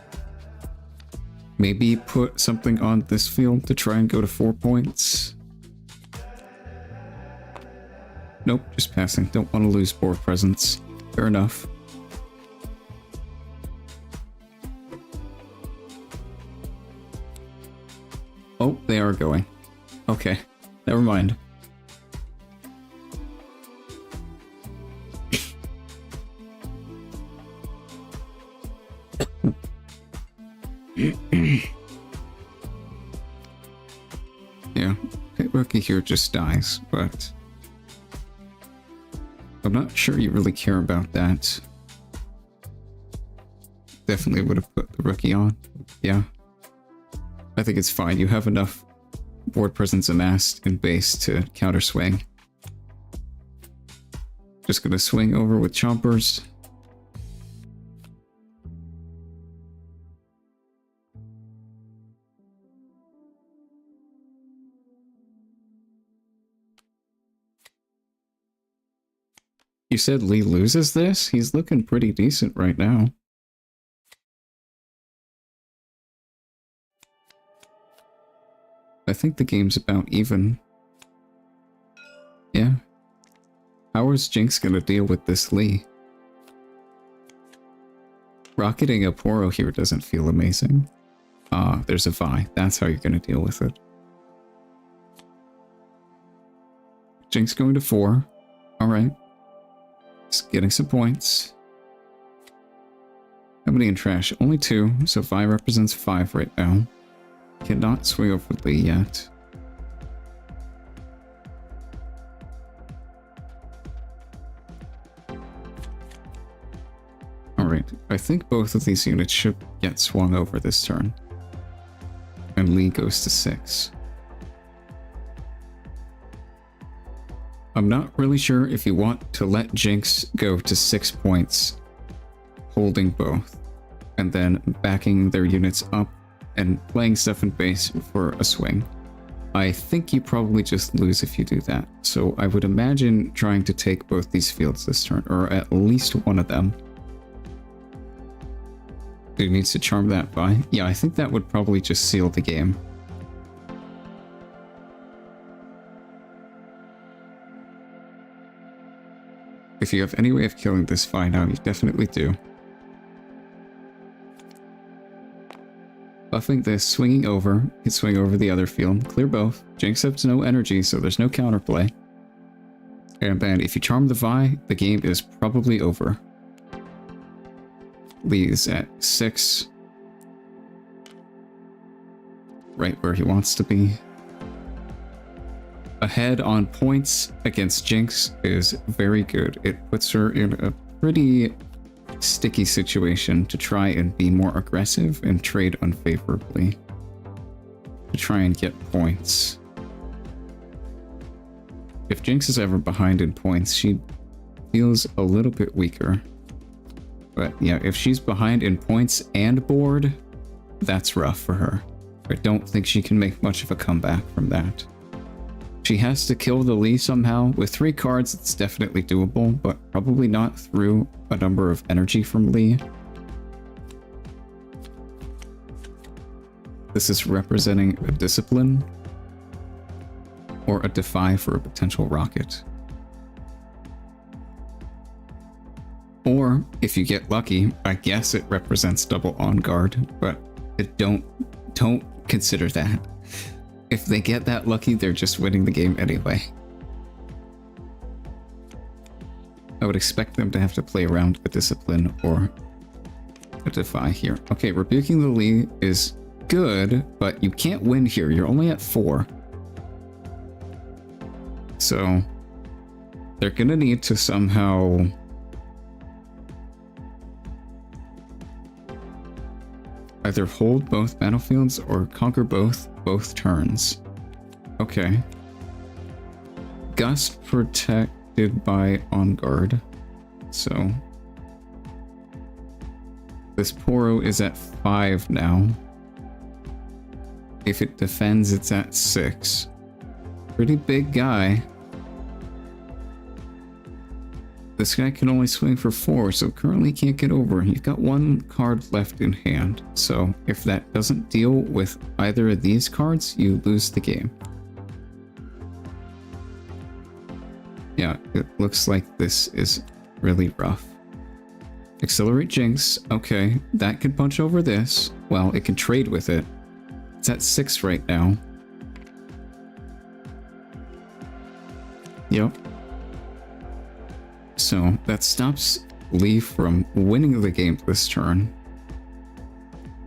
Maybe put something on this field to try and go to 4 points. Nope, just passing. Don't want to lose board presence. Fair enough. Oh, they are going. Okay, never mind. Yeah, Pit Rookie here just dies, but I'm not sure you really care about that. Definitely would have put the rookie on. Yeah. I think it's fine. You have enough board presence amassed in base to counter swing. Just gonna swing over with chompers. You said Lee loses this? He's looking pretty decent right now. I think the game's about even. Yeah. How is Jinx gonna deal with this Lee? Rocketing a Poro here doesn't feel amazing. Ah, there's a Vi. That's how you're gonna deal with it. Jinx going to 4. Alright. Just getting some points. How many in trash? Only 2, so Vi represents 5 right now. Cannot swing over Lee yet. Alright, I think both of these units should get swung over this turn. And Lee goes to 6. I'm not really sure if you want to let Jinx go to 6 points, holding both, and then backing their units up and playing stuff in base for a swing. I think you probably just lose if you do that. So I would imagine trying to take both these fields this turn, or at least one of them. Who needs to charm that by? Yeah, I think that would probably just seal the game. If you have any way of killing this Vi now, you definitely do. Buffing this, swinging over, you can swing over the other field, clear both. Jinx has no energy, so there's no counterplay. And then if you charm the Vi, the game is probably over. Lee is at 6. Right where he wants to be. Ahead on points against Jinx is very good. It puts her in a pretty sticky situation to try and be more aggressive and trade unfavorably. To try and get points. If Jinx is ever behind in points, she feels a little bit weaker. But yeah, if she's behind in points and board, that's rough for her. I don't think she can make much of a comeback from that. She has to kill the Lee somehow. With 3 cards, it's definitely doable, but probably not through a number of energy from Lee. This is representing a discipline or a defy for a potential rocket. Or, if you get lucky, I guess it represents double on guard, but don't consider that. If they get that lucky, they're just winning the game anyway. I would expect them to have to play around a discipline or a defy here. Okay, rebuking the Lee is good, but you can't win here. You're only at 4. So, they're gonna need to somehow either hold both battlefields or conquer both turns. Okay. Gust protected by on guard. So this Poro is at 5 now. If it defends, it's at 6. Pretty big guy. This guy can only swing for 4, so currently can't get over. You've got 1 card left in hand, so if that doesn't deal with either of these cards, you lose the game. Yeah, it looks like this is really rough. Accelerate Jinx. Okay, that can punch over this. Well, it can trade with it. It's at 6 right now. Yep. So that stops Lee from winning the game this turn.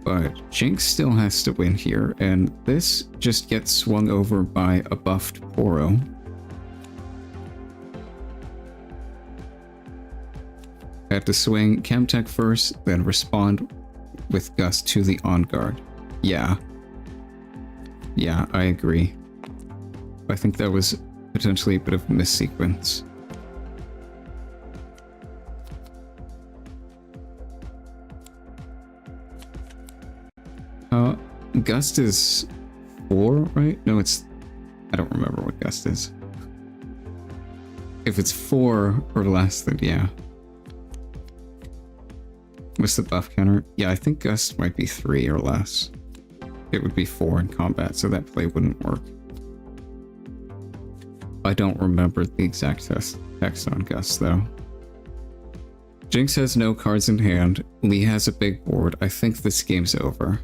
But Jinx still has to win here, and this just gets swung over by a buffed Poro. I had to swing Chemtech first, then respond with Gust to the on guard. Yeah, I agree. I think that was potentially a bit of a missequence. Gust is 4, right? No, I don't remember what Gust is. If it's 4 or less, then yeah. What's the buff counter? Yeah, I think Gust might be 3 or less. It would be 4 in combat, so that play wouldn't work. I don't remember the exact text on Gust, though. Jinx has no cards in hand. Lee has a big board. I think this game's over.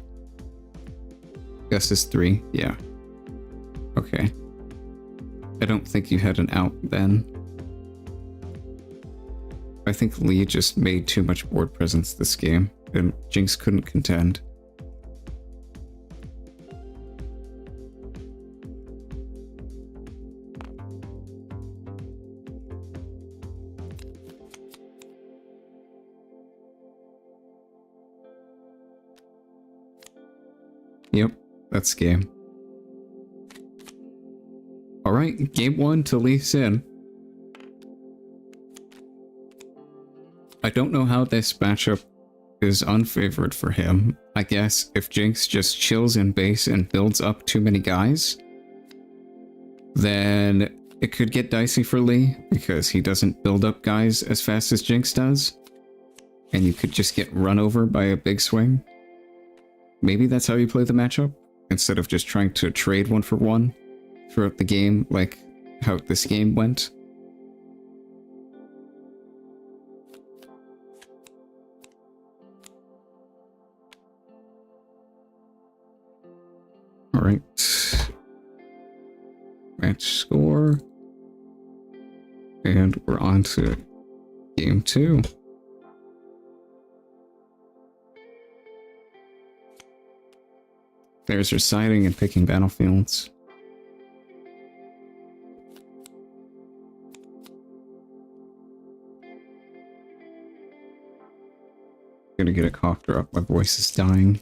Gust is 3? Yeah. Okay. I don't think you had an out then. I think Lee just made too much board presence this game, and Jinx couldn't contend. Yep, that's game. Alright, game 1 to Lee Sin. I don't know how this matchup is unfavored for him. I guess if Jinx just chills in base and builds up too many guys, then it could get dicey for Lee, because he doesn't build up guys as fast as Jinx does. And you could just get run over by a big swing. Maybe that's how you play the matchup, instead of just trying to trade 1-for-1 throughout the game, like how this game went. Alright. Match score. And we're on to game 2. Players are siding and picking battlefields. Gonna get a cough drop, my voice is dying.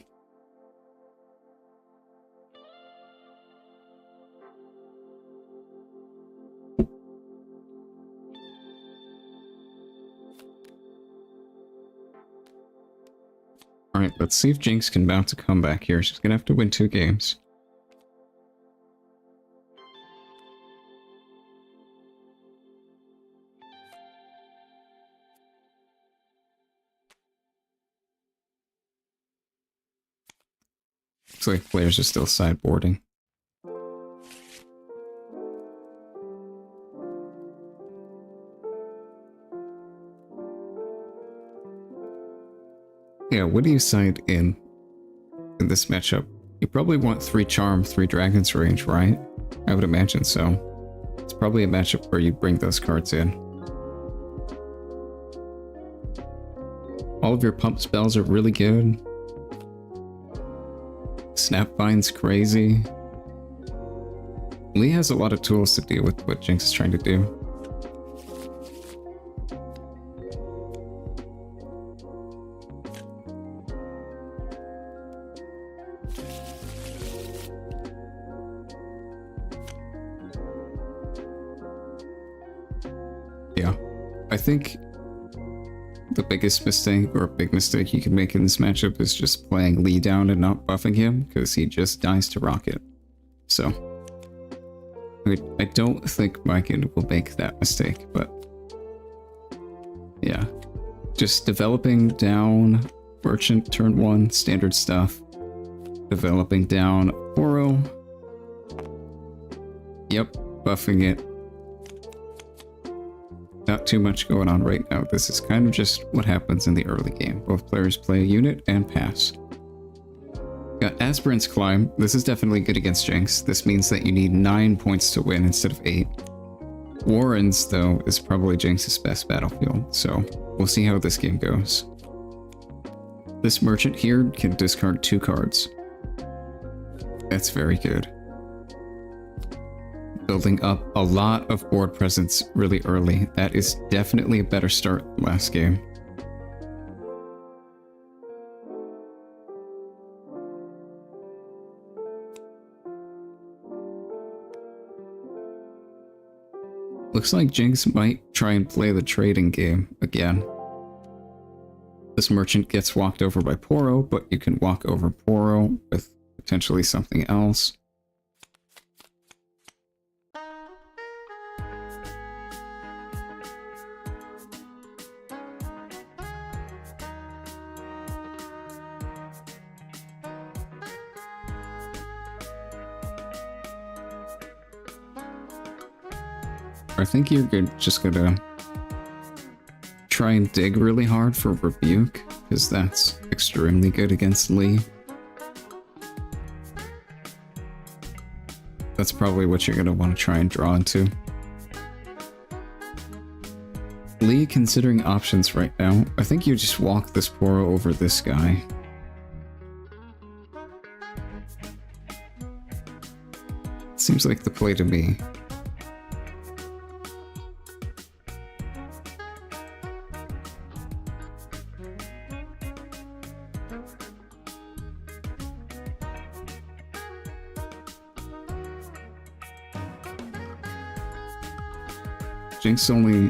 Alright, let's see if Jinx can bounce a comeback here. She's gonna have to win 2 games. Looks like players are still sideboarding. Yeah, what do you side in this matchup? You probably want 3 Charm, 3 Dragons range, right? I would imagine so. It's probably a matchup where you bring those cards in. All of your pump spells are really good. Snapvine's crazy. Lee has a lot of tools to deal with what Jinx is trying to do. Yeah, I think the biggest mistake, or big mistake you can make in this matchup, is just playing Lee down and not buffing him, because he just dies to Rocket. So, I don't think Mykin will make that mistake, but yeah. Just developing down Merchant turn 1, standard stuff. Developing down Oro. Yep, buffing it. Not too much going on right now. This is kind of just what happens in the early game. Both players play a unit and pass. Got Aspirant's Climb. This is definitely good against Jinx. This means that you need 9 points to win instead of 8. Warren's, though, is probably Jinx's best battlefield, so we'll see how this game goes. This Merchant here can discard 2 cards. That's very good. Building up a lot of board presence really early. That is definitely a better start than last game. Looks like Jinx might try and play the trading game again. This Merchant gets walked over by Poro, but you can walk over Poro with potentially something else. I think you're just gonna try and dig really hard for Rebuke, because that's extremely good against Lee. That's probably what you're gonna want to try and draw into. Lee, considering options right now, I think you just walk this Poro over this guy. Seems like the play to me. Jinx only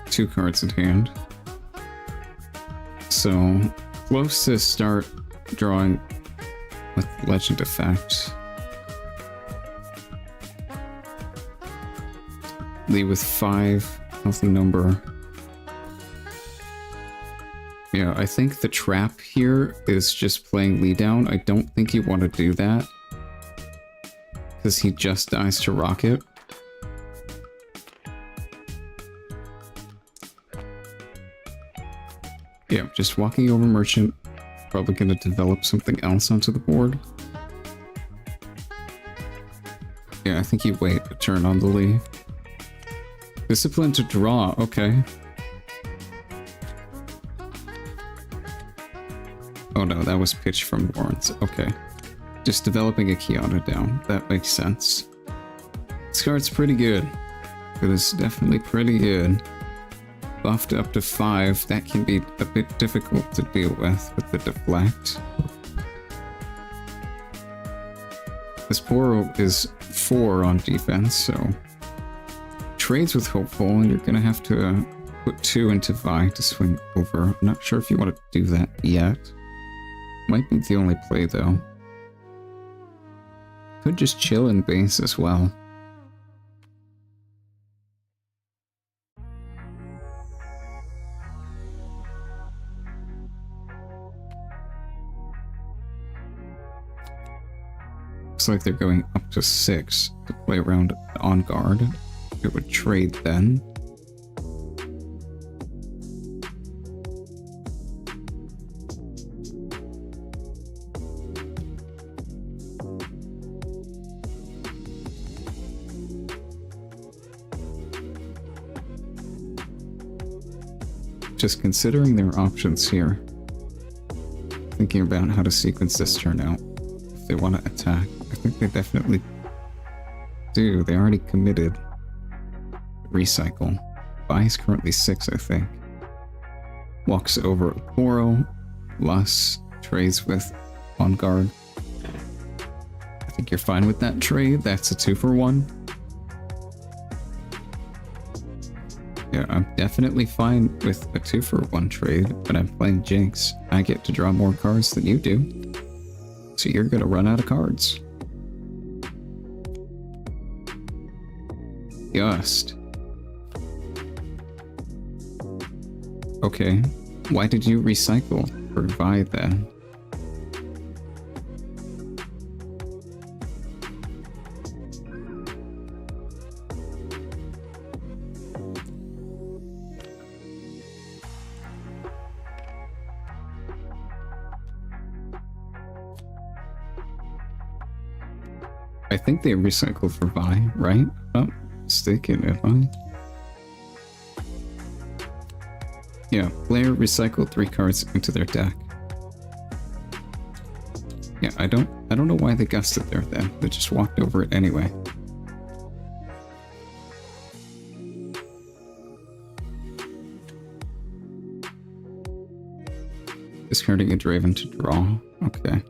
2 cards in hand. So, close to start drawing with legend effect. Lee with 5, healthy number. Yeah, I think the trap here is just playing Lee down. I don't think you want to do that, because he just dies to Rocket. Yeah, just walking over Merchant. Probably going to develop something else onto the board. Yeah, I think you wait a turn on the Lee. Discipline to draw, okay. Oh no, that was pitch from Lawrence, okay. Just developing a Kiana down, that makes sense. This card's pretty good. It is definitely pretty good. Buffed up to 5, that can be a bit difficult to deal with the deflect. This Poro is 4 on defense, so trades with Hopeful, and you're gonna have to put 2 into Vi to swing over. I'm not sure if you want to do that yet. Might be the only play though. Could just chill in base as well. Looks like they're going up to 6 to play around on guard. It would trade then. Just considering their options here. Thinking about how to sequence this turn out. If they want to attack. I think they definitely do. They already committed. Recycle. Vi is currently 6, I think. Walks over Poro. Lus trades with on guard. I think you're fine with that trade. That's a 2-for-1. Yeah, I'm definitely fine with a 2-for-1 trade, but I'm playing Jinx. I get to draw more cards than you do. So you're gonna run out of cards. Just. Okay, why did you recycle for Vi then? I think they recycled for Vi, right? Oh, mistaken, am I? Yeah, player recycled 3 cards into their deck. Yeah, I don't know why they guessed it there then. They just walked over it anyway. Discarding a Draven to draw. Okay.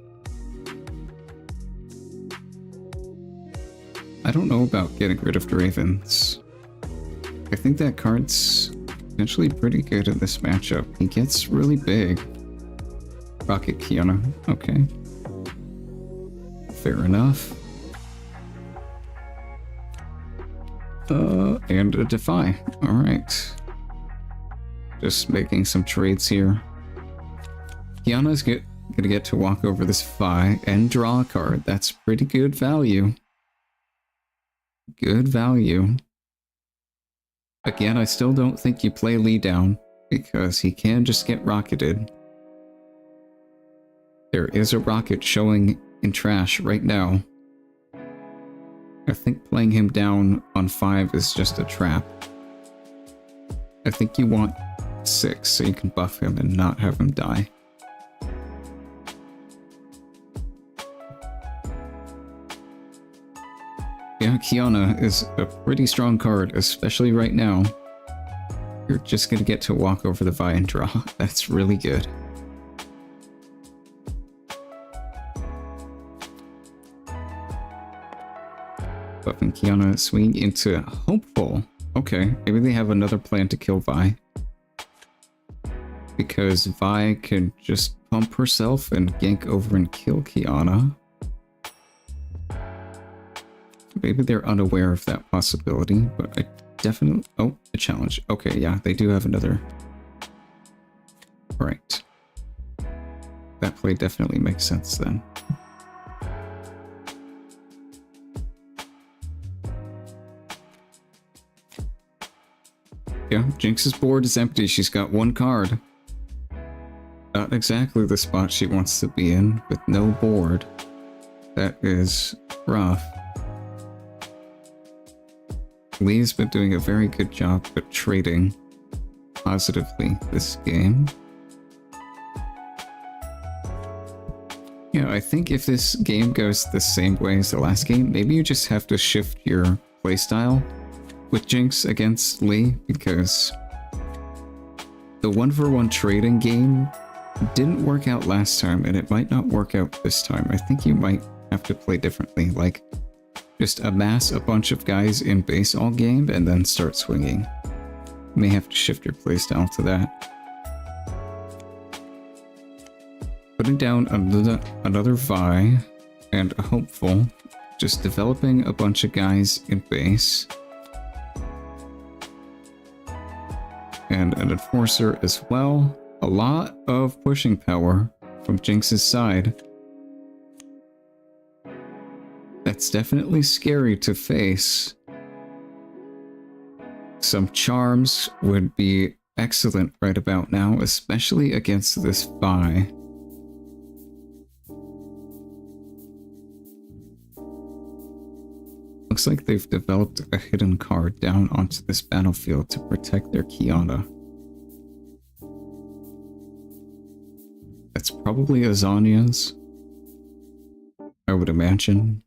I don't know about getting rid of Dravens. I think that card's potentially pretty good in this matchup. He gets really big. Rocket Kiana. Okay. Fair enough. And a Defy. Alright. Just making some trades here. Kiana's gonna get to walk over this Vi and draw a card. That's pretty good value. Good value. Again, I still don't think you play Lee down, because he can just get rocketed. There is a rocket showing in trash right now. I think playing him down on 5 is just a trap. I think you want 6 so you can buff him and not have him die. Yeah, Kiana is a pretty strong card, especially right now. You're just gonna get to walk over the Vi and draw. That's really good. Buffing Kiana, swinging into Hopeful. Okay, maybe they have another plan to kill Vi. because Vi can just pump herself and gank over and kill Kiana. Maybe they're unaware of that possibility, but I definitely... Oh, a challenge. Okay, yeah, they do have another... Right. That play definitely makes sense then. Yeah, Jinx's board is empty. She's got one card. Not exactly the spot she wants to be in, with no board. That is rough. Lee's been doing a very good job at trading positively this game. Yeah, I think if this game goes the same way as the last game, maybe you just have to shift your playstyle with Jinx against Lee, because the 1-for-1 trading game didn't work out last time, and it might not work out this time. I think you might have to play differently, like just amass a bunch of guys in base all game and then start swinging. You may have to shift your playstyle to that. Putting down another Vi and a hopeful, just developing a bunch of guys in base. And an enforcer as well. A lot of pushing power from Jinx's side. That's definitely scary to face. Some charms would be excellent right about now, especially against this Vi. Looks like they've developed a hidden card down onto this battlefield to protect their Kiana. That's probably Azania's, I would imagine.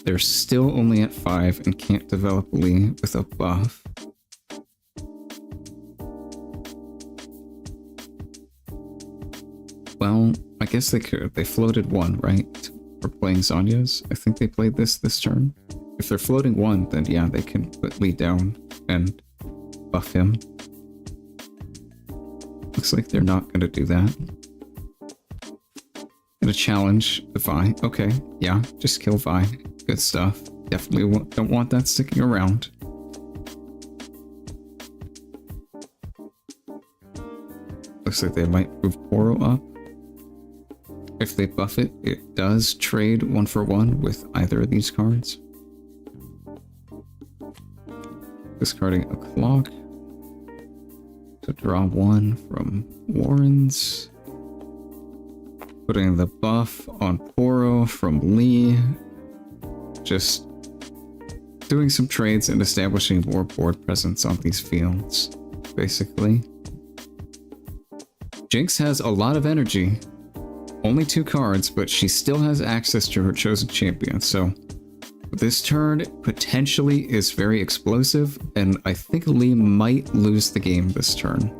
They're still only at 5 and can't develop Lee with a buff. Well, I guess they could. They floated 1, right? For playing Zanya's. I think they played this turn. If they're floating 1, then yeah, they can put Lee down and buff him. Looks like they're not going to do that. Gonna challenge the Vi. Okay, yeah, just kill Vi. Good stuff. Definitely don't want that sticking around. Looks like they might move Poro up. If they buff it, it does trade 1-for-1 with either of these cards. Discarding a clock to draw 1 from Warren's. Putting the buff on Poro from Lee. Just doing some trades and establishing more board presence on these fields, basically. Jinx has a lot of energy. Only 2 cards, but she still has access to her chosen champion, so this turn potentially is very explosive, and I think Lee might lose the game this turn.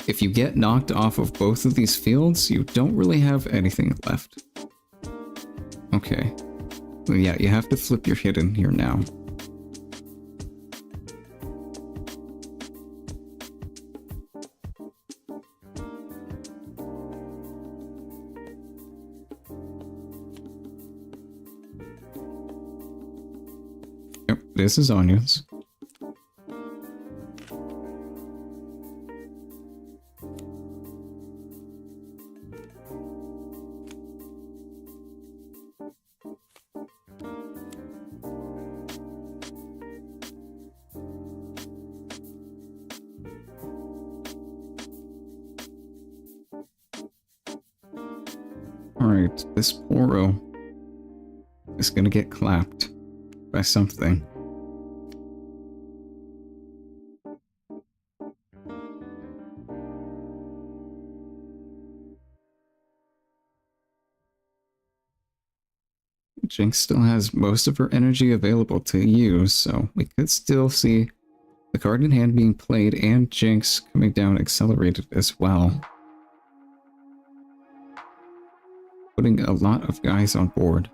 If you get knocked off of both of these fields, you don't really have anything left. Okay. Well, yeah, you have to flip your hidden here now. Yep, this is Anya's. Alright, this Poro is gonna get clapped by something. Jinx still has most of her energy available to use, so we could still see the card in hand being played and Jinx coming down accelerated as well. Putting a lot of guys on board.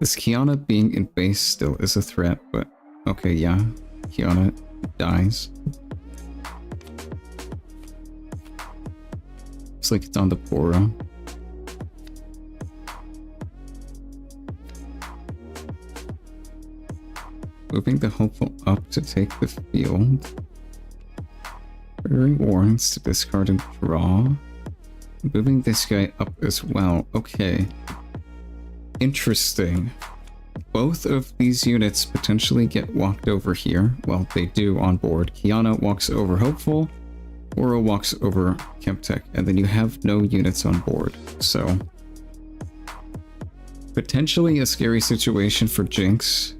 This Kiana being in base still is a threat, but okay, yeah. Kiana dies. Looks like it's on the Bora. Moving the hopeful up to take the field. Triggering warrants to discard and draw. Moving this guy up as well. Okay. Interesting. Both of these units potentially get walked over here. Well, they do on board. Kiana walks over Hopeful. Oro walks over Chemtech. And then you have no units on board. So, potentially a scary situation for Jinx.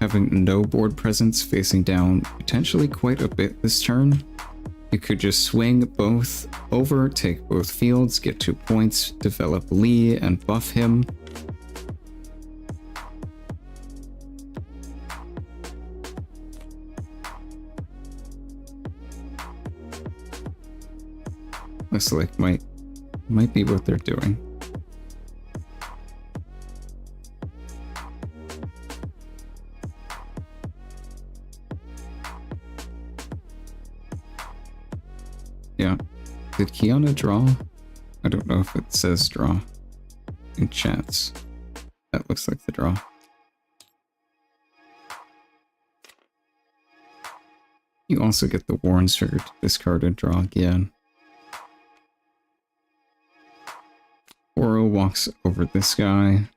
Having no board presence facing down potentially quite a bit this turn. You could just swing both over, take both fields, get 2 points, develop Lee, and buff him. Looks like might be what they're doing. Yeah. Did Kiana draw? I don't know if it says draw in chats. That looks like the draw. You also get the Warren's trigger to discard and draw again. Oro walks over this guy.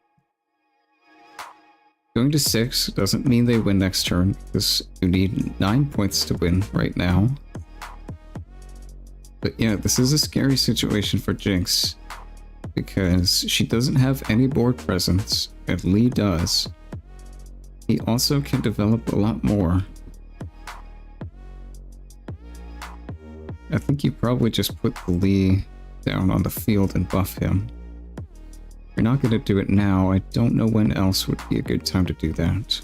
Going to 6 doesn't mean they win next turn, because you need 9 points to win right now. But yeah, this is a scary situation for Jinx, because she doesn't have any board presence, and Lee does. He also can develop a lot more. I think you probably just put the Lee down on the field and buff him. If you're not going to do it now, I don't know when else would be a good time to do that.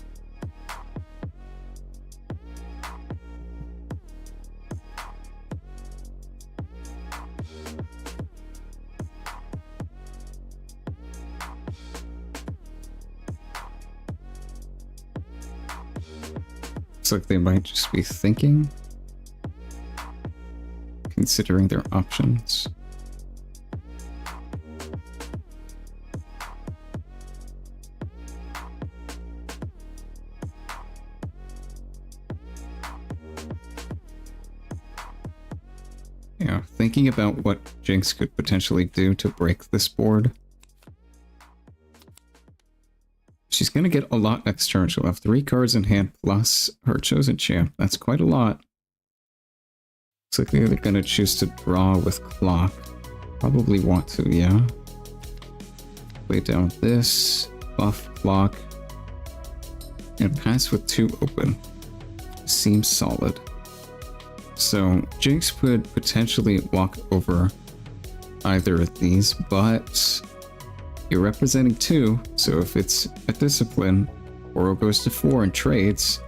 Looks like they might just be thinking, considering their options. Yeah, thinking about what Jinx could potentially do to break this board. She's going to get a lot next turn. She'll have 3 cards in hand plus her chosen champ. That's quite a lot. Looks like they're going to choose to draw with Clock. Probably want to, yeah. Play down this, buff Clock, and pass with 2 open. Seems solid. So Jinx could potentially walk over either of these, but you're representing 2, so if it's a discipline, Oro goes to 4 and trades,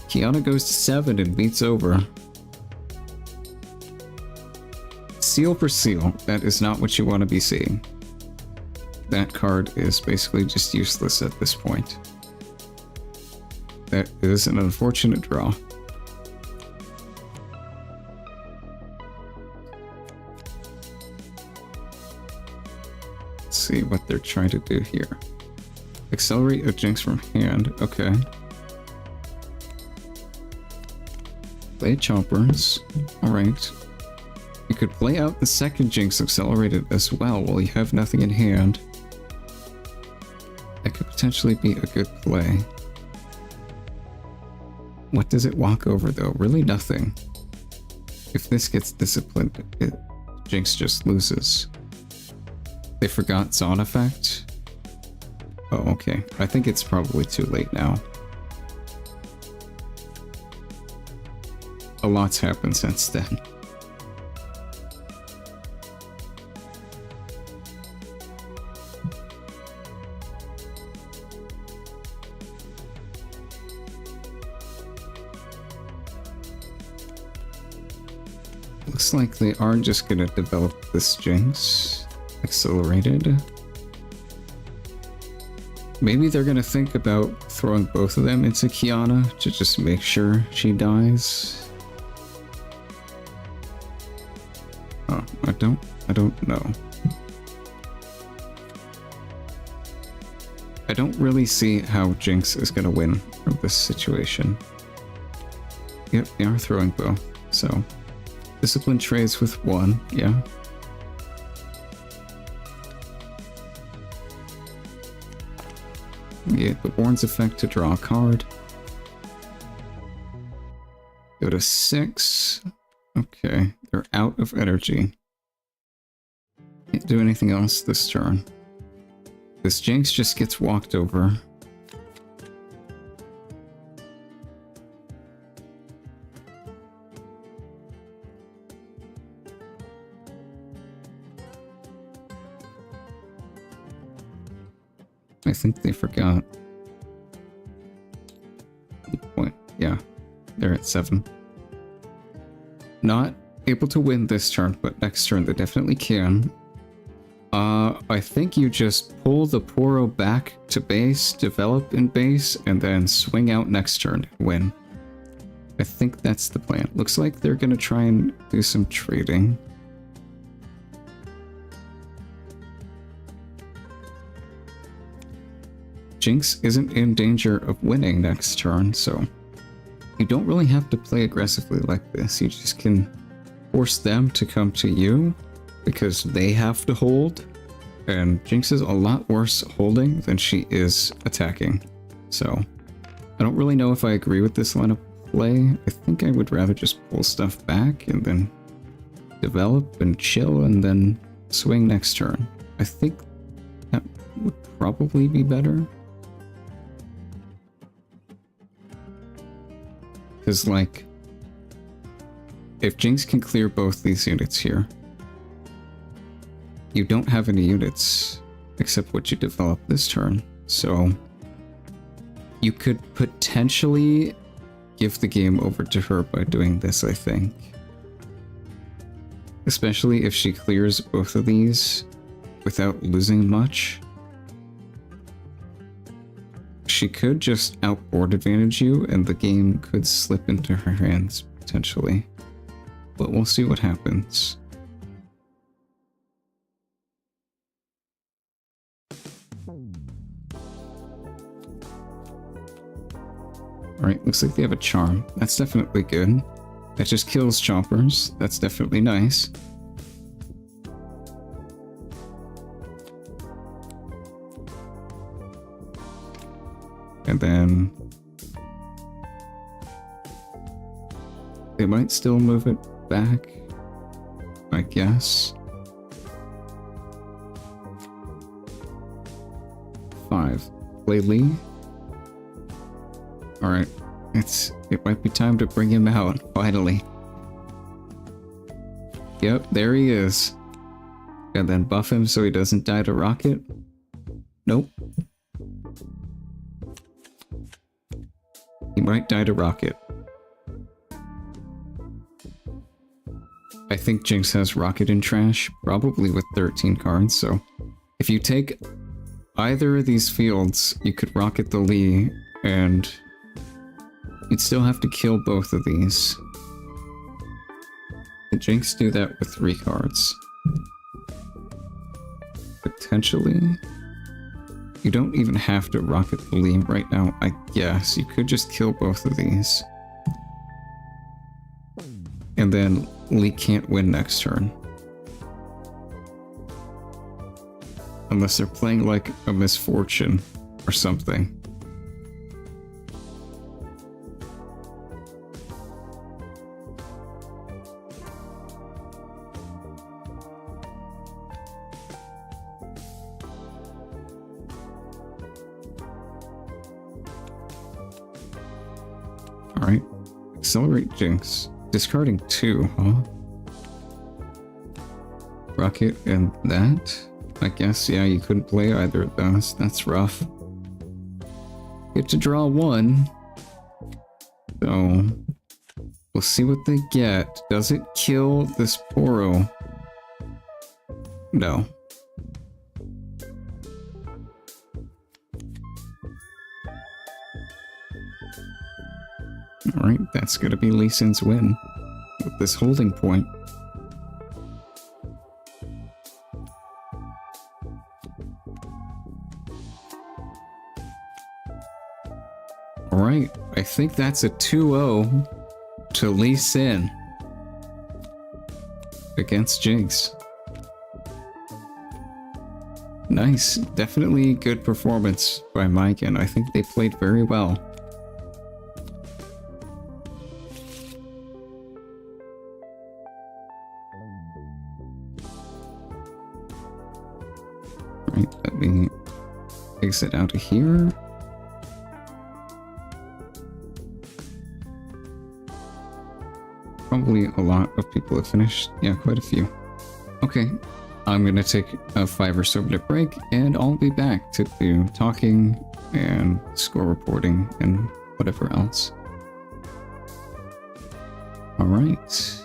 Kiana goes to 7 and beats over. Seal for seal, that is not what you want to be seeing. That card is basically just useless at this point. That is an unfortunate draw. See what they're trying to do here. Accelerate a Jinx from hand. Okay. Play Chompers. Alright. You could play out the second Jinx accelerated as well while you have nothing in hand. That could potentially be a good play. What does it walk over though? Really nothing. If this gets disciplined, Jinx just loses. They forgot Zon effect? Oh, okay. I think it's probably too late now. A lot's happened since then. Looks like they are just gonna develop this Jinx. Accelerated. Maybe they're gonna think about throwing both of them into Kiana to just make sure she dies. Oh, I don't know. I don't really see how Jinx is gonna win from this situation. Yep, they are throwing both, so discipline trades with one, yeah. Yeah, the Warren's effect to draw a card. Go to 6. Okay, they're out of energy. Can't do anything else this turn. This Jinx just gets walked over. I think they forgot. Point. Yeah, they're at 7. Not able to win this turn, but next turn they definitely can. I think you just pull the Poro back to base, develop in base, and then swing out next turn and win. I think that's the plan. Looks like they're gonna try and do some trading. Jinx isn't in danger of winning next turn, so you don't really have to play aggressively like this. You just can force them to come to you because they have to hold, and Jinx is a lot worse holding than she is attacking. So I don't really know if I agree with this line of play. I think I would rather just pull stuff back and then develop and chill and then swing next turn. I think that would probably be better. Because, like, if Jinx can clear both these units here, you don't have any units except what you develop this turn. So you could potentially give the game over to her by doing this, I think. Especially if she clears both of these without losing much. She could just outboard advantage you and the game could slip into her hands, potentially. But we'll see what happens. Alright, looks like they have a charm. That's definitely good. That just kills choppers. That's definitely nice. And then they might still move it back, I guess. 5. Play Lee. Alright, it might be time to bring him out, finally. Yep, there he is. And then buff him so he doesn't die to rocket. Nope. He might die to rocket. I think Jinx has rocket in trash, probably with 13 cards, so if you take either of these fields, you could rocket the Lee, and you'd still have to kill both of these. Could Jinx do that with 3 cards? Potentially. You don't even have to rocket the Lee right now, I guess. You could just kill both of these. And then Lee can't win next turn. Unless they're playing like a misfortune or something. Alright. Accelerate Jinx. Discarding 2, huh? Rocket and that? I guess, yeah, you couldn't play either of those. That's rough. Get to draw 1. So, we'll see what they get. Does it kill this Poro? No. Alright, that's gonna be Lee Sin's win. With this holding point. Alright, I think that's a 2-0 to Lee Sin against Jinx. Nice, definitely good performance by Mike, and I think they played very well. Right, let me exit out of here. Probably a lot of people have finished. Yeah, quite a few. Okay, I'm gonna take a 5 or so minute break, and I'll be back to do talking and score reporting and whatever else. Alright.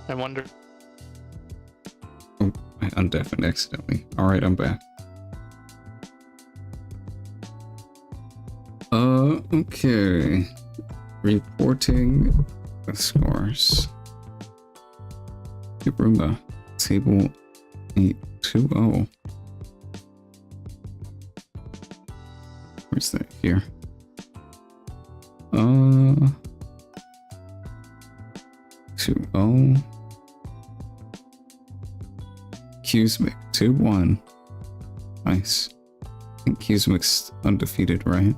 I wonder. Oh, I undeafened accidentally. Alright, I'm back. Okay. Reporting the scores. Roomba, table 820. Where's that here? 2-0. Qsmic 2-1. Nice. I think Qsmic's undefeated, right?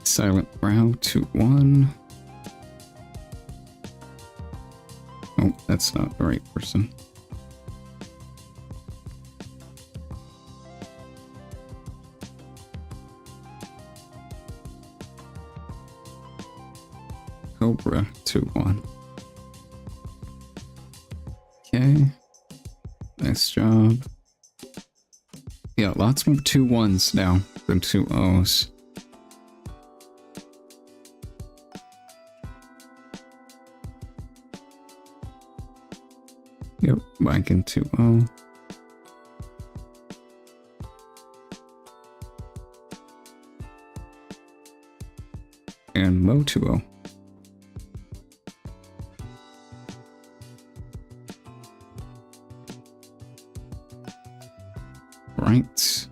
Silent Brow 2-1. Oh, that's not the right person. Cobra 2-1. Okay. Nice job. Yeah, lots more 2-1s now than 2-0s. Yep, Mike in 2-0. And Mo 2-0. Right.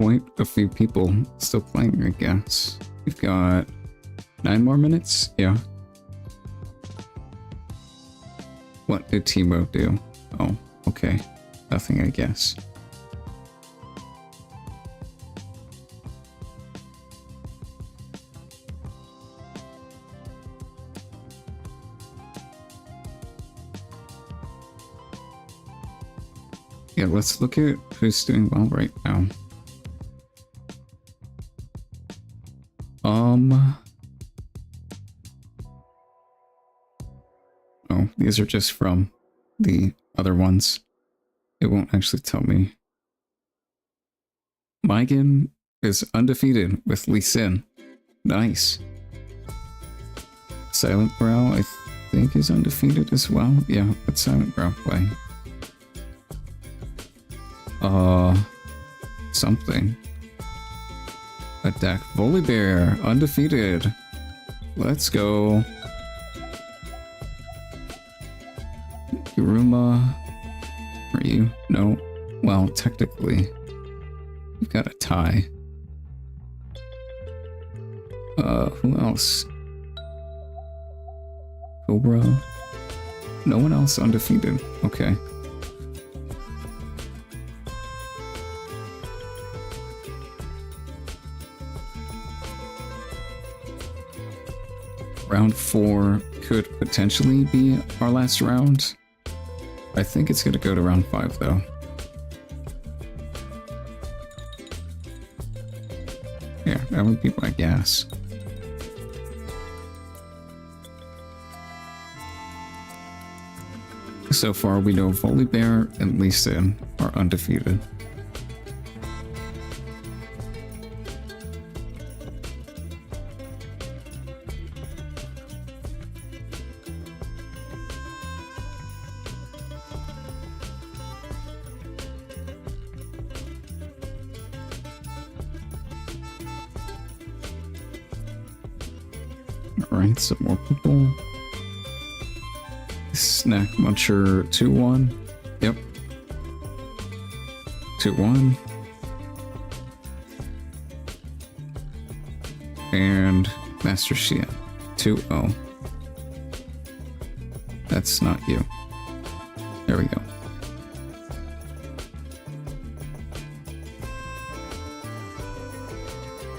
quite a few people still playing, I guess. We've got 9 more minutes? Yeah. What did Timo do? Oh, okay. Nothing, I guess. Yeah, let's look at who's doing well right now. Oh, these are just from the other ones. It won't actually tell me. Megan is undefeated with Lee Sin. Nice. Silent Brow, I think, is undefeated as well. Yeah, that's Silent Brow playing. Something. Attack Volibear, undefeated. Let's go. Kiruma, are you? No. Well, technically, we've got a tie. Who else? Cobra. No one else undefeated. Okay. Round 4 could potentially be our last round. I think it's going to go to round 5 though. Yeah, that would be my guess. So far we know Volibear and Lee Sin are undefeated. Alright, some more people. Snack Muncher 2-1. Yep. 2-1. And Master Shia 2-0. That's not you. There we go.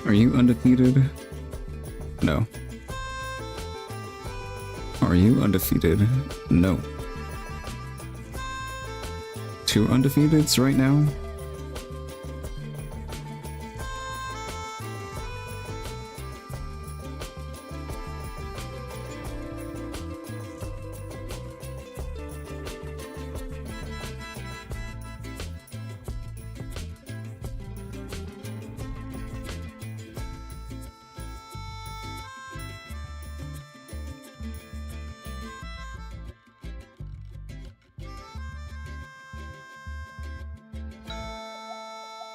Are you undefeated? No. Are you undefeated? No. 2 undefeateds right now?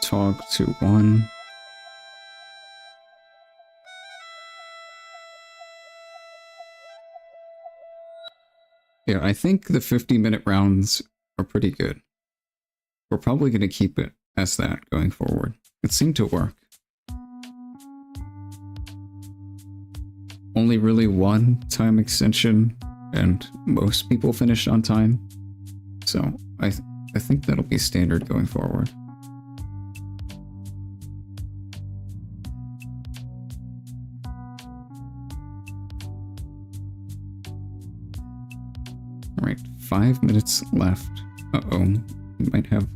Tog 2-1. Yeah, I think the 50-minute rounds are pretty good. We're probably going to keep it as that going forward. It seemed to work. Only really one time extension, and most people finished on time. So I think that'll be standard going forward. Alright, 5 minutes left. Uh-oh. We might have...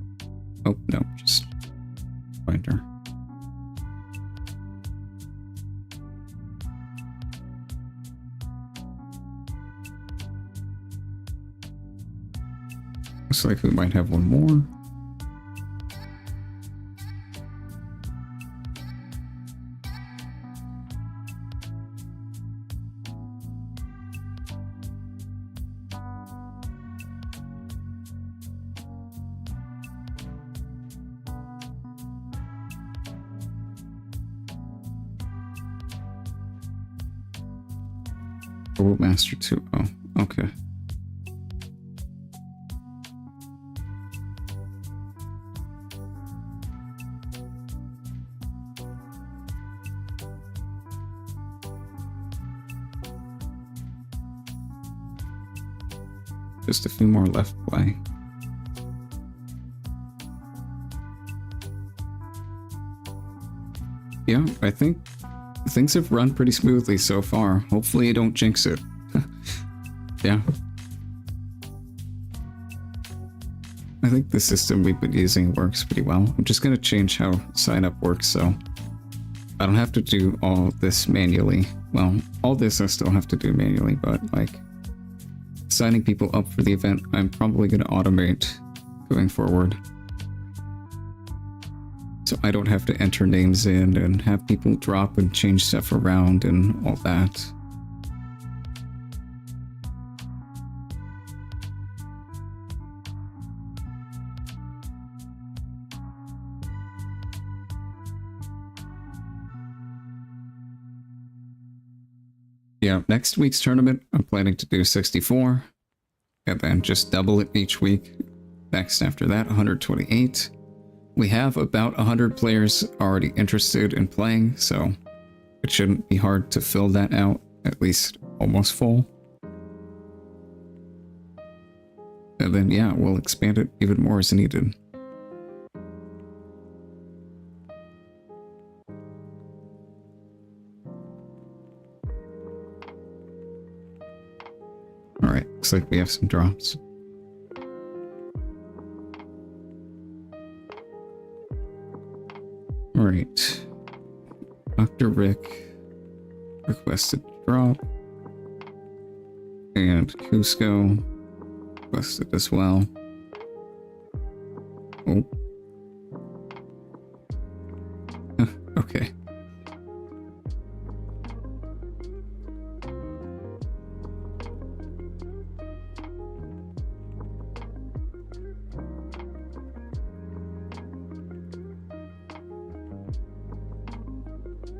Oh, no, just... find her. Looks like we might have one more. Master 2. Oh, okay. just a few more left play. Yeah, I think things have run pretty smoothly so far. Hopefully I don't jinx it. Yeah. I think the system we've been using works pretty well. I'm just going to change how sign up works so I don't have to do all this manually. Well, all this I still have to do manually, but like signing people up for the event, I'm probably going to automate going forward. So I don't have to enter names in and have people drop and change stuff around and all that. Yeah, next week's tournament, I'm planning to do 64, and then just double it each week. Next after that, 128. We have about 100 players already interested in playing, so it shouldn't be hard to fill that out, at least almost full. And then, yeah, we'll expand it even more as needed. Alright, looks like we have some drops. Alright. Dr. Rick requested drop. And Cusco requested as well. Oh. Okay.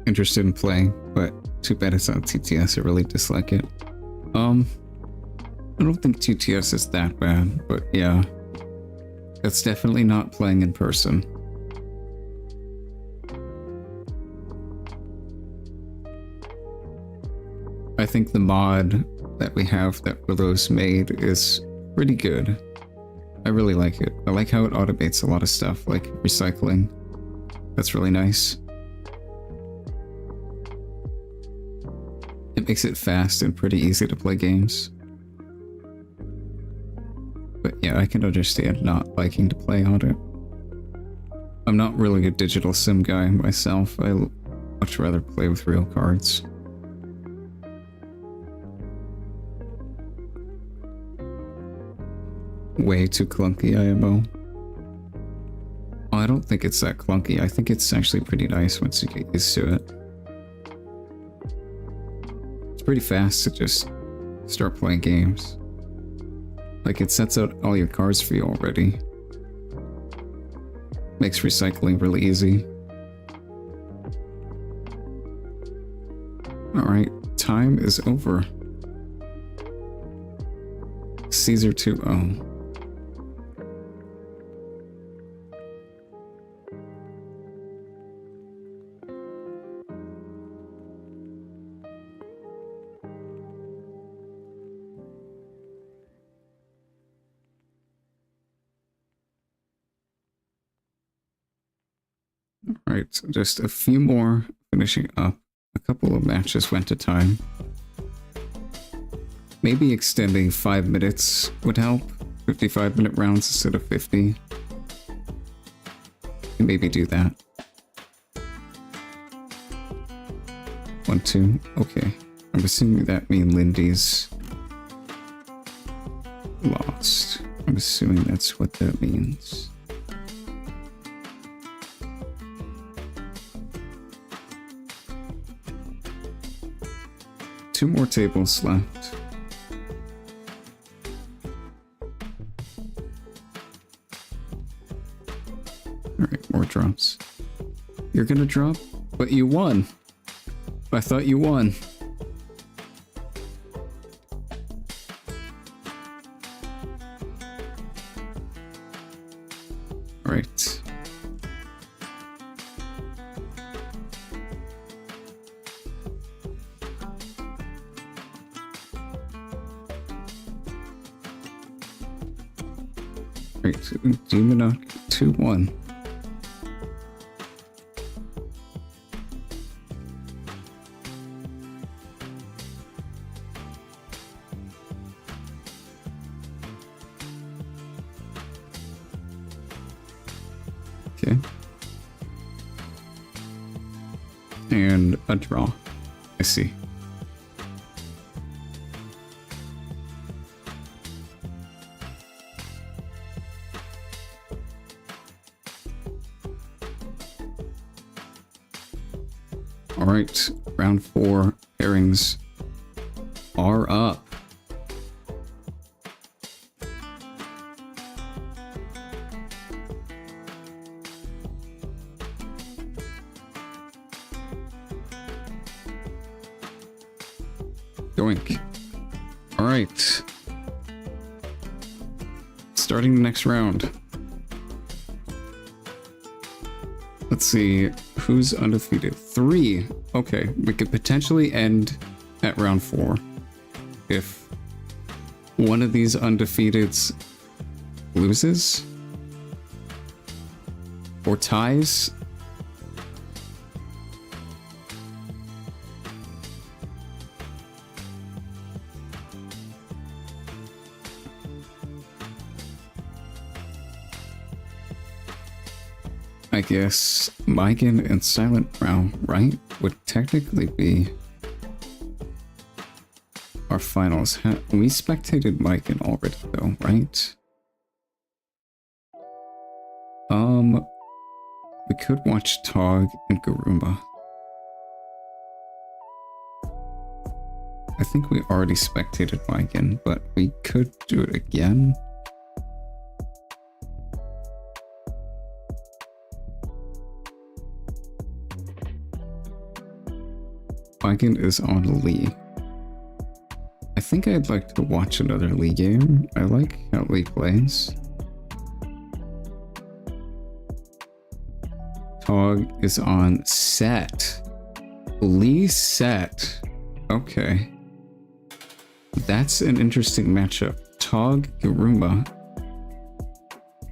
Interested in playing, but too bad it's on TTS. I really dislike it. I don't think TTS is that bad, but yeah, it's definitely not playing in person. I think the mod that we have that Willow's made is pretty good. I really like it. I like how it automates a lot of stuff, like recycling. That's really nice. It makes it fast and pretty easy to play games. But yeah, I can understand not liking to play on it. I'm not really a digital sim guy myself. I much rather play with real cards. Way too clunky, IMO. Oh, I don't think it's that clunky. I think it's actually pretty nice once you get used to it. It's pretty fast to just start playing games. Like, it sets out all your cards for you already. Makes recycling really easy. Alright, time is over. Caesar 2-0. Alright, so just a few more finishing up. A couple of matches went to time. Maybe extending 5 minutes would help. 55-minute rounds instead of 50. Maybe do that. 1, 2. Okay. I'm assuming that means Lindy's lost. I'm assuming that's what that means. Two more tables left. Alright, more drops. You're gonna drop? But you won! I thought you won. Alright. Gelinas 2-1. Okay. And a draw. I see. All right, round 4 pairings are up. Doink. All right. Starting the next round. Let's see, who's undefeated? 3. Okay, we could potentially end at round 4 if one of these undefeateds loses or ties. I guess Megan and Silent Brow, right, would technically be our finals. We spectated Megan already though, right? We could watch Tog and Garuma. I think we already spectated Megan, but we could do it again. Megan is on Lee. I think I'd like to watch another Lee game. I like how Lee plays. Tog is on Set. Lee Set. Okay. That's an interesting matchup. Tog, Garuma.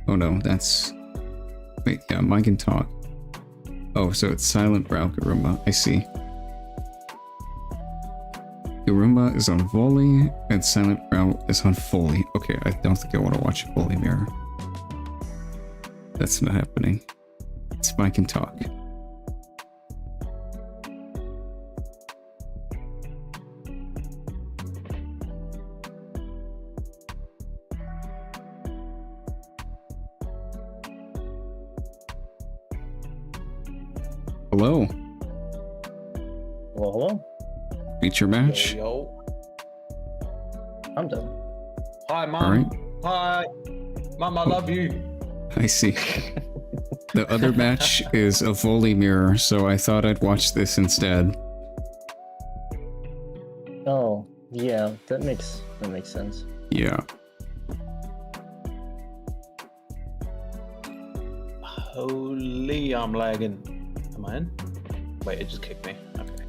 Oh no, that's... Wait, yeah, Megan Tog. Oh, so it's Silent Brow Garuma. I see. Garuma is on Volley, and Silent Brow is on Foley. Okay, I don't think I want to watch Foley Mirror. That's not happening. It's Mike and Talk. Hello. Hello, hello. Feature match. Yo. I'm done. Hi, Mom. All right. Hi. Mom, I love you. I see. The other match is a Volley Mirror, so I thought I'd watch this instead. Oh, yeah, that makes sense. Yeah. Holy, I'm lagging. Am I in? Wait, it just kicked me. Okay.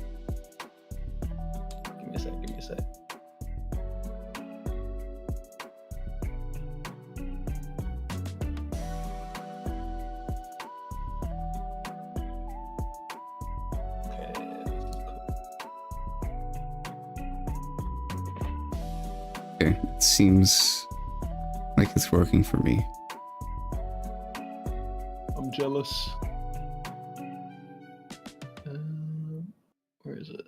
Give me a sec, give me a sec. Okay, Okay, it seems like it's working for me. I'm jealous. Where is it?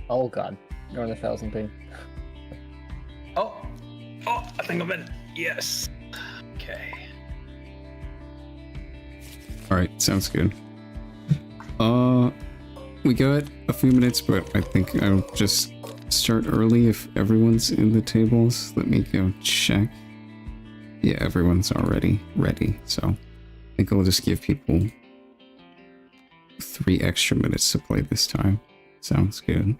Oh god, you're on 1,000 ping. Oh, I think I'm in. Yes. Okay. All right, sounds good. We got a few minutes, but I think I'll just start early if everyone's in the tables. Let me go check. Yeah, everyone's already ready, so I think I'll just give people 3 extra minutes to play this time. Sounds good.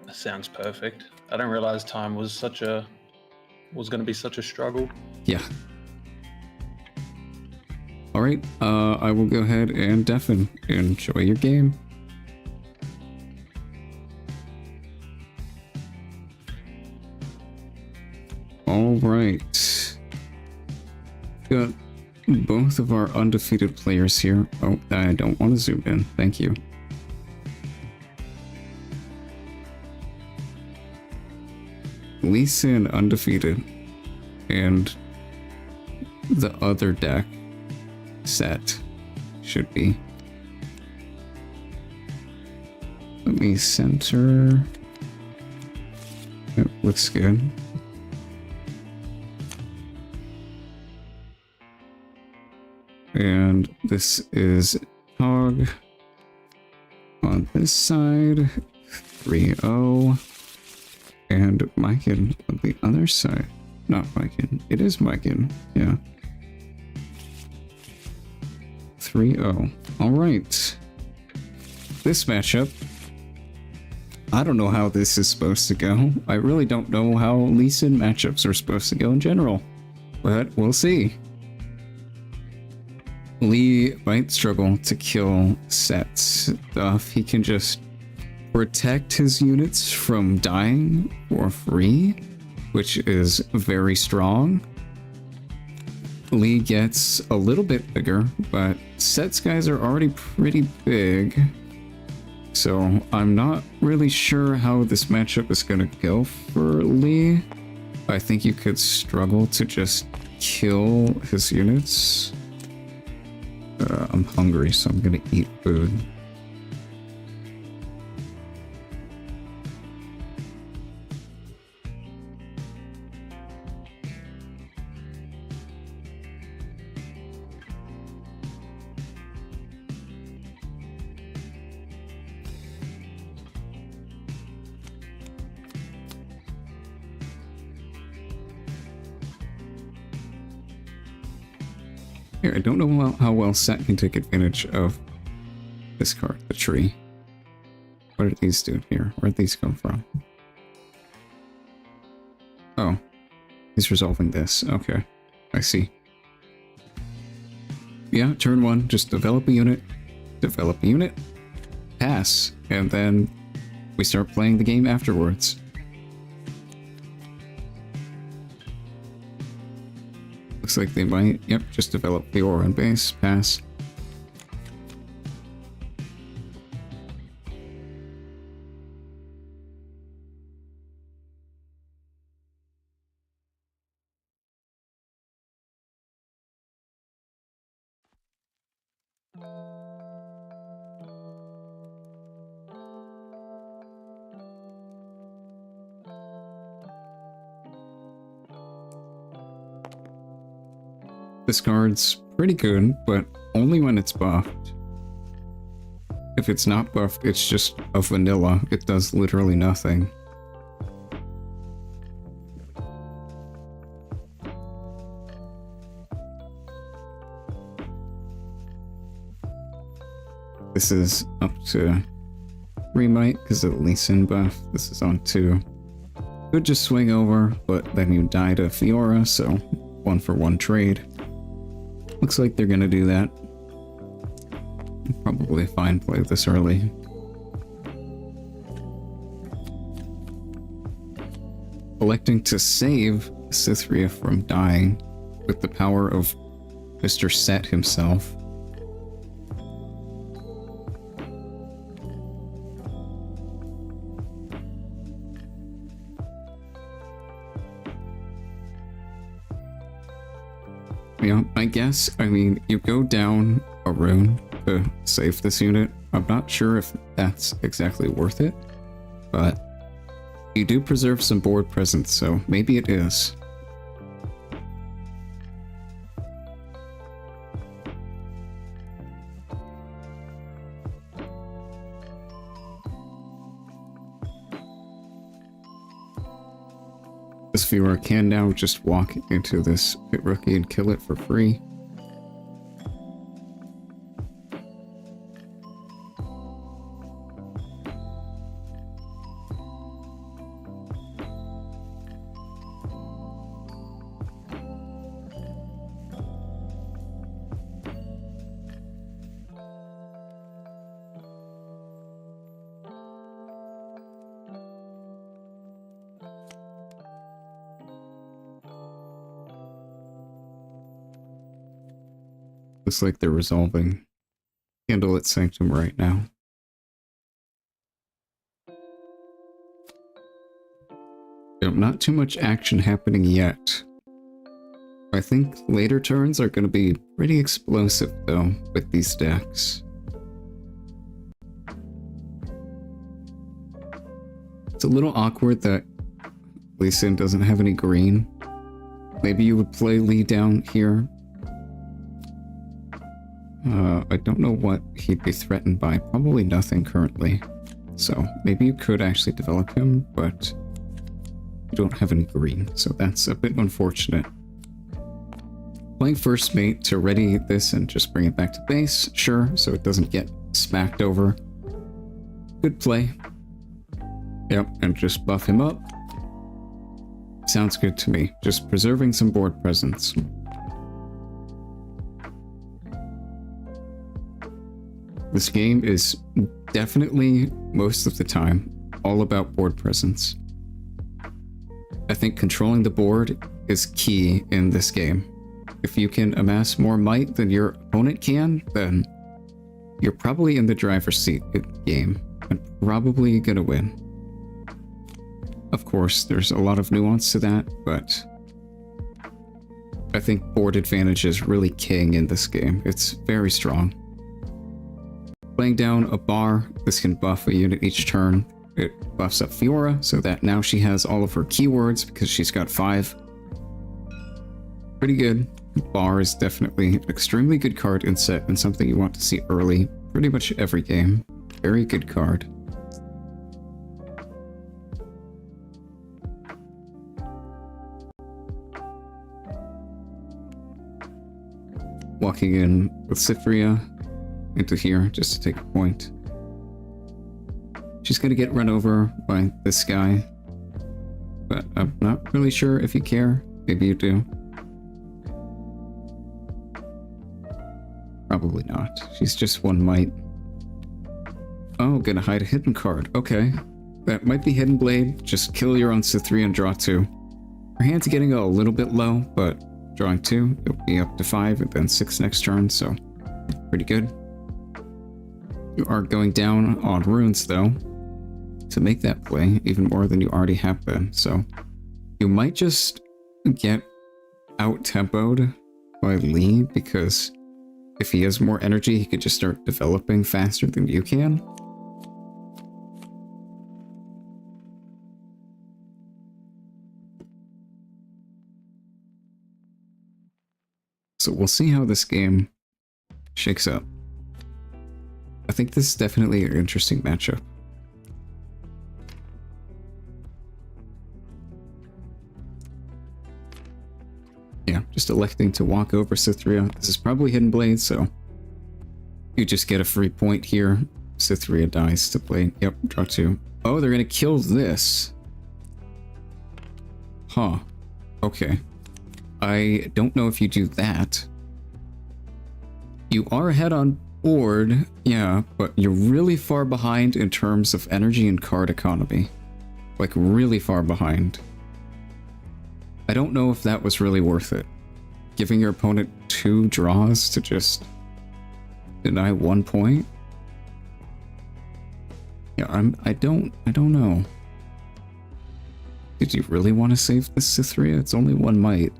That sounds perfect. I didn't realize time was going to be such a struggle. Yeah. All right, I will go ahead and deafen. Enjoy your game. All right. Got both of our undefeated players here. Oh, I don't want to zoom in. Thank you. Lee Sin undefeated. And the other deck set should be. Let me center. It looks good. And this is Tog on this side, 3-0, and Mykin on the other side. Not Mykin, it is Mykin, yeah. 3-0. All right. This matchup, I don't know how this is supposed to go. I really don't know how Lee Sin matchups are supposed to go in general, but we'll see. Lee might struggle to kill sets. If he can just protect his units from dying for free, which is very strong. Lee gets a little bit bigger, but Set's guys are already pretty big. So I'm not really sure how this matchup is going to go for Lee. I think you could struggle to just kill his units. I'm hungry, so I'm gonna eat food. Here, I don't know how well Set can take advantage of this card, the tree. What did these do here? Where did these come from? Oh, he's resolving this. Okay, I see. Yeah, turn 1, just develop a unit, pass, and then we start playing the game afterwards. Looks like they might, yep, just develop the aura on base, pass. This card's pretty good, but only when it's buffed. If it's not buffed, it's just a vanilla. It does literally nothing. This is up to 3 might because of the Lee Sin buff. This is on 2. Could just swing over, but then you die to Fiora, so 1-for-1 trade. Looks like they're gonna do that. Probably fine play this early. Electing to save Cythria from dying with the power of Mr. Set himself. Yeah, I guess, I mean, you go down a rune to save this unit. I'm not sure if that's exactly worth it, but You do preserve some board presence, so maybe it is. This viewer can now just walk into this pit rookie and kill it for free. Looks like they're resolving Candlelit Sanctum right now. Not too much action happening yet. I think later turns are going to be pretty explosive, though, with these decks. It's a little awkward that Lee Sin doesn't have any green. Maybe you would play Lee down here. I don't know what he'd be threatened by. Probably nothing currently. So maybe you could actually develop him, but you don't have any green, so that's a bit unfortunate. Playing first mate to ready this and just bring it back to base, sure, so it doesn't get smacked over. Good play. Yep, and just buff him up. Sounds good to me. Just preserving some board presence. This game is definitely, most of the time, all about board presence. I think controlling the board is key in this game. If you can amass more might than your opponent can, then you're probably in the driver's seat in the game, and probably gonna win. Of course, there's a lot of nuance to that, but I think board advantage is really king in this game. It's very strong. Playing down a bar, this can buff a unit each turn. It buffs up Fiora, so that now she has all of her keywords because she's got 5. Pretty good. Bar is definitely an extremely good card in set and something you want to see early, pretty much every game. Very good card. Walking in with Cythria into here just to take a point. She's gonna get run over by this guy, but I'm not really sure if you care. Maybe you do. Probably not. She's just 1 might. Oh, gonna hide a hidden card. Okay. That might be Hidden Blade. Just kill your own Cythria and draw 2. Her hand's getting a little bit low, but drawing 2, it'll be up to 5 and then 6 next turn, so pretty good. You are going down on runes, though, to make that play even more than you already have been, so you might just get out-tempoed by Lee, because if he has more energy, he could just start developing faster than you can. So we'll see how this game shakes up. I think this is definitely an interesting matchup. Yeah, just electing to walk over Cythria. This is probably Hidden Blade, so you just get a free point here. Cythria dies to play. Yep, draw 2. Oh, they're gonna kill this. Huh. Okay. I don't know if you do that. You are ahead on board, yeah, but you're really far behind in terms of energy and card economy. Like, really far behind. I don't know if that was really worth it. Giving your opponent 2 draws to just deny 1 point? Yeah, I don't know. Did you really want to save this Cythria? It's only 1 might.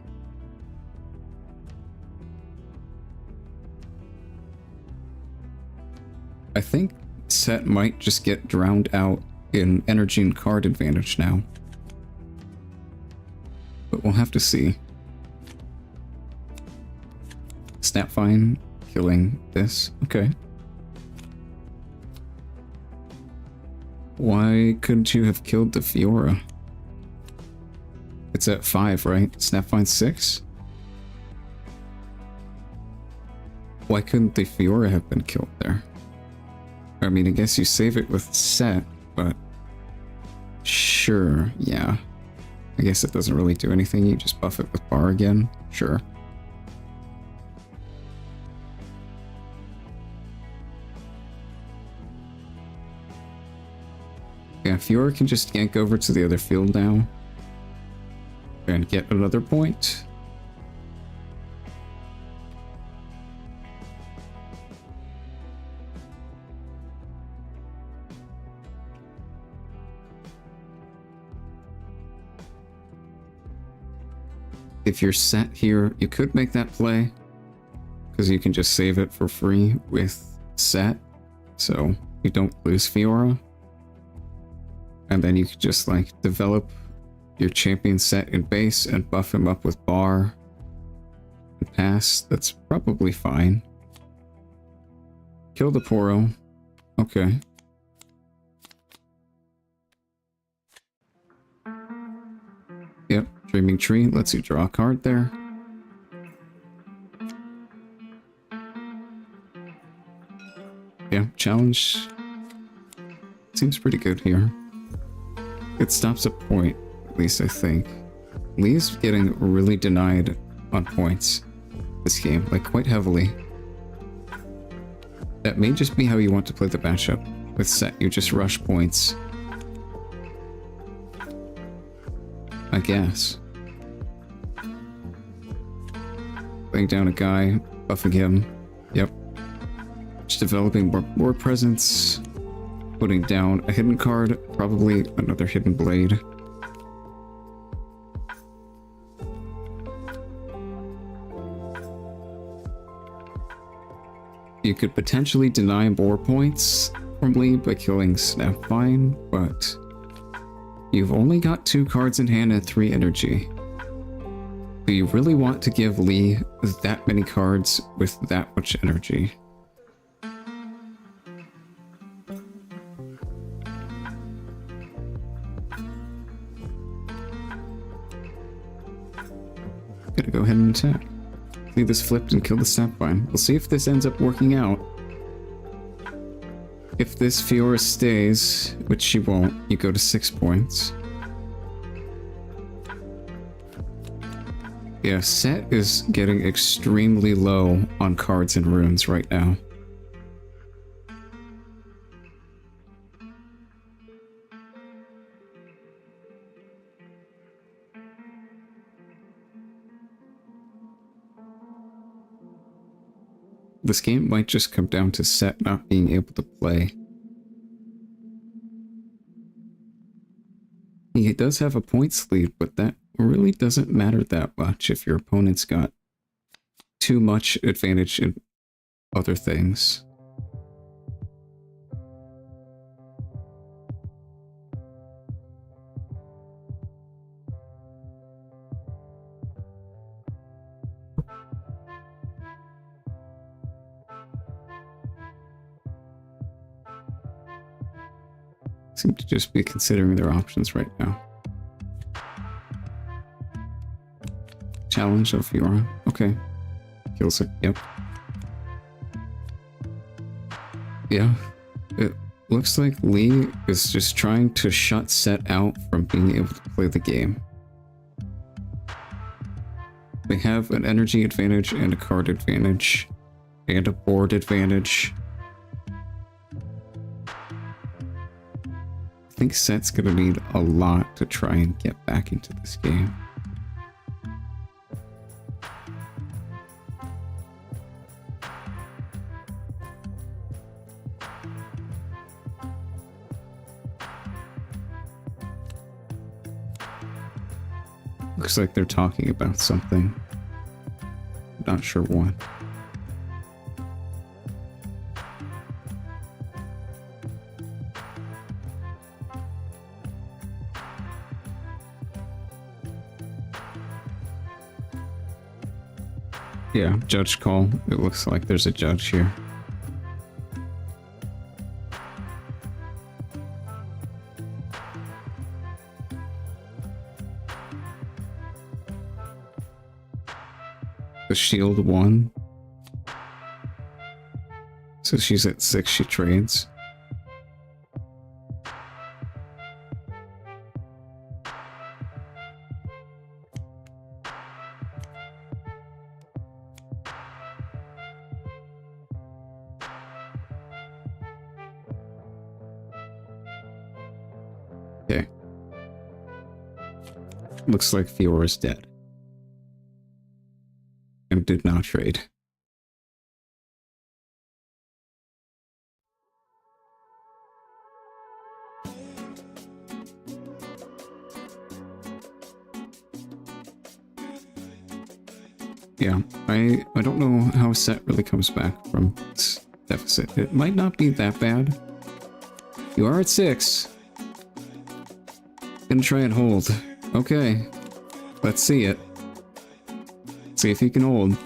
I think Set might just get drowned out in energy and card advantage now. But we'll have to see. Snapvine killing this. Okay. Why couldn't you have killed the Fiora? It's at 5, right? Snapvine 6? Why couldn't the Fiora have been killed there? I mean, I guess you save it with set, but... Sure, yeah. I guess it doesn't really do anything, you just buff it with bar again. Sure. Yeah, Fiora can just yank over to the other field now. And get another point. If you're set here, you could make that play, because you can just save it for free with set, so you don't lose Fiora. And then you could just like develop your champion set in base and buff him up with bar and pass. That's probably fine. Kill the Poro. Okay. Yep, Dreaming Tree lets you draw a card there. Yeah, challenge seems pretty good here. It stops a point, at least I think. Lee's getting really denied on points this game, like quite heavily. That may just be how you want to play the matchup. With set, you just rush points. I guess. Laying down a guy, buffing him. Yep. Just developing more presence. Putting down a hidden card, probably another hidden blade. You could potentially deny more points from Lee by killing Snapvine, but you've only got 2 cards in hand and 3 energy. Do you really want to give Lee that many cards with that much energy? Gonna go ahead and attack. See this flipped and kill the Snapvine. We'll see if this ends up working out. If this Fiora stays, which she won't, you go to 6 points. Yeah, set is getting extremely low on cards and runes right now. This game might just come down to set not being able to play. He does have a points lead, but that really doesn't matter that much if your opponent's got too much advantage in other things. Seem to just be considering their options right now. Challenge of Fiora. Okay. Kills it. Yep. Yeah. It looks like Lee is just trying to shut set out from being able to play the game. They have an energy advantage and a card advantage and a board advantage. I think set's gonna need a lot to try and get back into this game. Looks like they're talking about something. Not sure what. Yeah, judge call. It looks like there's a judge here. The shield won. So she's at 6, she trades. Okay. Looks like Fiora's dead. And did not trade. Yeah, I don't know how Set really comes back from this deficit. It might not be that bad. You are at 6. Gonna try and hold. Okay. Let's see it. See if you can hold.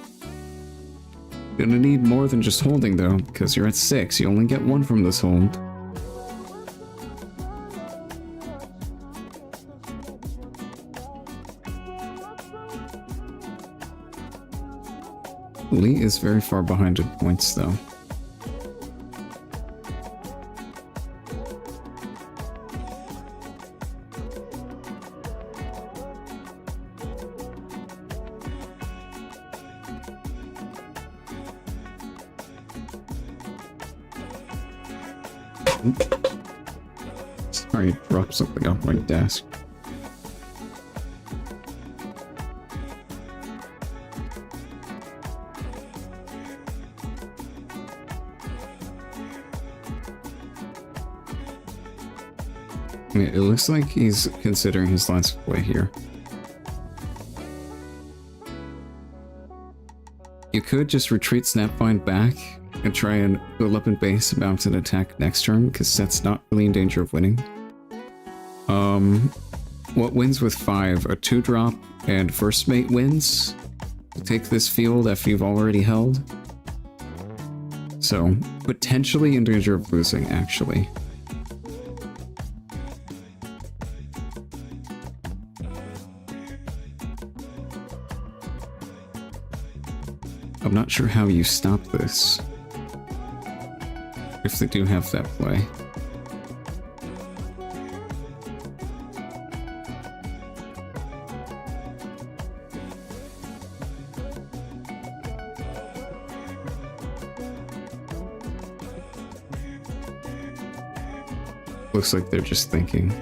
Gonna need more than just holding though, because you're at 6. You only get 1 from this hold. Lee is very far behind in points though. Sorry, I dropped something off my desk. It looks like he's considering his last play here. You could just retreat Snapvine back and try and build up in base, bounce and attack next turn, because Set's not really in danger of winning. What wins with 5? A 2-drop and first mate wins. Take this field after you've already held. So, potentially in danger of losing, actually. I'm not sure how you stop this. If they do have that play. Looks like they're just thinking.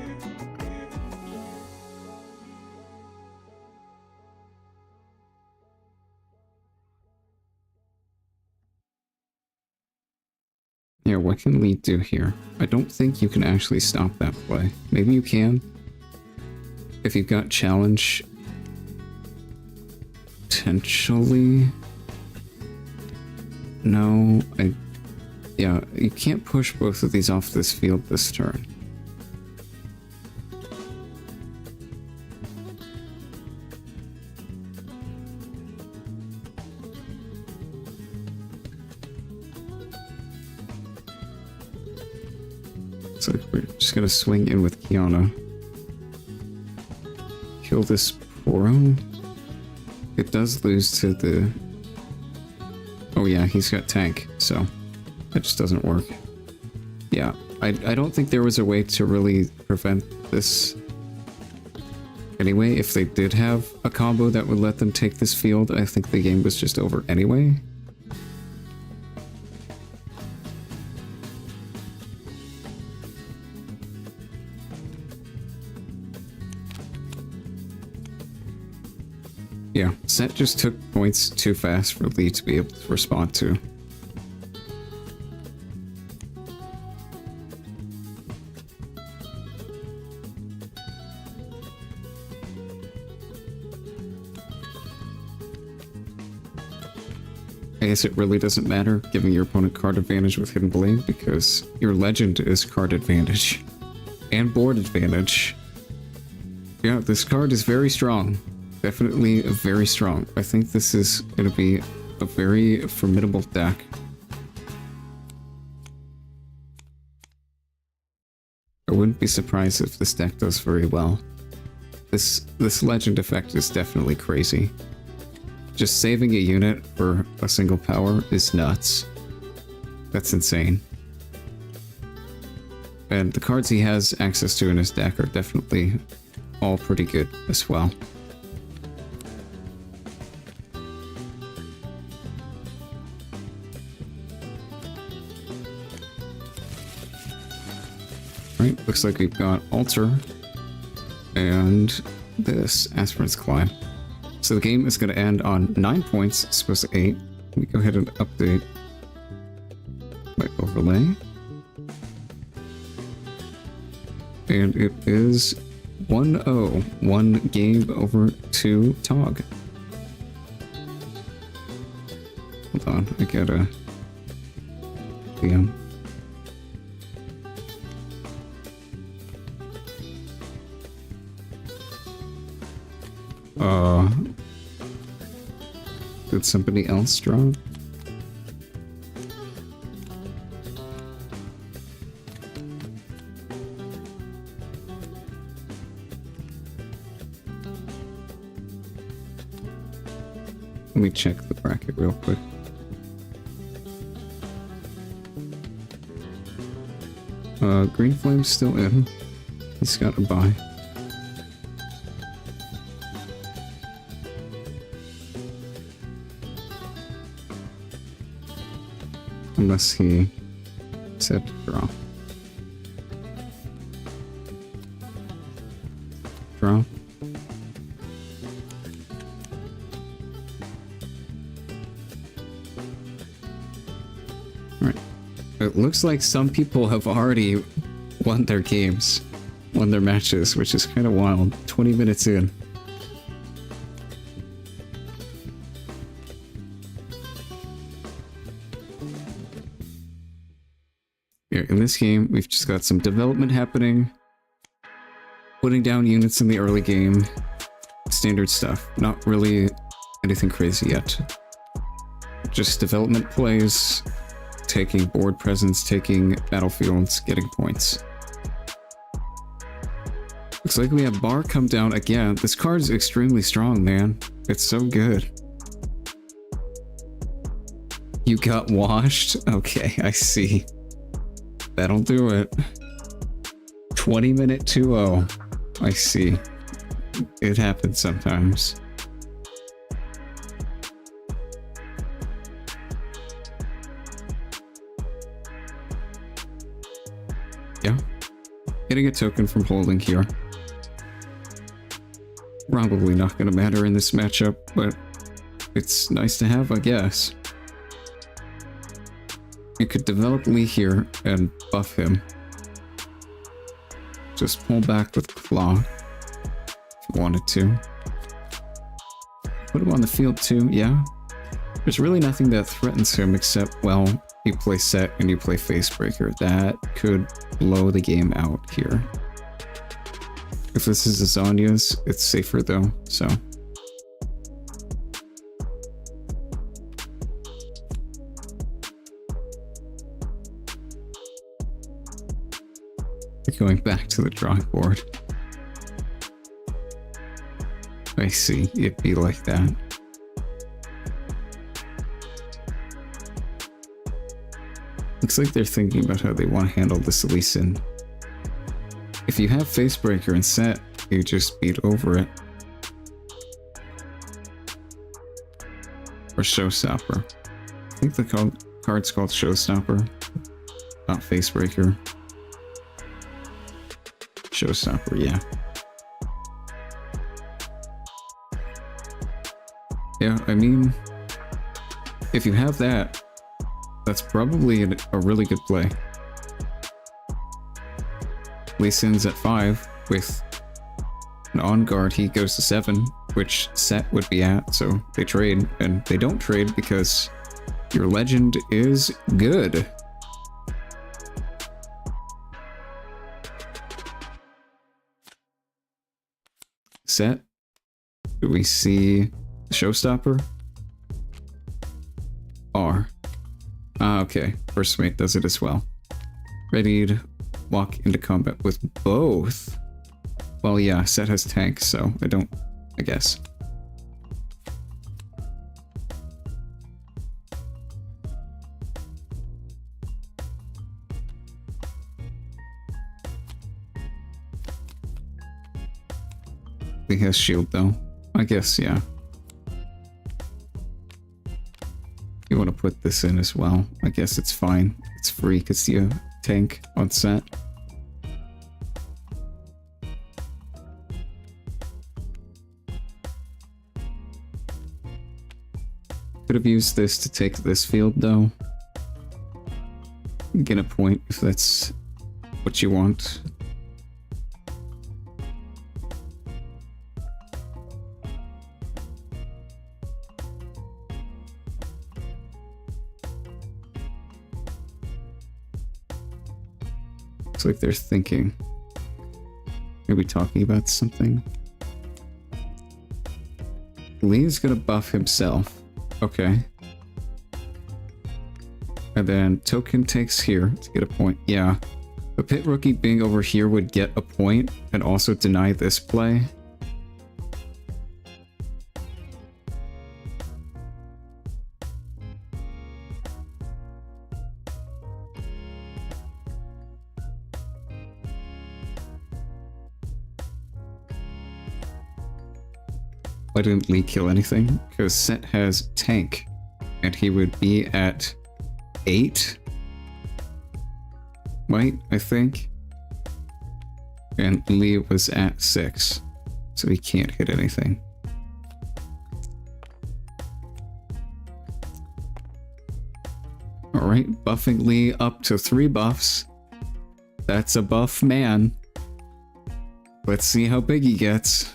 Yeah, what can Lee do here? I don't think you can actually stop that play. Maybe you can. If you've got challenge. Potentially. No, yeah, you can't push both of these off this field this turn. So we're just gonna swing in with Kiana. Kill this Poro. It does lose to the... Oh yeah, he's got tank, so that just doesn't work. Yeah, I don't think there was a way to really prevent this. Anyway, if they did have a combo that would let them take this field, I think the game was just over anyway. Yeah, Set just took points too fast for Lee to be able to respond to. I guess it really doesn't matter giving your opponent card advantage with Hidden Blade because your legend is card advantage and board advantage. Yeah, this card is very strong. Definitely very strong. I think this is going to be a very formidable deck. I wouldn't be surprised if this deck does very well. This legend effect is definitely crazy. Just saving a unit for a single power is nuts. That's insane. And the cards he has access to in his deck are definitely all pretty good as well. Right, looks like we've got Altar and this Aspirant's Climb. So the game is going to end on 9 points, it's supposed to 8. Let me go ahead and update my overlay. And it is 1-0, 1 game over 2 Tog. Hold on, I gotta... Damn. Did somebody else draw? Let me check the bracket real quick. Green Flame's still in. He's got a bye. Unless he said to draw. Draw. Right. It looks like some people have already won their games, won their matches, which is kind of wild. 20 minutes in. Here, in this game, we've just got some development happening, putting down units in the early game, standard stuff. Not really anything crazy yet. Just development plays, taking board presence, taking battlefields, getting points. Looks like we have Bar come down again. This card's extremely strong, man. It's so good. You got washed? Okay, I see. That'll do it. 20-minute 2-0. I see. It happens sometimes. Yeah. Getting a token from holding here. Probably not going to matter in this matchup, but it's nice to have, I guess. You could develop Lee here and buff him. Just pull back with Claw if you wanted to. Put him on the field too, yeah. There's really nothing that threatens him except, well, you play Set and you play Facebreaker. That could blow the game out here. If this is Azania's, it's safer though, so. Going back to the drawing board. I see, it'd be like that. Looks like they're thinking about how they want to handle this Lee Sin. If you have Facebreaker and Set, you just beat over it. Or Showstopper. I think the card's called Showstopper, not Facebreaker. Showstopper, yeah. Yeah, I mean, if you have that, that's probably a really good play. Lee Sin's at 5 with an on guard. He goes to 7, which Set would be at, so they trade, and they don't trade because your legend is good. Set Do we see the showstopper? R. Ah, okay. First mate does it as well. Ready to walk into combat with both. Well, yeah, Set has tank, so I guess. He has shield though. I guess, yeah. You want to put this in as well. I guess it's fine. It's free because you tank on Set. Could have used this to take this field though. Get a point if that's what you want. Looks like they're thinking. Maybe talking about something. Lee's gonna buff himself. Okay. And then Token takes here to get a point. Yeah. The Pit Rookie being over here would get a point and also deny this play. Why didn't Lee kill anything? Because Set has tank, and he would be at 8. Right, I think. And Lee was at 6, so he can't hit anything. Alright, buffing Lee up to 3 buffs. That's a buff man. Let's see how big he gets.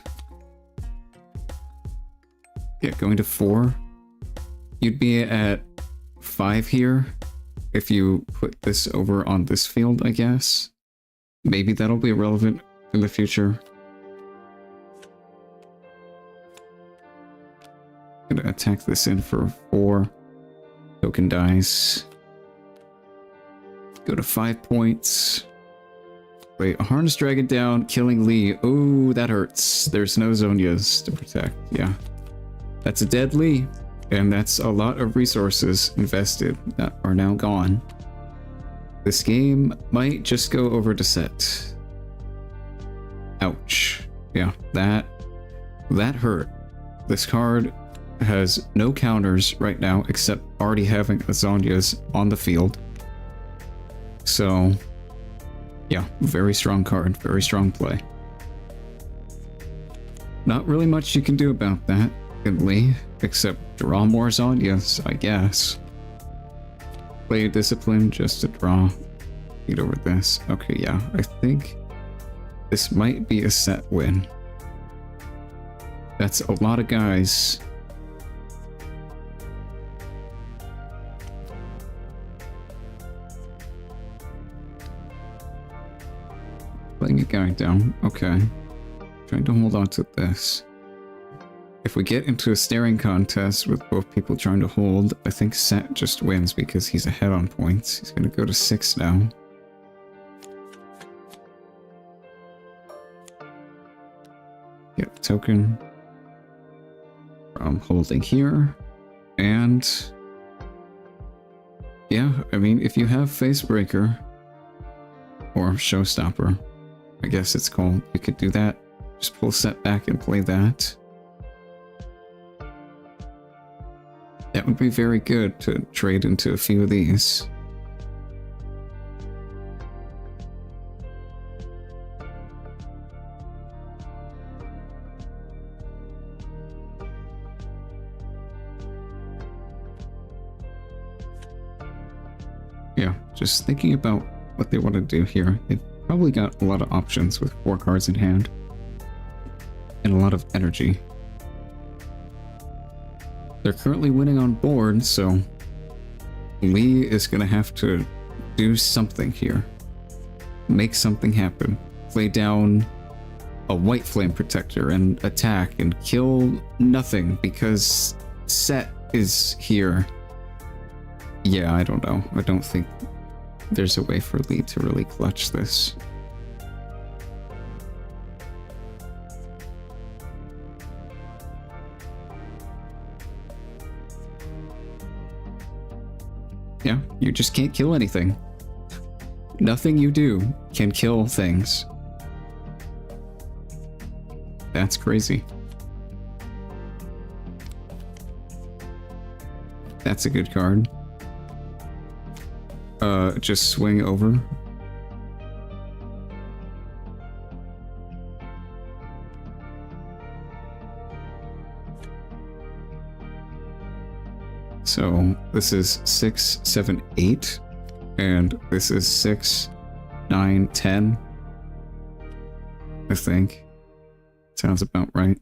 Yeah, going to 4. You'd be at 5 here if you put this over on this field, I guess. Maybe that'll be relevant in the future. Gonna attack this in for 4. Token dies. Go to 5 points. Wait, Harness Dragon down, killing Lee. Oh, that hurts. There's no Zonias to protect. Yeah. That's a dead Lee, and that's a lot of resources invested that are now gone. This game might just go over to Set. Ouch. Yeah, that hurt. This card has no counters right now except already having Azonias on the field. So, yeah, very strong card, very strong play. Not really much you can do about that. Lee, except draw more Zonias, I guess. Play Discipline just to draw. Get over this. Okay, yeah, I think this might be a Set win. That's a lot of guys. Playing a guy down. Okay. Trying to hold on to this. If we get into a staring contest with both people trying to hold, I think Set just wins because he's ahead on points. He's going to go to 6 now. Get Token from holding here. And yeah, I mean, if you have Facebreaker or Showstopper, I guess it's called, you could do that. Just pull Set back and play that. That would be very good to trade into a few of these. Yeah, just thinking about what they want to do here. They've probably got a lot of options with 4 cards in hand. And a lot of energy. They're currently winning on board, so Lee is going to have to do something here. Make something happen. Play down a white flame protector and attack and kill nothing because Set is here. Yeah, I don't know. I don't think there's a way for Lee to really clutch this. Yeah, you just can't kill anything. Nothing you do can kill things. That's crazy. That's a good card. Just swing over. So this is 6, 7, 8, and this is 6, 9, 10. I think. Sounds about right.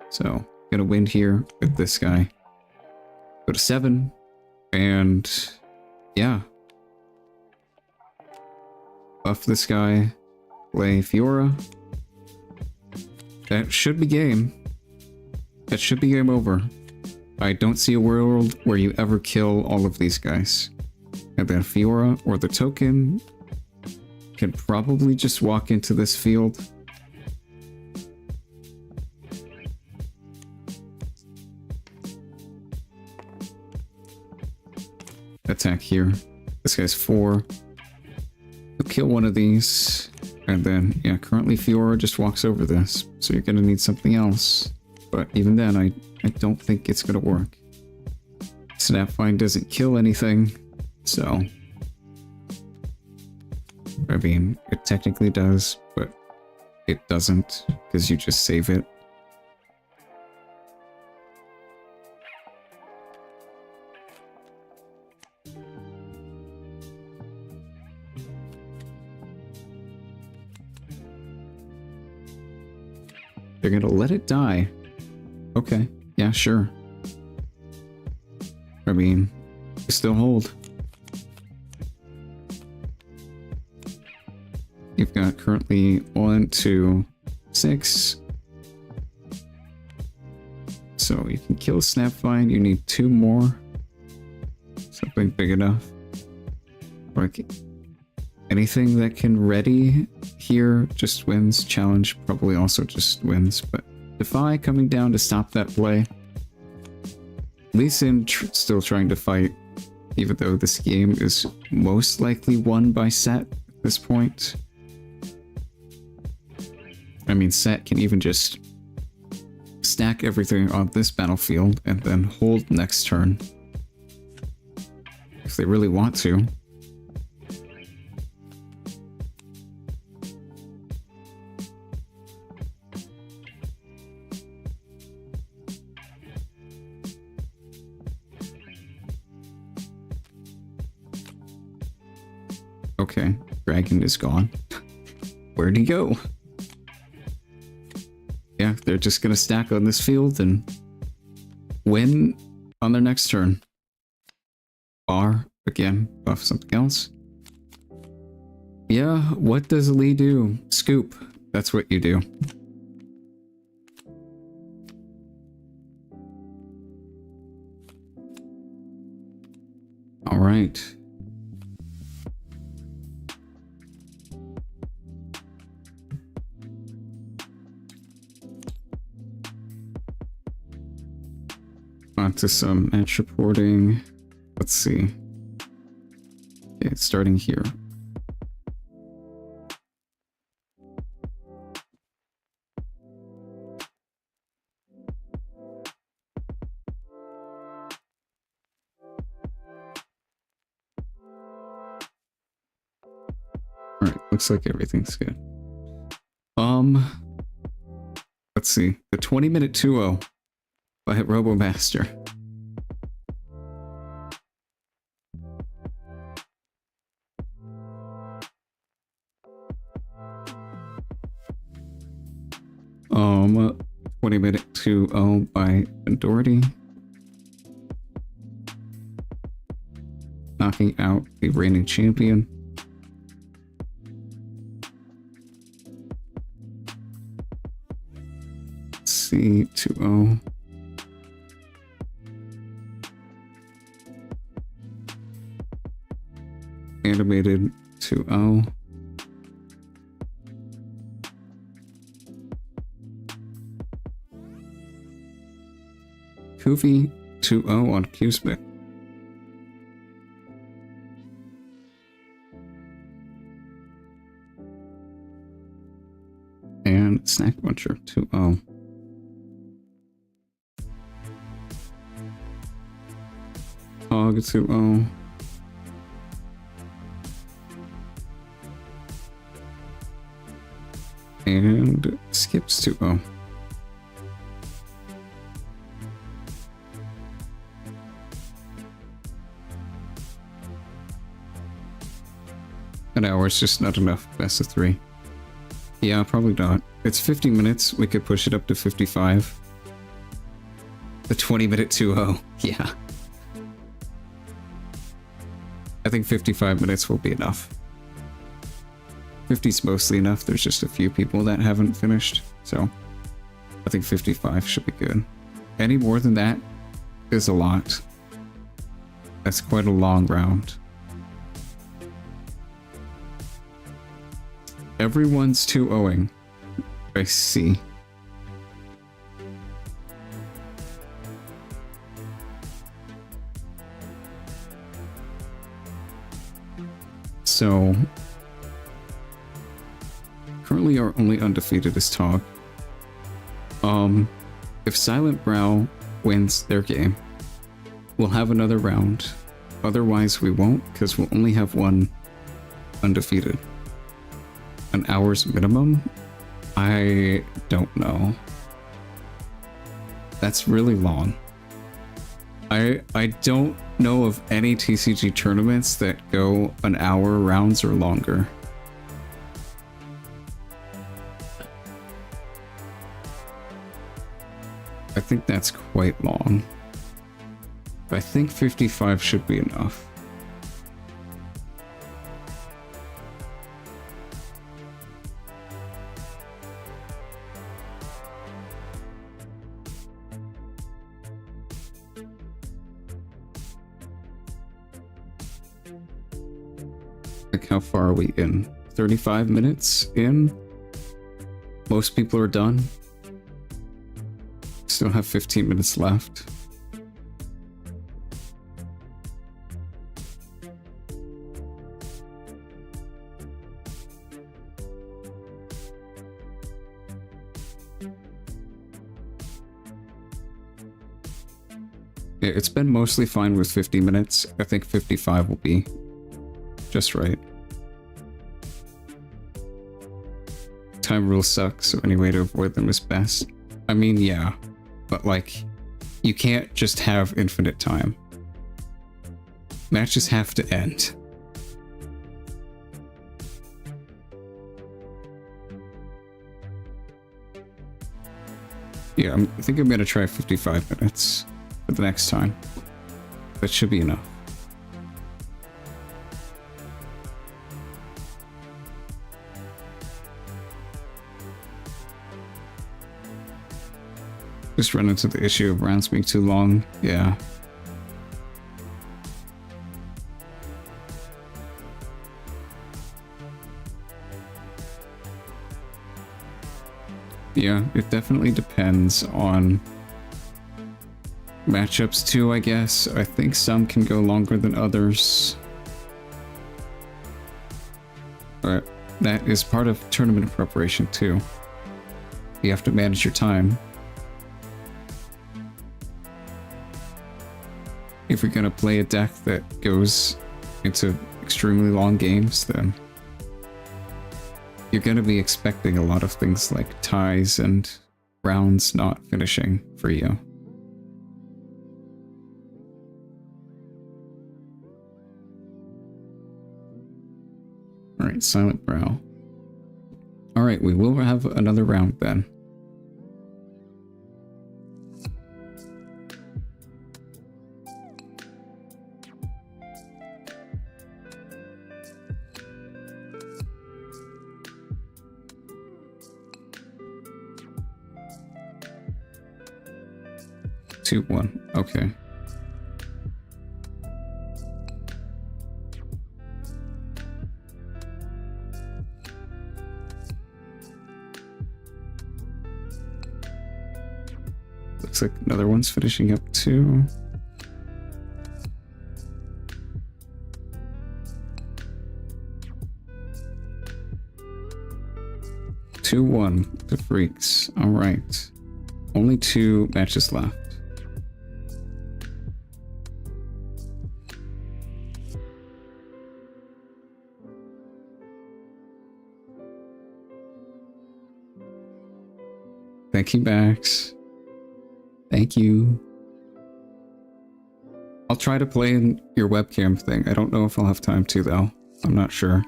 So, gonna win here with this guy. Go to 7, and yeah. Buff this guy, play Fiora. That should be game. That should be game over. I don't see a world where you ever kill all of these guys. And then Fiora or the token can probably just walk into this field. Attack here. This guy's 4. You'll kill one of these. And then, yeah, currently Fiora just walks over this. So you're gonna need something else. But even then, I don't think it's gonna work. Snapvine doesn't kill anything, so... I mean, it technically does, but it doesn't, because you just save it. They're gonna let it die. Okay, yeah, sure. I mean, still hold. You've got currently 1, 2, 6. So you can kill Snapvine. You need 2 more. Something big enough. Like anything that can ready here just wins. Challenge probably also just wins, but Defy coming down to stop that play. Lee Sin still trying to fight, even though this game is most likely won by Set at this point. I mean, Set can even just stack everything on this battlefield and then hold next turn. If they really want to. Okay, Dragon is gone. Where'd he go? Yeah, they're just gonna stack on this field and win on their next turn. Bar, again, buff something else. Yeah, what does Lee do? Scoop. That's what you do. Alright. On to some match reporting. Let's see. Okay, starting here. Alright, looks like everything's good. Let's see. The 20-minute 2-0 by RoboMaster. Um, 20-minute 2-0 by Doherty. Knocking out the reigning champion. C 2-0. Animated 2-0. Kofi 2-0 on Qsmic. And Snack Muncher 2-0. Hog 2-0. And Skips 2-0. An hour is just not enough. Best of 3. Yeah, probably not. It's 50 minutes. We could push it up to 55. The 20-minute 2-0. Yeah. I think 55 minutes will be enough. 50's mostly enough. There's just a few people that haven't finished. So I think 55 should be good. Any more than that is a lot. That's quite a long round. Everyone's 2-0ing. I see. So currently our only undefeated is Tog. If Silent Brow wins their game, we'll have another round. Otherwise we won't, because we'll only have one undefeated. An hour's minimum? I don't know. That's really long. I don't know of any TCG tournaments that go an hour rounds or longer. I think that's quite long. I think 55 should be enough. Like, how far are we in? 35 minutes in? Most people are done. Still have 15 minutes left. Yeah, it's been mostly fine with 50 minutes. I think 55 will be just right. Time rules suck, so any way to avoid them is best. I mean, yeah, but like, you can't just have infinite time. Matches have to end. Yeah, I think I'm gonna try 55 minutes for the next time. That should be enough. Just run into the issue of rounds being too long. Yeah. Yeah, it definitely depends on matchups too, I guess. I think some can go longer than others. But that is part of tournament preparation too. You have to manage your time. If you're gonna play a deck that goes into extremely long games, then you're gonna be expecting a lot of things like ties and rounds not finishing for you. Alright, Silent Brow. Alright, we will have another round then. 2-1. Okay. Looks like another one's finishing up too. Two one to Freaks. All right. Only 2 matches left. Thank you, Max. Thank you. I'll try to play in your webcam thing. I don't know if I'll have time to, though. I'm not sure.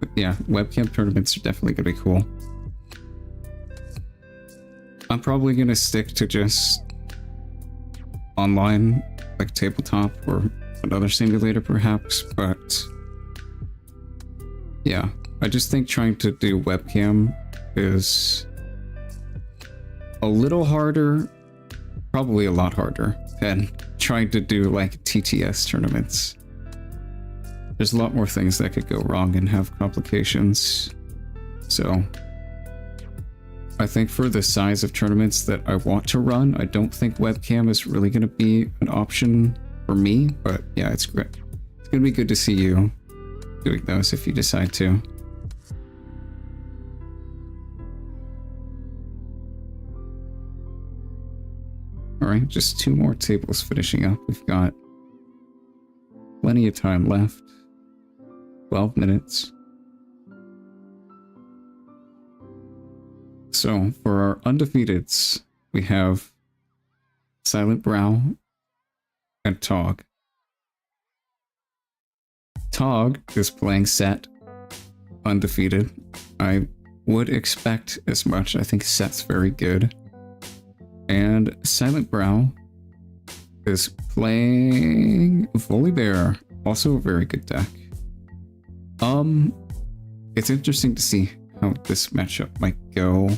But yeah, webcam tournaments are definitely going to be cool. I'm probably going to stick to just online, like tabletop or another simulator perhaps, but yeah, I just think trying to do webcam is a little harder, probably a lot harder than trying to do like TTS tournaments. There's a lot more things that could go wrong and have complications. So I think for the size of tournaments that I want to run, I don't think webcam is really going to be an option for me, but yeah, it's great. It's going to be good to see you doing those if you decide to. All right, just 2 more tables finishing up. We've got plenty of time left. 12 minutes. So for our undefeateds, we have Silent Brow and Tog. Tog is playing Set, undefeated. I would expect as much. I think Set's very good. And Silent Brow is playing Volibear, also a very good deck. It's interesting to see how this matchup might go.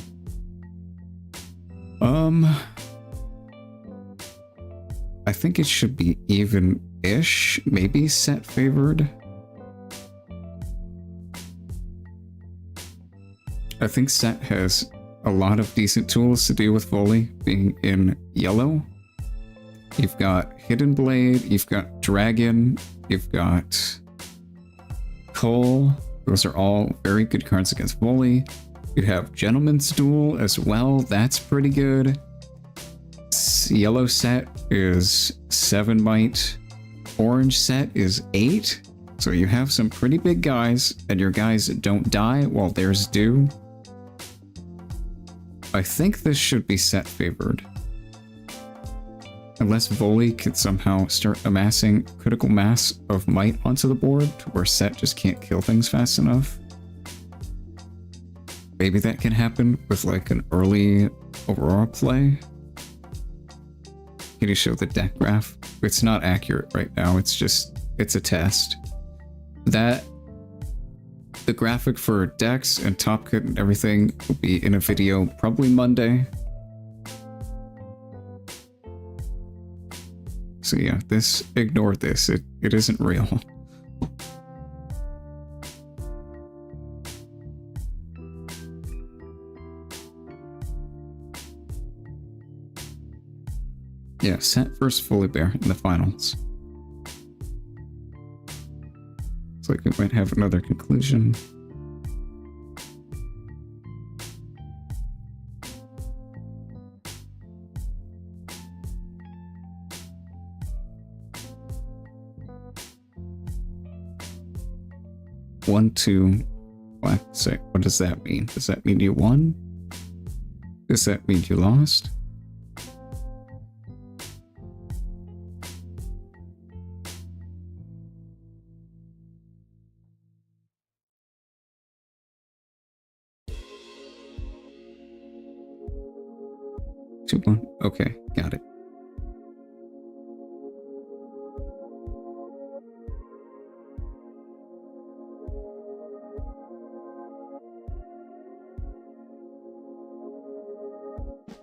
I think it should be even-ish, maybe Set favored. I think Set has a lot of decent tools to deal with Volley being in yellow. You've got Hidden Blade, you've got Dragon, you've got Cole. Those are all very good cards against Volley. You have Gentleman's Duel as well. That's pretty good. Yellow Set is 7 might. Orange Set is 8. So you have some pretty big guys, and your guys don't die while theirs do. I think this should be Set favored. Unless Volley could somehow start amassing critical mass of might onto the board to where Set just can't kill things fast enough. Maybe that can happen with like an early Aurora play. Can you show the deck graph? It's not accurate right now, it's a test. The graphic for decks and top cut and everything will be in a video probably Monday. So yeah, ignore this. It isn't real. Yeah, Set versus Volibear in the finals. Looks like we might have another conclusion. One, two, black, six. What does that mean? Does that mean you won? Does that mean you lost? Two, one. Okay, got it.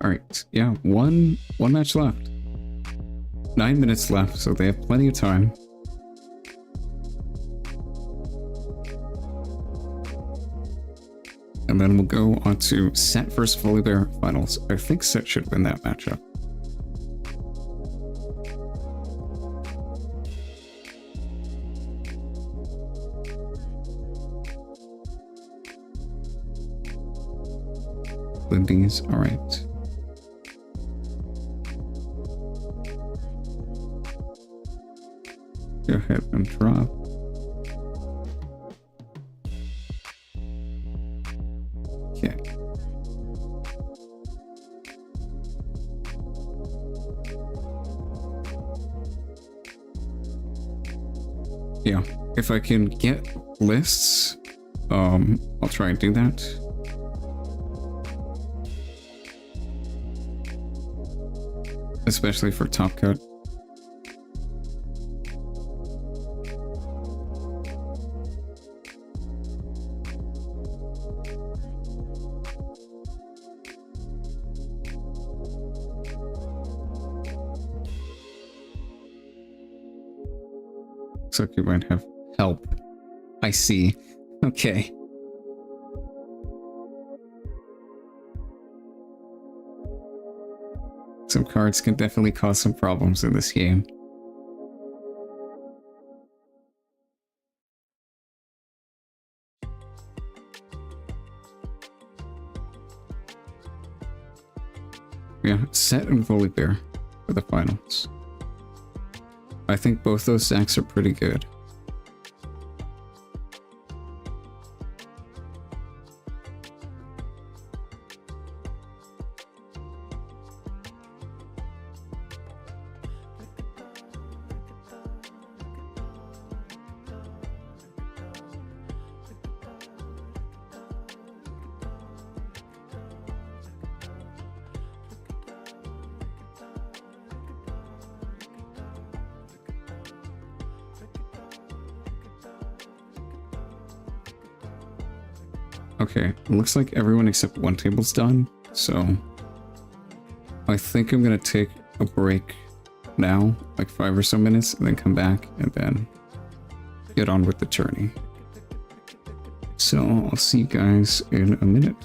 All right. Yeah, one match left. 9 minutes left, so they have plenty of time. And then we'll go on to Set versus Volibear finals. I think Set should win that matchup. Lindy's, all right. Go ahead and drop. Okay. Yeah, if I can get lists, I'll try and do that. Especially for Top Cut. Looks like you might have help. I see. Okay. Some cards can definitely cause some problems in this game. Yeah, Set and Volibear for the finals. I think both those decks are pretty good. Okay, it looks like everyone except one table's done, so I think I'm gonna take a break now, like 5 or so minutes, and then come back and then get on with the journey. So I'll see you guys in a minute.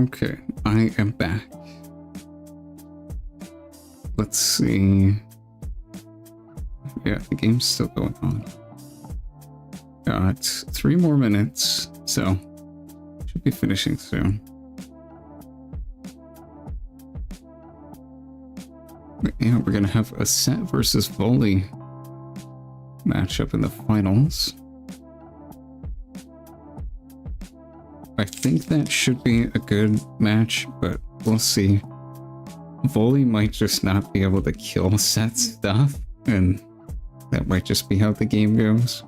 Okay, I am back. Let's see. Yeah, the game's still going on. Got 3 more minutes, so should be finishing soon. But yeah, we're gonna have a set versus volley matchup in the finals. I think that should be a good match, but we'll see. Volley might just not be able to kill set stuff, and that might just be how the game goes.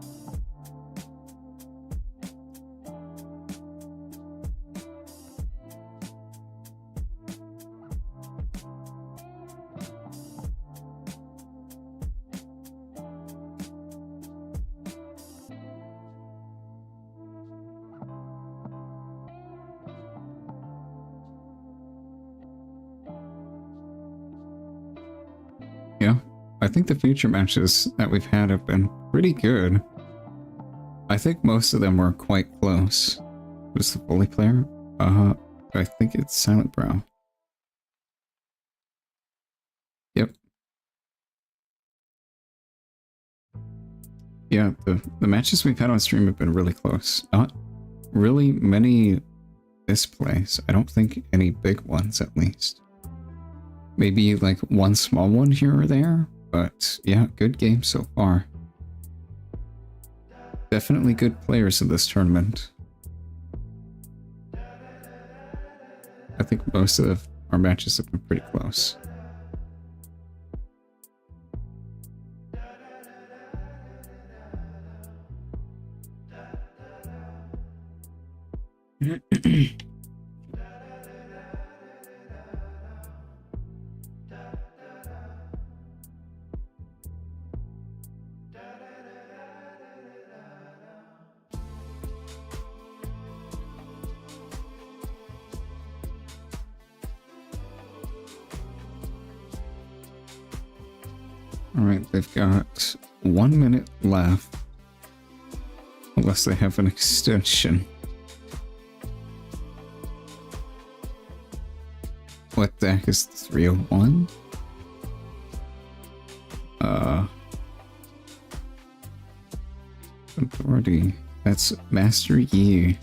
Yeah, I think the future matches that we've had have been pretty good. I think most of them were quite close. Who's the volley player? I think it's Silent Brow. Yep. Yeah, the matches we've had on stream have been really close. Not really many misplays. I don't think any big ones, at least. Maybe like one small one here or there, but yeah, good game so far. Definitely good players in this tournament. I think most of our matches have been pretty close. Alright, they've got 1 minute left. Unless they have an extension. What deck is 301? Authority. That's Master Yi.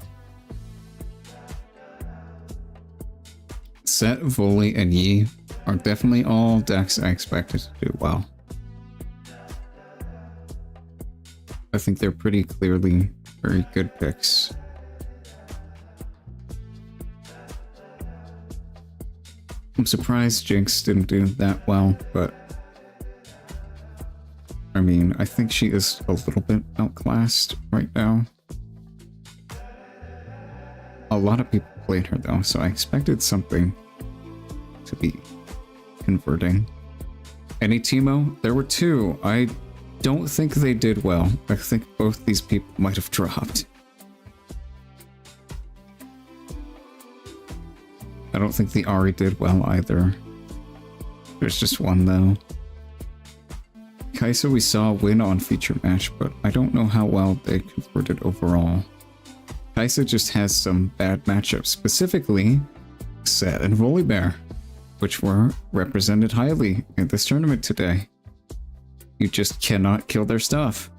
Set, Volley, and Yi are definitely all decks I expected to do well. I think they're pretty clearly very good picks. I'm surprised Jinx didn't do that well, but I mean, I think she is a little bit outclassed right now. A lot of people played her though, so I expected something to be converting. Any Teemo? There were 2. I don't think they did well. I think both these people might have dropped. I don't think the Ahri did well either. There's just one though. Kaisa we saw win on feature match, but I don't know how well they converted overall. Kaisa just has some bad matchups, specifically Set and Volibear, which were represented highly in this tournament today. You just cannot kill their stuff.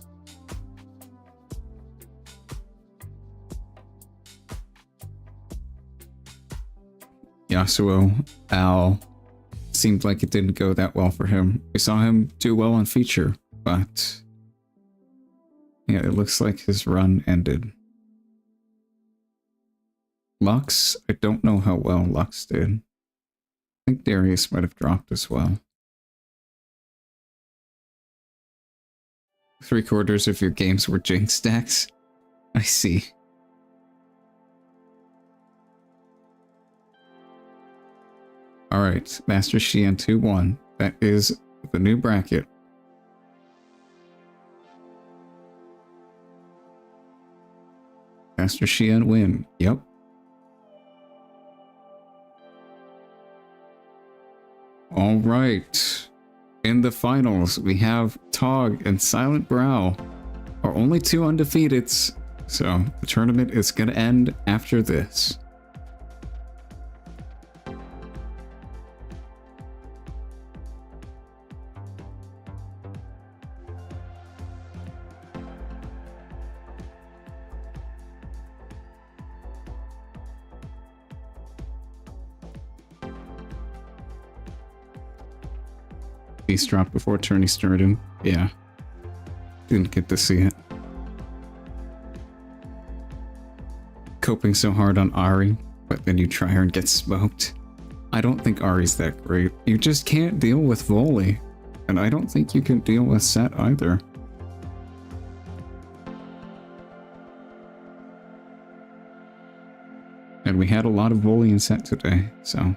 Yasuo, Al, seemed like it didn't go that well for him. We saw him do well on feature, but yeah, it looks like his run ended. Lux, I don't know how well Lux did. I think Darius might have dropped as well. 3/4 of your games were Jinx decks? I see. Alright, Master Xian 2-1. That is the new bracket. Master Xian win. Yep. Alright. In the finals, we have Tog and Silent Brow. Our only 2 undefeateds. So the tournament is going to end after this. Beast dropped before tourney started. Yeah. Didn't get to see it. Coping so hard on Ari, but then you try her and get smoked. I don't think Ari's that great. You just can't deal with volley. And I don't think you can deal with set either. And we had a lot of volley in set today, so...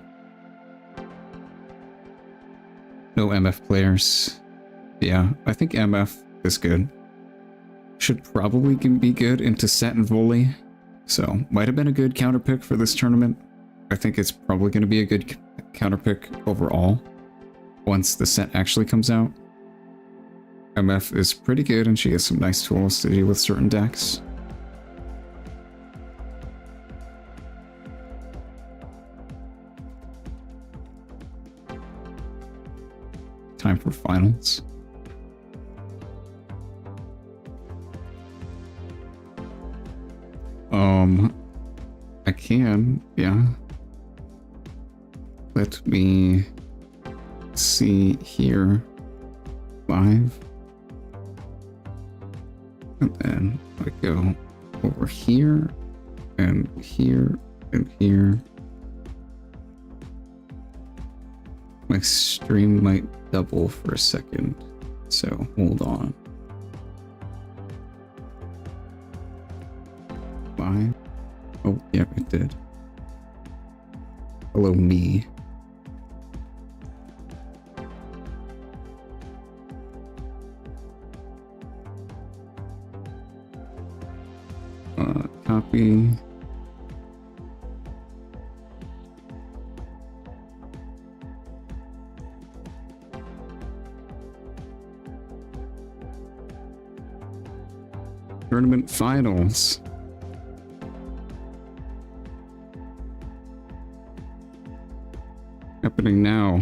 No MF players. Yeah, I think MF is good. Should probably be good into set and volley. So, might have been a good counter pick for this tournament. I think it's probably going to be a good counter pick overall. Once the set actually comes out. MF is pretty good and she has some nice tools to deal with certain decks. Time for finals. I can, yeah. Let me see here. Live. And then I go over here, and here, and here. My stream might double for a second, so hold on. Live. Oh, yeah, it did. Hello, me. Copy. Tournament finals. Happening now.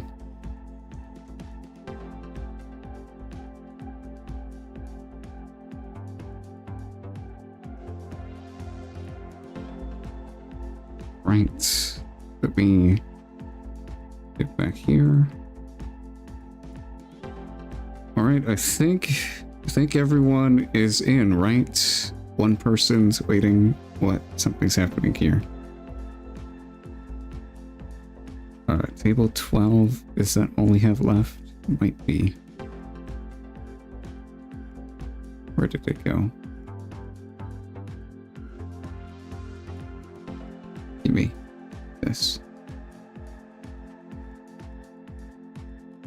Right. Let me get back here. All right, I think everyone is in, right? One person's waiting. What? Something's happening here. Table 12, is that all we have left? Might be. Where did it go? Give me this.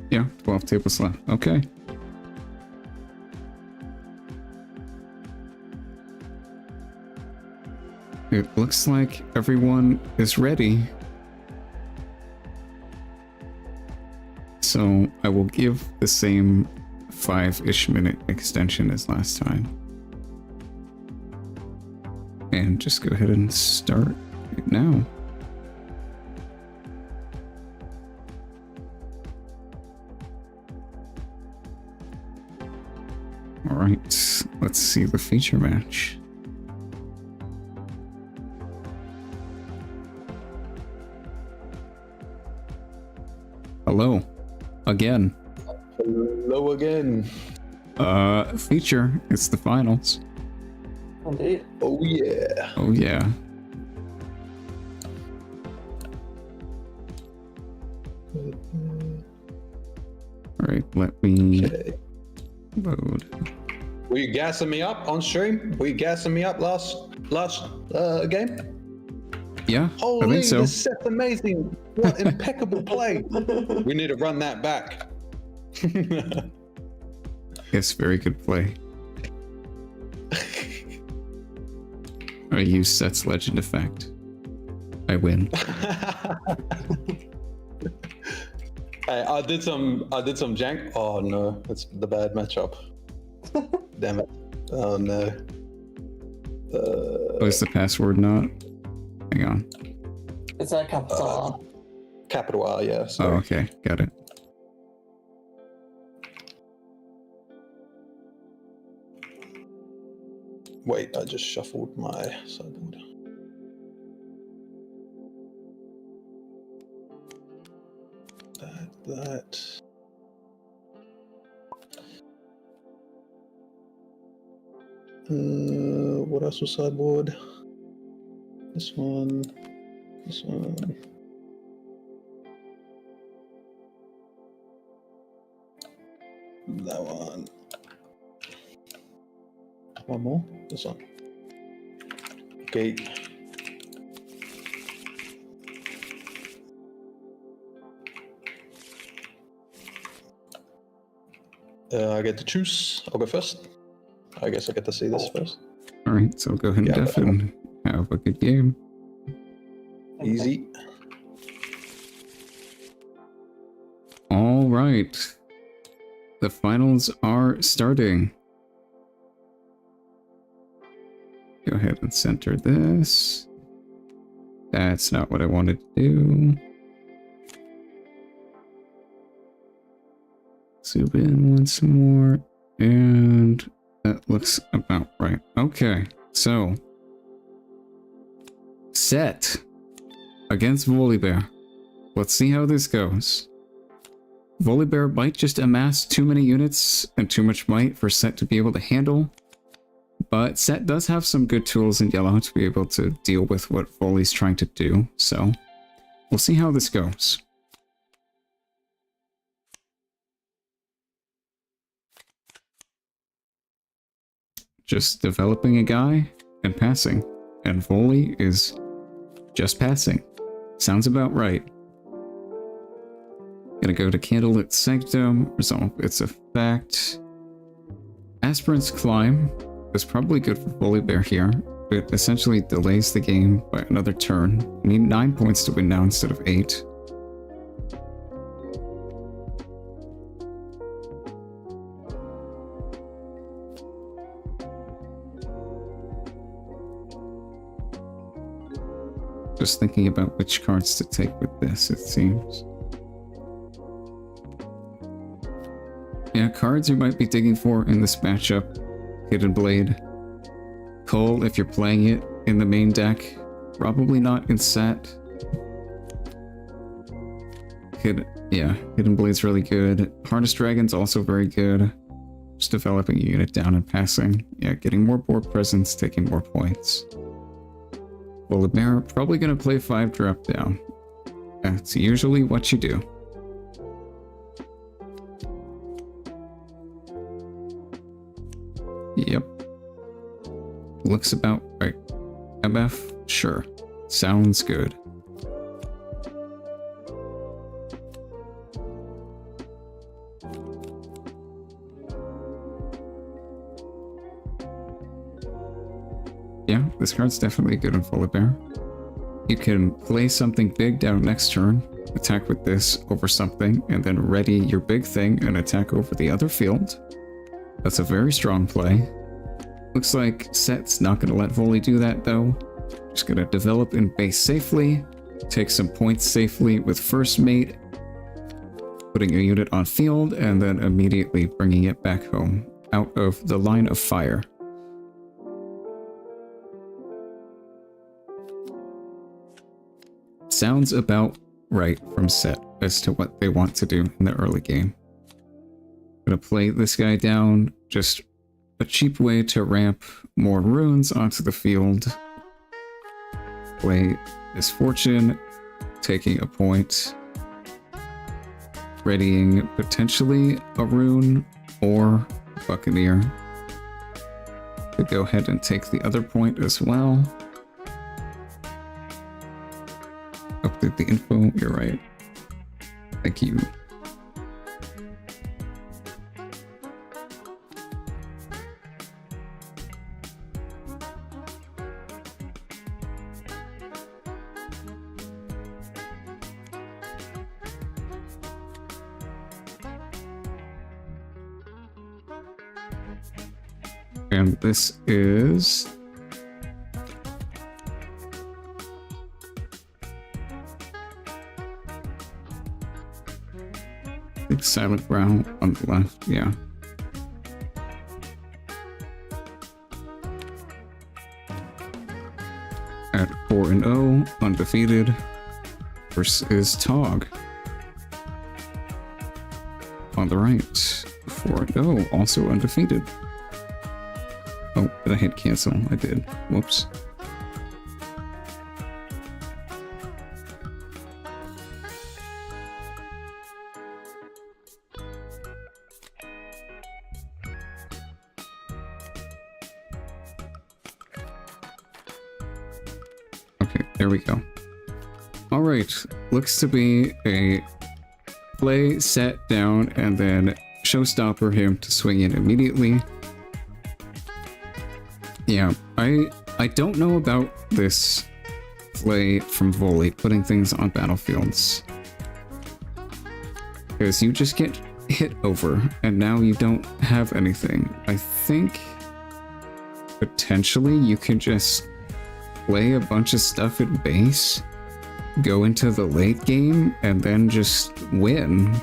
Yeah, 12 tables left. Okay. It looks like everyone is ready. So I will give the same 5-ish minute extension as last time. And just go ahead and start it now. All right, let's see the feature match. Hello, again. Hello again. Feature, it's the finals. Indeed. Oh yeah. Oh yeah. All right, let me load. Were you gassing me up on stream? Were you gassing me up last game? Yeah, Holy, I think so. this set's amazing. What impeccable play. We need to run that back. Yes, very good play. I use Set's legend effect. I win. Hey, I did some jank. Oh no, that's the bad matchup. Damn it. Oh no. What's the password not? Hang on. It's a capital. Capital R, yeah. Oh, Sorry. okay. Got it. Wait, I just shuffled my sideboard. That. What else was sideboard? This one. This one. That one. One more. This one. Okay. I get to choose. I'll go first. I guess I get to see this first. Alright, so go ahead and Yeah, def and have a good game. Easy. Alright. The finals are starting. Go ahead and center this. That's not what I wanted to do. Zoom in once more. And that looks about right. Okay, so Set against Volibear. Let's see how this goes. Volibear might just amass too many units and too much might for Set to be able to handle, but Set does have some good tools in yellow to be able to deal with what Voli's trying to do, so we'll see how this goes. Just developing a guy and passing, and Voli is just passing. Sounds about right. Gonna go to Candlelit Sanctum, resolve its effect. Aspirant's Climb is probably good for Volibear here. It essentially delays the game by another turn. You need 9 points to win now instead of 8. Just thinking about which cards to take with this, it seems. Yeah, cards you might be digging for in this matchup. Hidden Blade. Cull if you're playing it in the main deck. Probably not in set. Hidden Blade's really good. Harness Dragon's also very good. Just developing a unit down and passing. Yeah, getting more board presence, taking more points. Volibear probably gonna play 5 drop down. That's usually what you do. Yep. Looks about right. MF? Sure. Sounds good. Yeah, this card's definitely good in Volibear. You can play something big down next turn, attack with this over something, and then ready your big thing and attack over the other field. That's a very strong play. Looks like Set's not going to let Voli do that though. Just going to develop in base safely, take some points safely with first mate, putting a unit on field, and then immediately bringing it back home, out of the line of fire. Sounds about right from Set as to what they want to do in the early game. Gonna play this guy down, just a cheap way to ramp more runes onto the field. Play Misfortune, taking a point, readying potentially a rune or Buccaneer. Could go ahead and take the other point as well. Update the info, you're right. Thank you. And this is big silent brow on the left, yeah. At 4-0, undefeated, versus Tog. On the right, 4-0, also undefeated. Oh, did I hit cancel? I did. Whoops. Okay, there we go. Alright, looks to be a play, set down, and then showstopper him to swing in immediately. Yeah, I don't know about this play from Volley, putting things on battlefields. Because you just get hit over, and now you don't have anything. I think potentially you can just play a bunch of stuff at base, go into the late game, and then just win.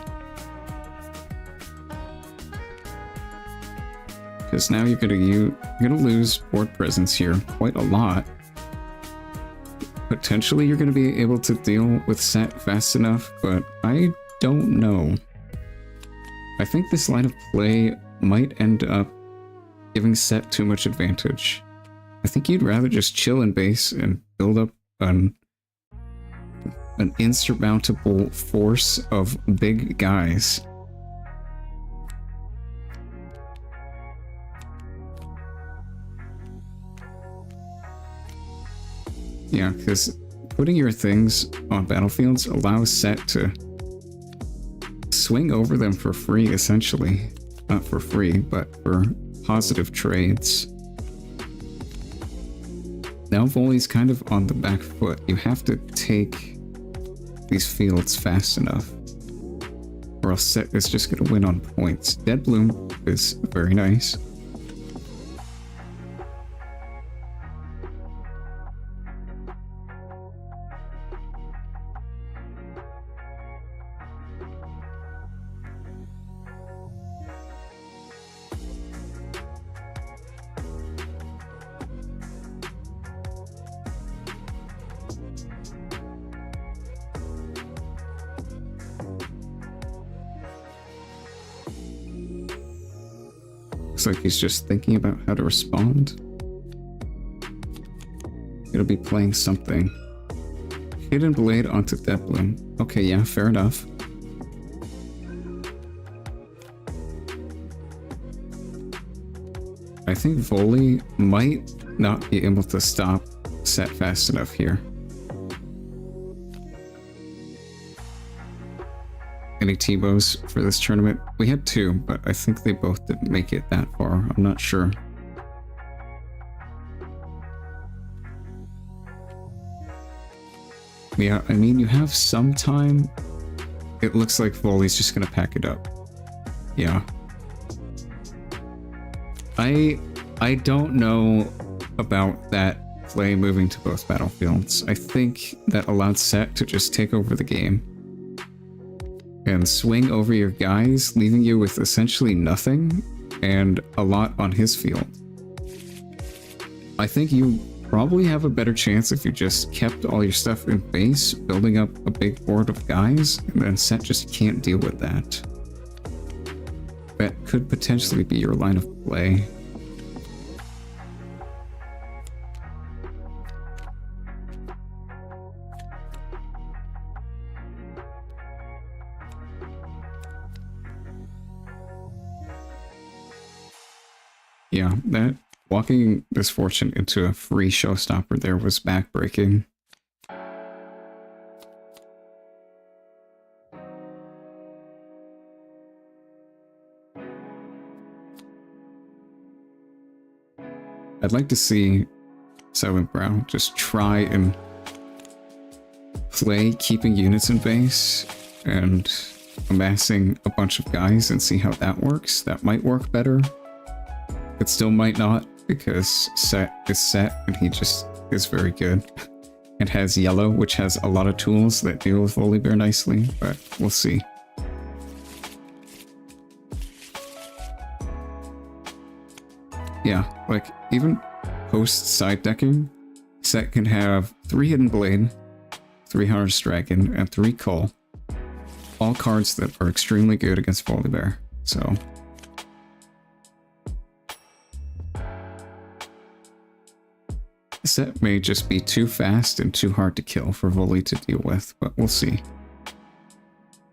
Because now you're gonna lose board presence here quite a lot. Potentially you're gonna be able to deal with set fast enough, but I don't know. I think this line of play might end up giving set too much advantage. I think you'd rather just chill in base and build up an insurmountable force of big guys. Yeah, because putting your things on battlefields allows set to swing over them for free, essentially. Not for free, but for positive trades. Now Volley's kind of on the back foot. You have to take these fields fast enough, or else set is just going to win on points. Dead Bloom is very nice. Looks like he's just thinking about how to respond. It'll be playing something. Hidden Blade onto Dead Bloom. Okay, yeah, fair enough. I think Volley might not be able to stop set fast enough here. Any T-bows for this tournament? We had 2, but I think they both didn't make it that far. I'm not sure. Yeah, I mean, you have some time. It looks like Volley's just gonna pack it up. Yeah. I don't know about that play moving to both battlefields. I think that allowed set to just take over the game and swing over your guys, leaving you with essentially nothing and a lot on his field. I think you probably have a better chance if you just kept all your stuff in base, building up a big board of guys, and then set just can't deal with that. That could potentially be your line of play. Yeah, that walking this fortune into a free showstopper there was backbreaking. I'd like to see Silent Brow just try and play keeping units in base and amassing a bunch of guys and see how that works. That might work better. It still might not, because set is set and he just is very good. And has yellow, which has a lot of tools that deal with Volibear nicely, but we'll see. Yeah, like, even post-side decking, set can have 3 Hidden Blade, 3 Harvest Dragon, and 3 Cull. All cards that are extremely good against Volibear, so... Set may just be too fast and too hard to kill for Volley to deal with, but we'll see.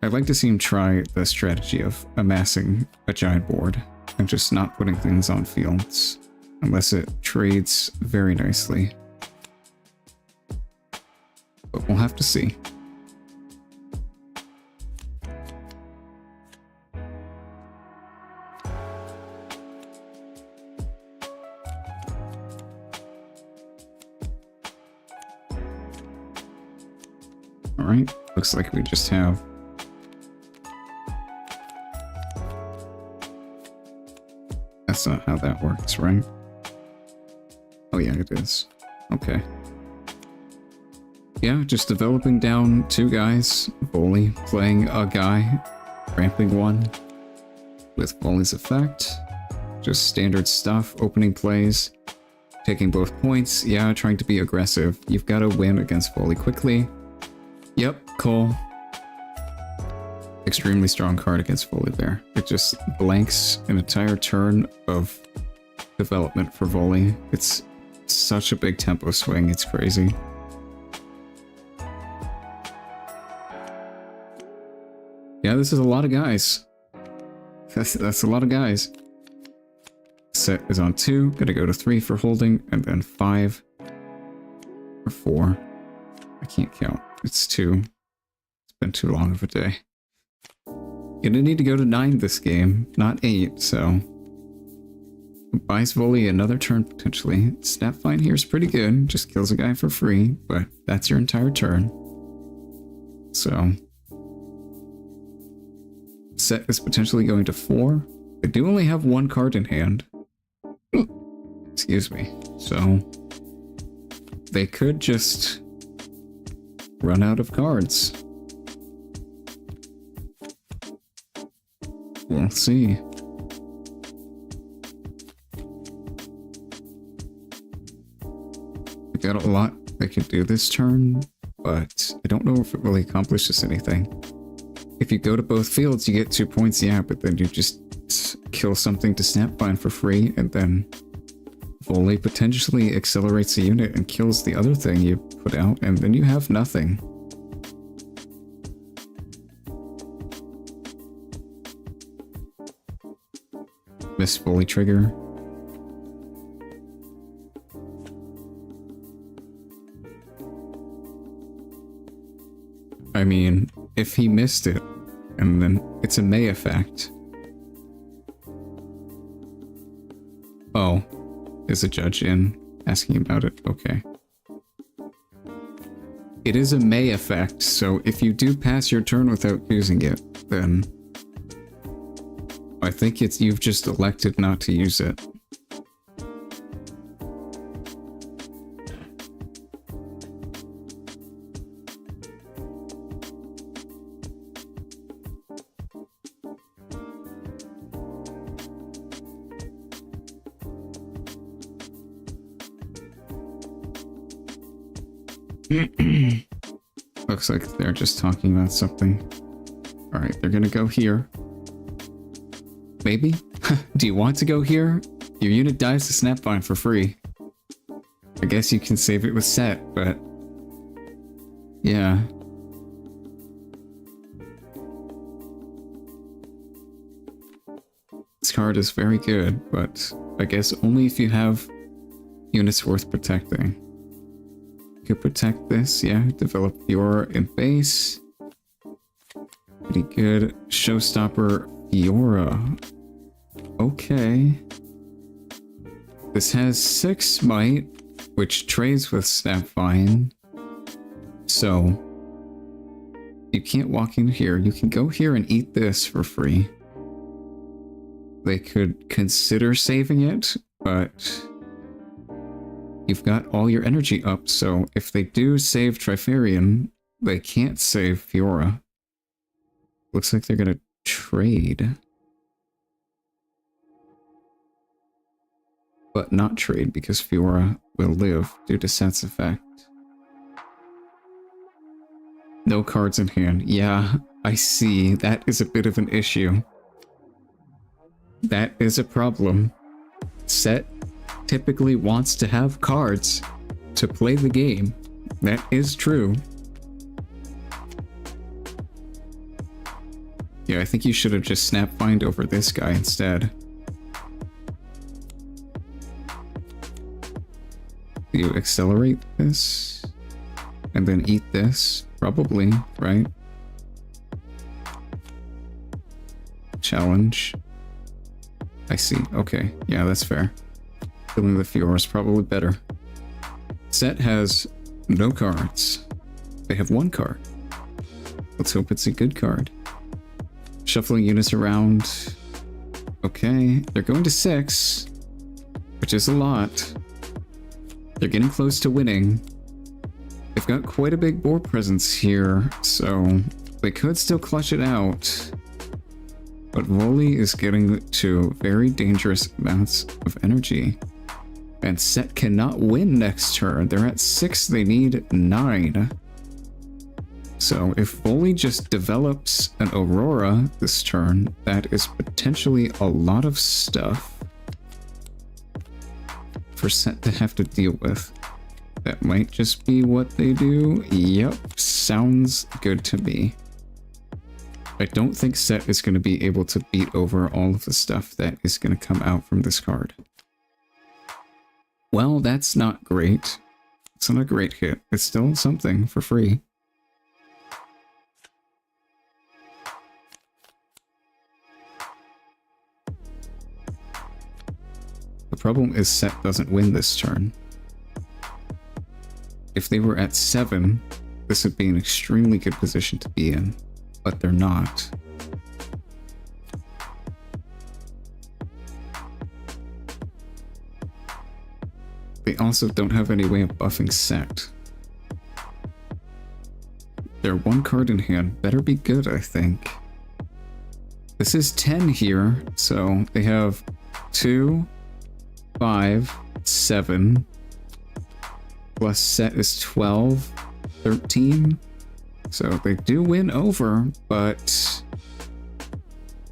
I'd like to see him try the strategy of amassing a giant board and just not putting things on fields, unless it trades very nicely. But we'll have to see. Alright, looks like we just have that's not how that works, right? Oh yeah, it is. Okay. Yeah, just developing down 2 guys. Volley playing a guy, ramping one with Volley's effect. Just standard stuff, opening plays, taking both points. Yeah, trying to be aggressive. You've got to win against Volley quickly. Yep, Cole. Extremely strong card against Volley there. It just blanks an entire turn of development for Volley. It's such a big tempo swing, it's crazy. Yeah, this is a lot of guys. That's a lot of guys. Set is on 2, gonna go to 3 for holding, and then 5 or 4. I can't count. It's 2. It's been too long of a day. Gonna need to go to 9 this game, not 8, so... Buys Volley another turn potentially. Snapvine here is pretty good, just kills a guy for free, but that's your entire turn. So... Set is potentially going to 4. They do only have 1 card in hand. Excuse me. So... They could just... run out of cards. We'll see. We got a lot they can do this turn, but I don't know if it really accomplishes anything. If you go to both fields, you get 2 points, yeah, but then you just kill something to Snapvine for free, and then Volley potentially accelerates a unit and kills the other thing you put out, and then you have nothing. Miss Volley trigger. I mean, if he missed it, and then it's a May effect. Oh, is a judge in asking about it? Okay. It is a May effect, so if you do pass your turn without using it, then I think you've just elected not to use it. Looks like they're just talking about something. Alright, they're gonna go here. Maybe? Do you want to go here? Your unit dies to Snapvine for free. I guess you can save it with Set, but... yeah. This card is very good, but I guess only if you have units worth protecting. You could protect this, yeah. Develop Fiora in base. Pretty good. Showstopper Fiora. Okay. This has 6 smite, which trades with Snapvine. So, you can't walk in here. You can go here and eat this for free. They could consider saving it, but you've got all your energy up, so if they do save Trifarian, they can't save Fiora. Looks like they're gonna trade. But not trade because Fiora will live due to Set's effect. No cards in hand. Yeah, I see. That is a bit of an issue. That is a problem. Set typically wants to have cards. to play the game. That is true. Yeah, I think you should have just snap find over this guy instead. Do you accelerate this? And then eat this? Probably, right? Challenge. I see. Okay. Yeah, that's fair. Killing the Fiora is probably better. Set has no cards. They have one card. Let's hope it's a good card. Shuffling units around. Okay. They're going to 6, which is a lot. They're getting close to winning. They've got quite a big board presence here, so they could still clutch it out. But Volley is getting to very dangerous amounts of energy. And Set cannot win next turn. They're at 6, they need 9. So if Volley just develops an Aurora this turn, that is potentially a lot of stuff for Set to have to deal with. That might just be what they do. Yep, sounds good to me. I don't think Set is going to be able to beat over all of the stuff that is going to come out from this card. Well, that's not great. It's not a great hit. It's still something for free. The problem is Set doesn't win this turn. If they were at 7, this would be an extremely good position to be in. But they're not. They also don't have any way of buffing Set. Their one card in hand better be good, I think. This is 10 here, so they have 2, 5, 7. Plus Set is 12, 13. So they do win over, but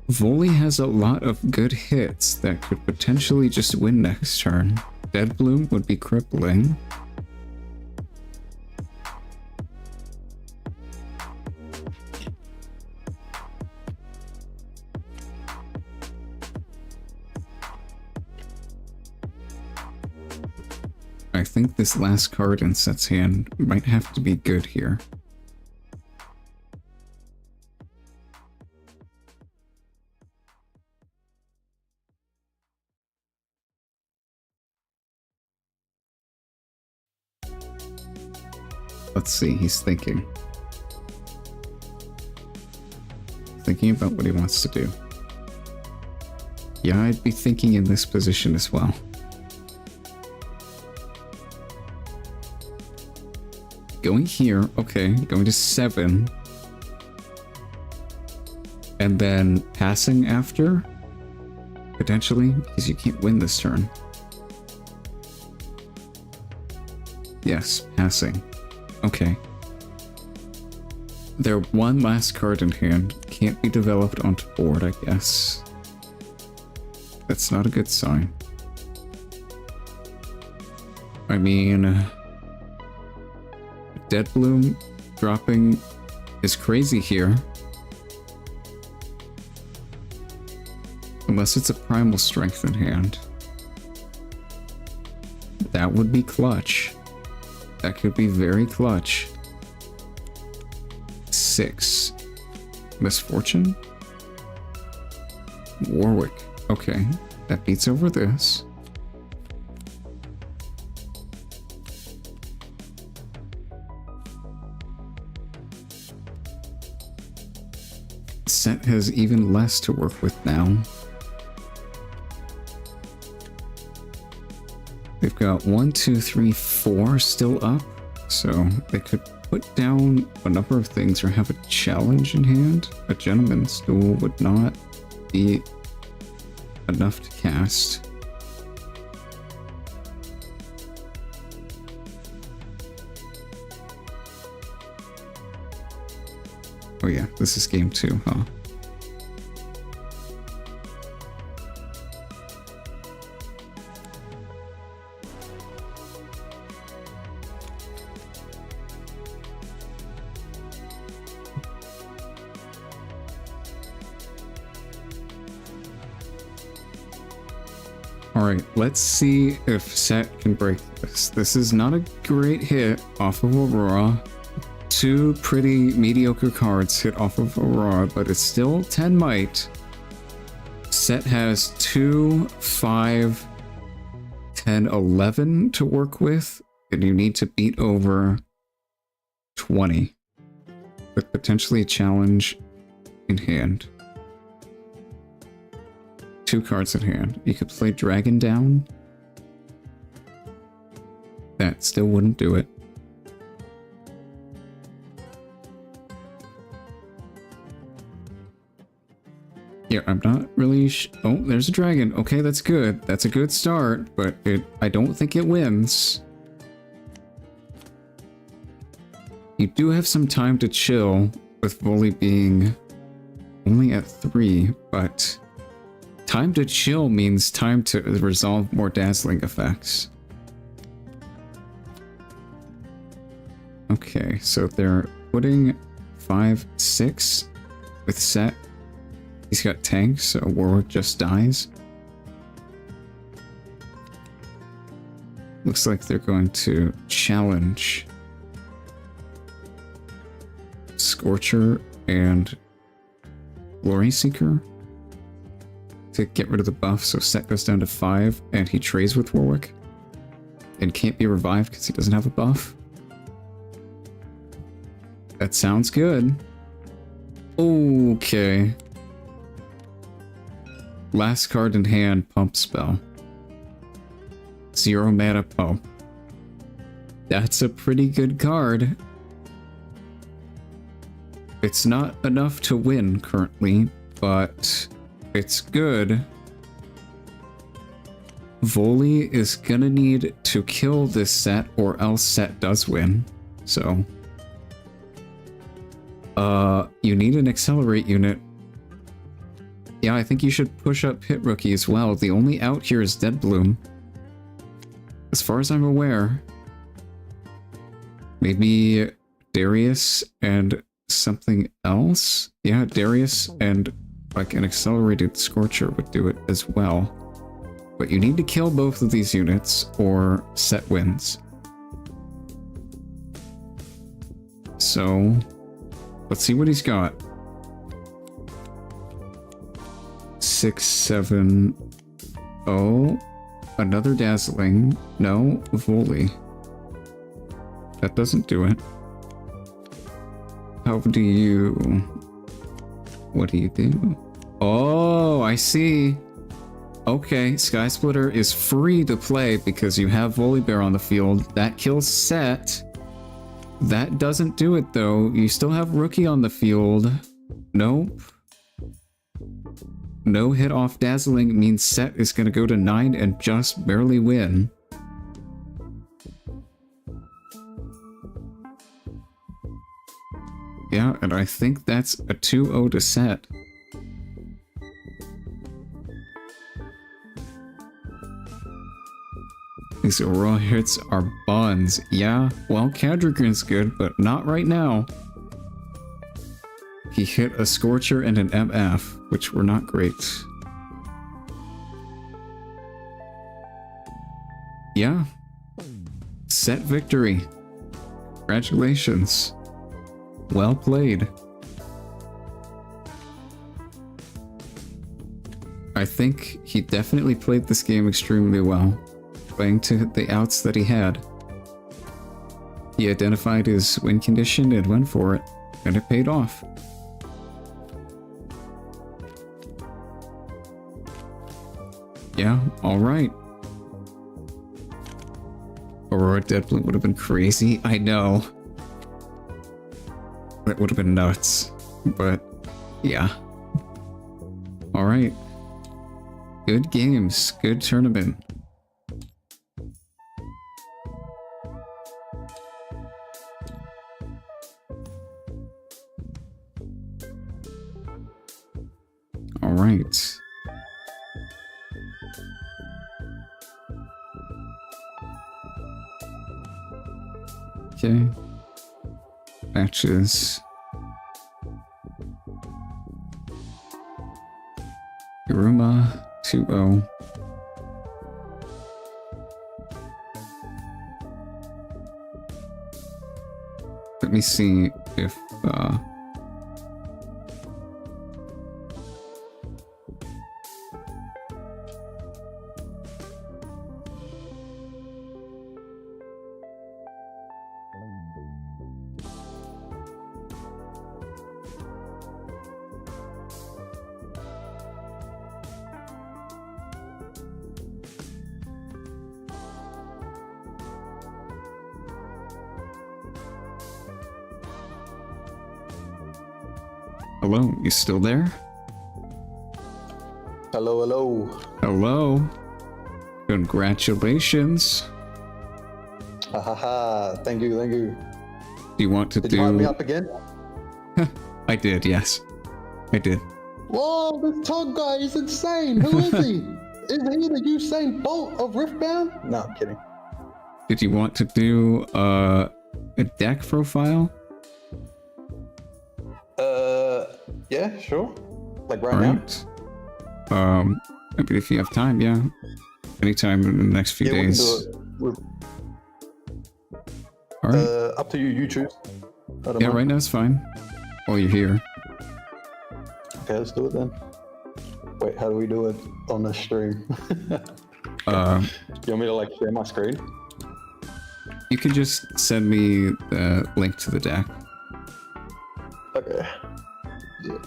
Volley has a lot of good hits that could potentially just win next turn. Dead Bloom would be crippling. I think this last card in Set's hand might have to be good here. Let's see, he's thinking. Thinking about what he wants to do. Yeah, I'd be thinking in this position as well. Going here, okay, going to 7. And then passing after? Potentially, because you can't win this turn. Yes, passing. Okay. Their one last card in hand can't be developed onto board, I guess. That's not a good sign. I mean, Dead Bloom dropping is crazy here. Unless it's a Primal Strength in hand. That would be clutch. That could be very clutch. 6. Misfortune? Warwick. Okay, that beats over this. Set has even less to work with now. They've got 1, 2, 3, 4 still up, so they could put down a number of things or have a challenge in hand. A Gentleman's Duel would not be enough to cast. Oh yeah, this is game 2, huh? Alright, let's see if Set can break this. This is not a great hit off of Aurora. 2 pretty mediocre cards hit off of Aurora, but it's still 10 might. Set has 2, 5, 10, 11 to work with, and you need to beat over 20. With potentially a challenge in hand. 2 cards in hand. You could play Dragon Down. That still wouldn't do it. Yeah, I'm not really oh, there's a dragon. Okay, that's good. That's a good start, but I don't think it wins. You do have some time to chill with Volley being only at 3, but time to chill means time to resolve more dazzling effects. Okay, so they're putting 5, 6 with Set. He's got tanks, so Warwick just dies. Looks like they're going to challenge Scorcher and Glory Seeker to get rid of the buff, so Set goes down to 5, and he trades with Warwick and can't be revived because he doesn't have a buff. That sounds good. Okay. Last card in hand, Pump Spell. 0 mana pump. That's a pretty good card. It's not enough to win currently, but it's good. Volley is gonna need to kill this Set or else Set does win. So you need an accelerate unit. Yeah, I think you should push up Hit Rookie as well. The only out here is Dead Bloom. As far as I'm aware. Maybe Darius and something else? Yeah, Darius and like an accelerated Scorcher would do it as well. But you need to kill both of these units or Set wins. So, let's see what he's got. 6, 7, oh, another Dazzling. No, Volley. That doesn't do it. How do you... What do you do? Oh, I see. Okay, Sky Splitter is free to play because you have Volibear on the field. That kills Set. That doesn't do it though. You still have Rookie on the field. Nope. No hit off Dazzling means Set is going to go to 9 and just barely win. Yeah, and I think that's a 2-0 to Set. These Aurora hits are buns. Yeah, well, Cadrigan's good, but not right now. He hit a Scorcher and an MF, which were not great. Yeah. Set victory. Congratulations. Well played. I think he definitely played this game extremely well, playing to the outs that he had. He identified his win condition and went for it, and it paid off. Yeah, alright. Aurora Deadbloom would have been crazy, I know. That would have been nuts, but yeah. Alright. Good games, good tournament. Alright. Okay. Matches. Iruma 2-0. Let me see if hello, you still there? Hello, hello. Hello. Congratulations. Ha ha ha. Thank you, thank you. Do you want to Did you hype me do? up again? I did, yes. I did. Whoa, this Tog guy is insane. Who is he? Is he the Usain Bolt of Riftbound? No, I'm kidding. Did you want to do a deck profile? Yeah, sure. Like right Alright. I mean, if you have time, yeah. Anytime in the next few now? Yeah, days. we can do it. Alright. Up to you. You choose. I don't Yeah, know. right now it's fine. While you're here. Okay, let's do it then. Wait, how do we do it on the stream? You want me to like share my screen? You can just send me the link to the deck. Okay. Yeah.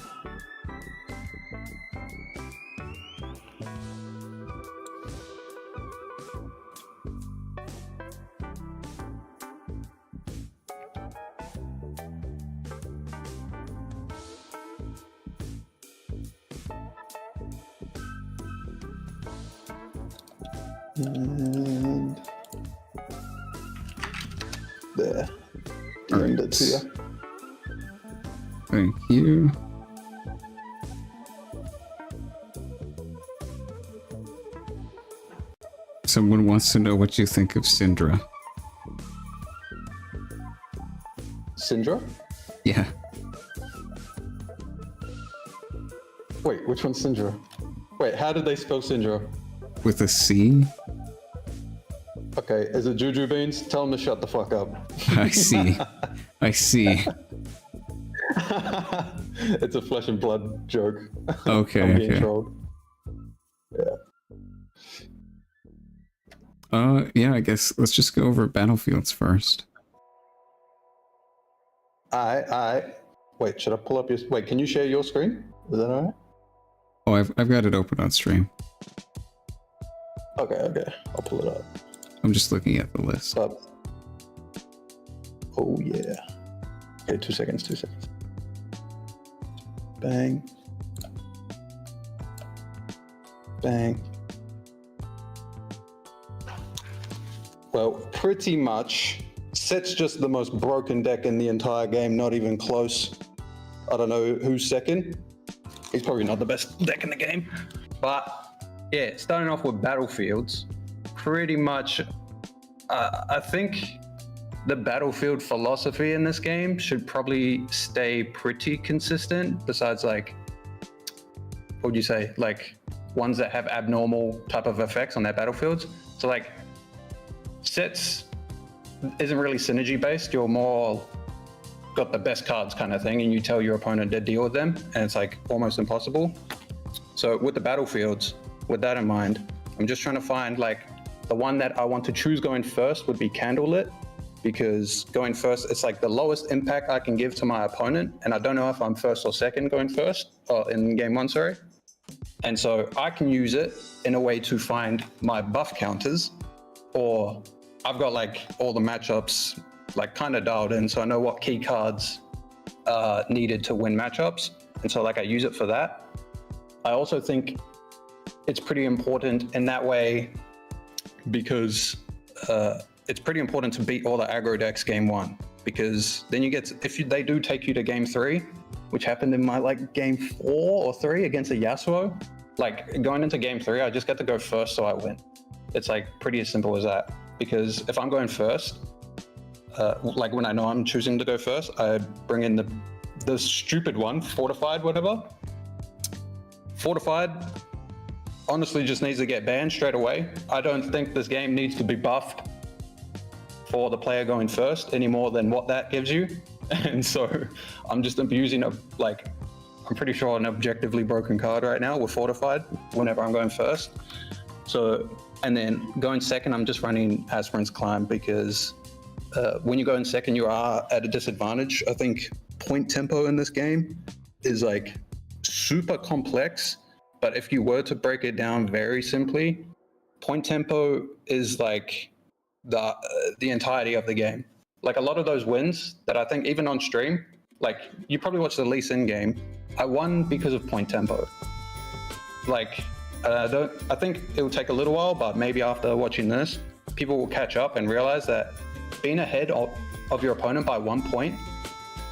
And there. Alright. Send it to you. Thank you. Someone wants to know what you think of Syndra. Syndra? Yeah. Wait, which one's Syndra? Wait, how did they spell Syndra? With a C? Okay, is it Juju Beans? Tell him to shut the fuck up. I see. I see. It's a flesh and blood joke. Okay, I'm being okay. trolled. Yeah, I guess let's just go over battlefields first. Alright. Wait, should I pull up your... Wait, can you share your screen? Is that alright? Oh, I've got it open on stream. Okay. I'll pull it up. I'm just looking at the list. Up. Oh, yeah. Okay, 2 seconds. Bang. Bang. Well, pretty much. Set's just the most broken deck in the entire game, not even close. I don't know who's second. He's probably not the best deck in the game. But yeah, starting off with battlefields, pretty much, I think the battlefield philosophy in this game should probably stay pretty consistent, besides like, what would you say, like ones that have abnormal type of effects on their battlefields. So like sets isn't really synergy based, you're more got the best cards kind of thing, and you tell your opponent to deal with them, and it's like almost impossible. So with the battlefields, with that in mind, I'm just trying to find like the one that I want to choose going first would be Candlelit, because going first, it's like the lowest impact I can give to my opponent, and I don't know if I'm first or second going first, or in game one, sorry. And so I can use it in a way to find my buff counters, or I've got like all the matchups like kind of dialed in, so I know what key cards needed to win matchups, and so like I use it for that. I also think it's pretty important in that way because it's pretty important to beat all the aggro decks game one, because then you get, they do take you to game 3, which happened in my like game 4 or 3 against a Yasuo. Like going into game 3, I just get to go first so I win. It's like pretty as simple as that, because if I'm going first, like when I know I'm choosing to go first, I bring in the stupid one, Fortified, whatever. Fortified honestly just needs to get banned straight away. I don't think this game needs to be buffed for the player going first any more than what that gives you. And so I'm just abusing I'm pretty sure an objectively broken card right now with Fortified whenever I'm going first. So, and then going second, I'm just running Aspirin's Climb because when you go in second, you are at a disadvantage. I think point tempo in this game is like super complex, but if you were to break it down very simply, point tempo is like the entirety of the game. Like a lot of those wins that I think even on stream, like you probably watched the Lee Sin game, I won because of point tempo. Like I think it will take a little while, but maybe after watching this, people will catch up and realize that being ahead of your opponent by 1 point,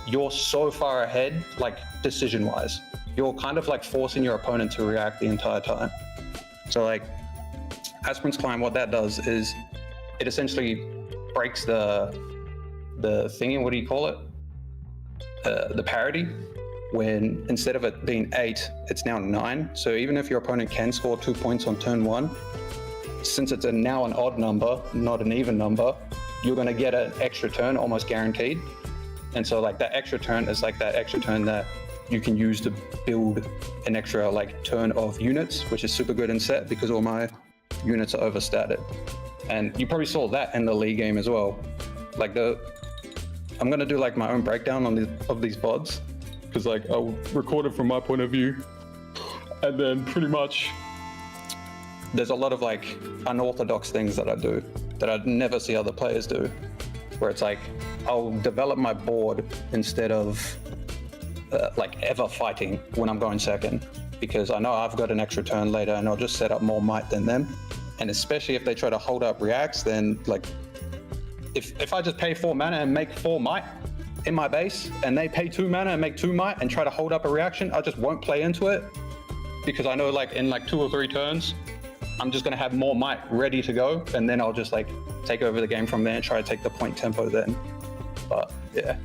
you're so far ahead, like decision-wise. You're kind of like forcing your opponent to react the entire time. So like Aspirin's Climb, what that does is it essentially breaks the thingy, what do you call it? The parity, when instead of it being 8, it's now 9. So even if your opponent can score 2 points on turn 1, since it's now an odd number, not an even number, you're going to get an extra turn almost guaranteed. And so like that extra turn is like that extra turn that you can use to build an extra like turn of units, which is super good in set because all my units are overstated. And you probably saw that in the League game as well. Like I'm going to do like my own breakdown of these VODs because like I'll record it from my point of view. And then pretty much there's a lot of like unorthodox things that I do that I'd never see other players do, where it's like I'll develop my board instead of like ever fighting when I'm going second, because I know I've got an extra turn later and I'll just set up more might than them. And especially if they try to hold up reacts, then like if I just pay 4 mana and make 4 might in my base and they pay 2 mana and make 2 might and try to hold up a reaction, I just won't play into it, because I know like in like 2 or 3 turns I'm just going to have more might ready to go, and then I'll just like take over the game from there and try to take the point tempo then. But yeah,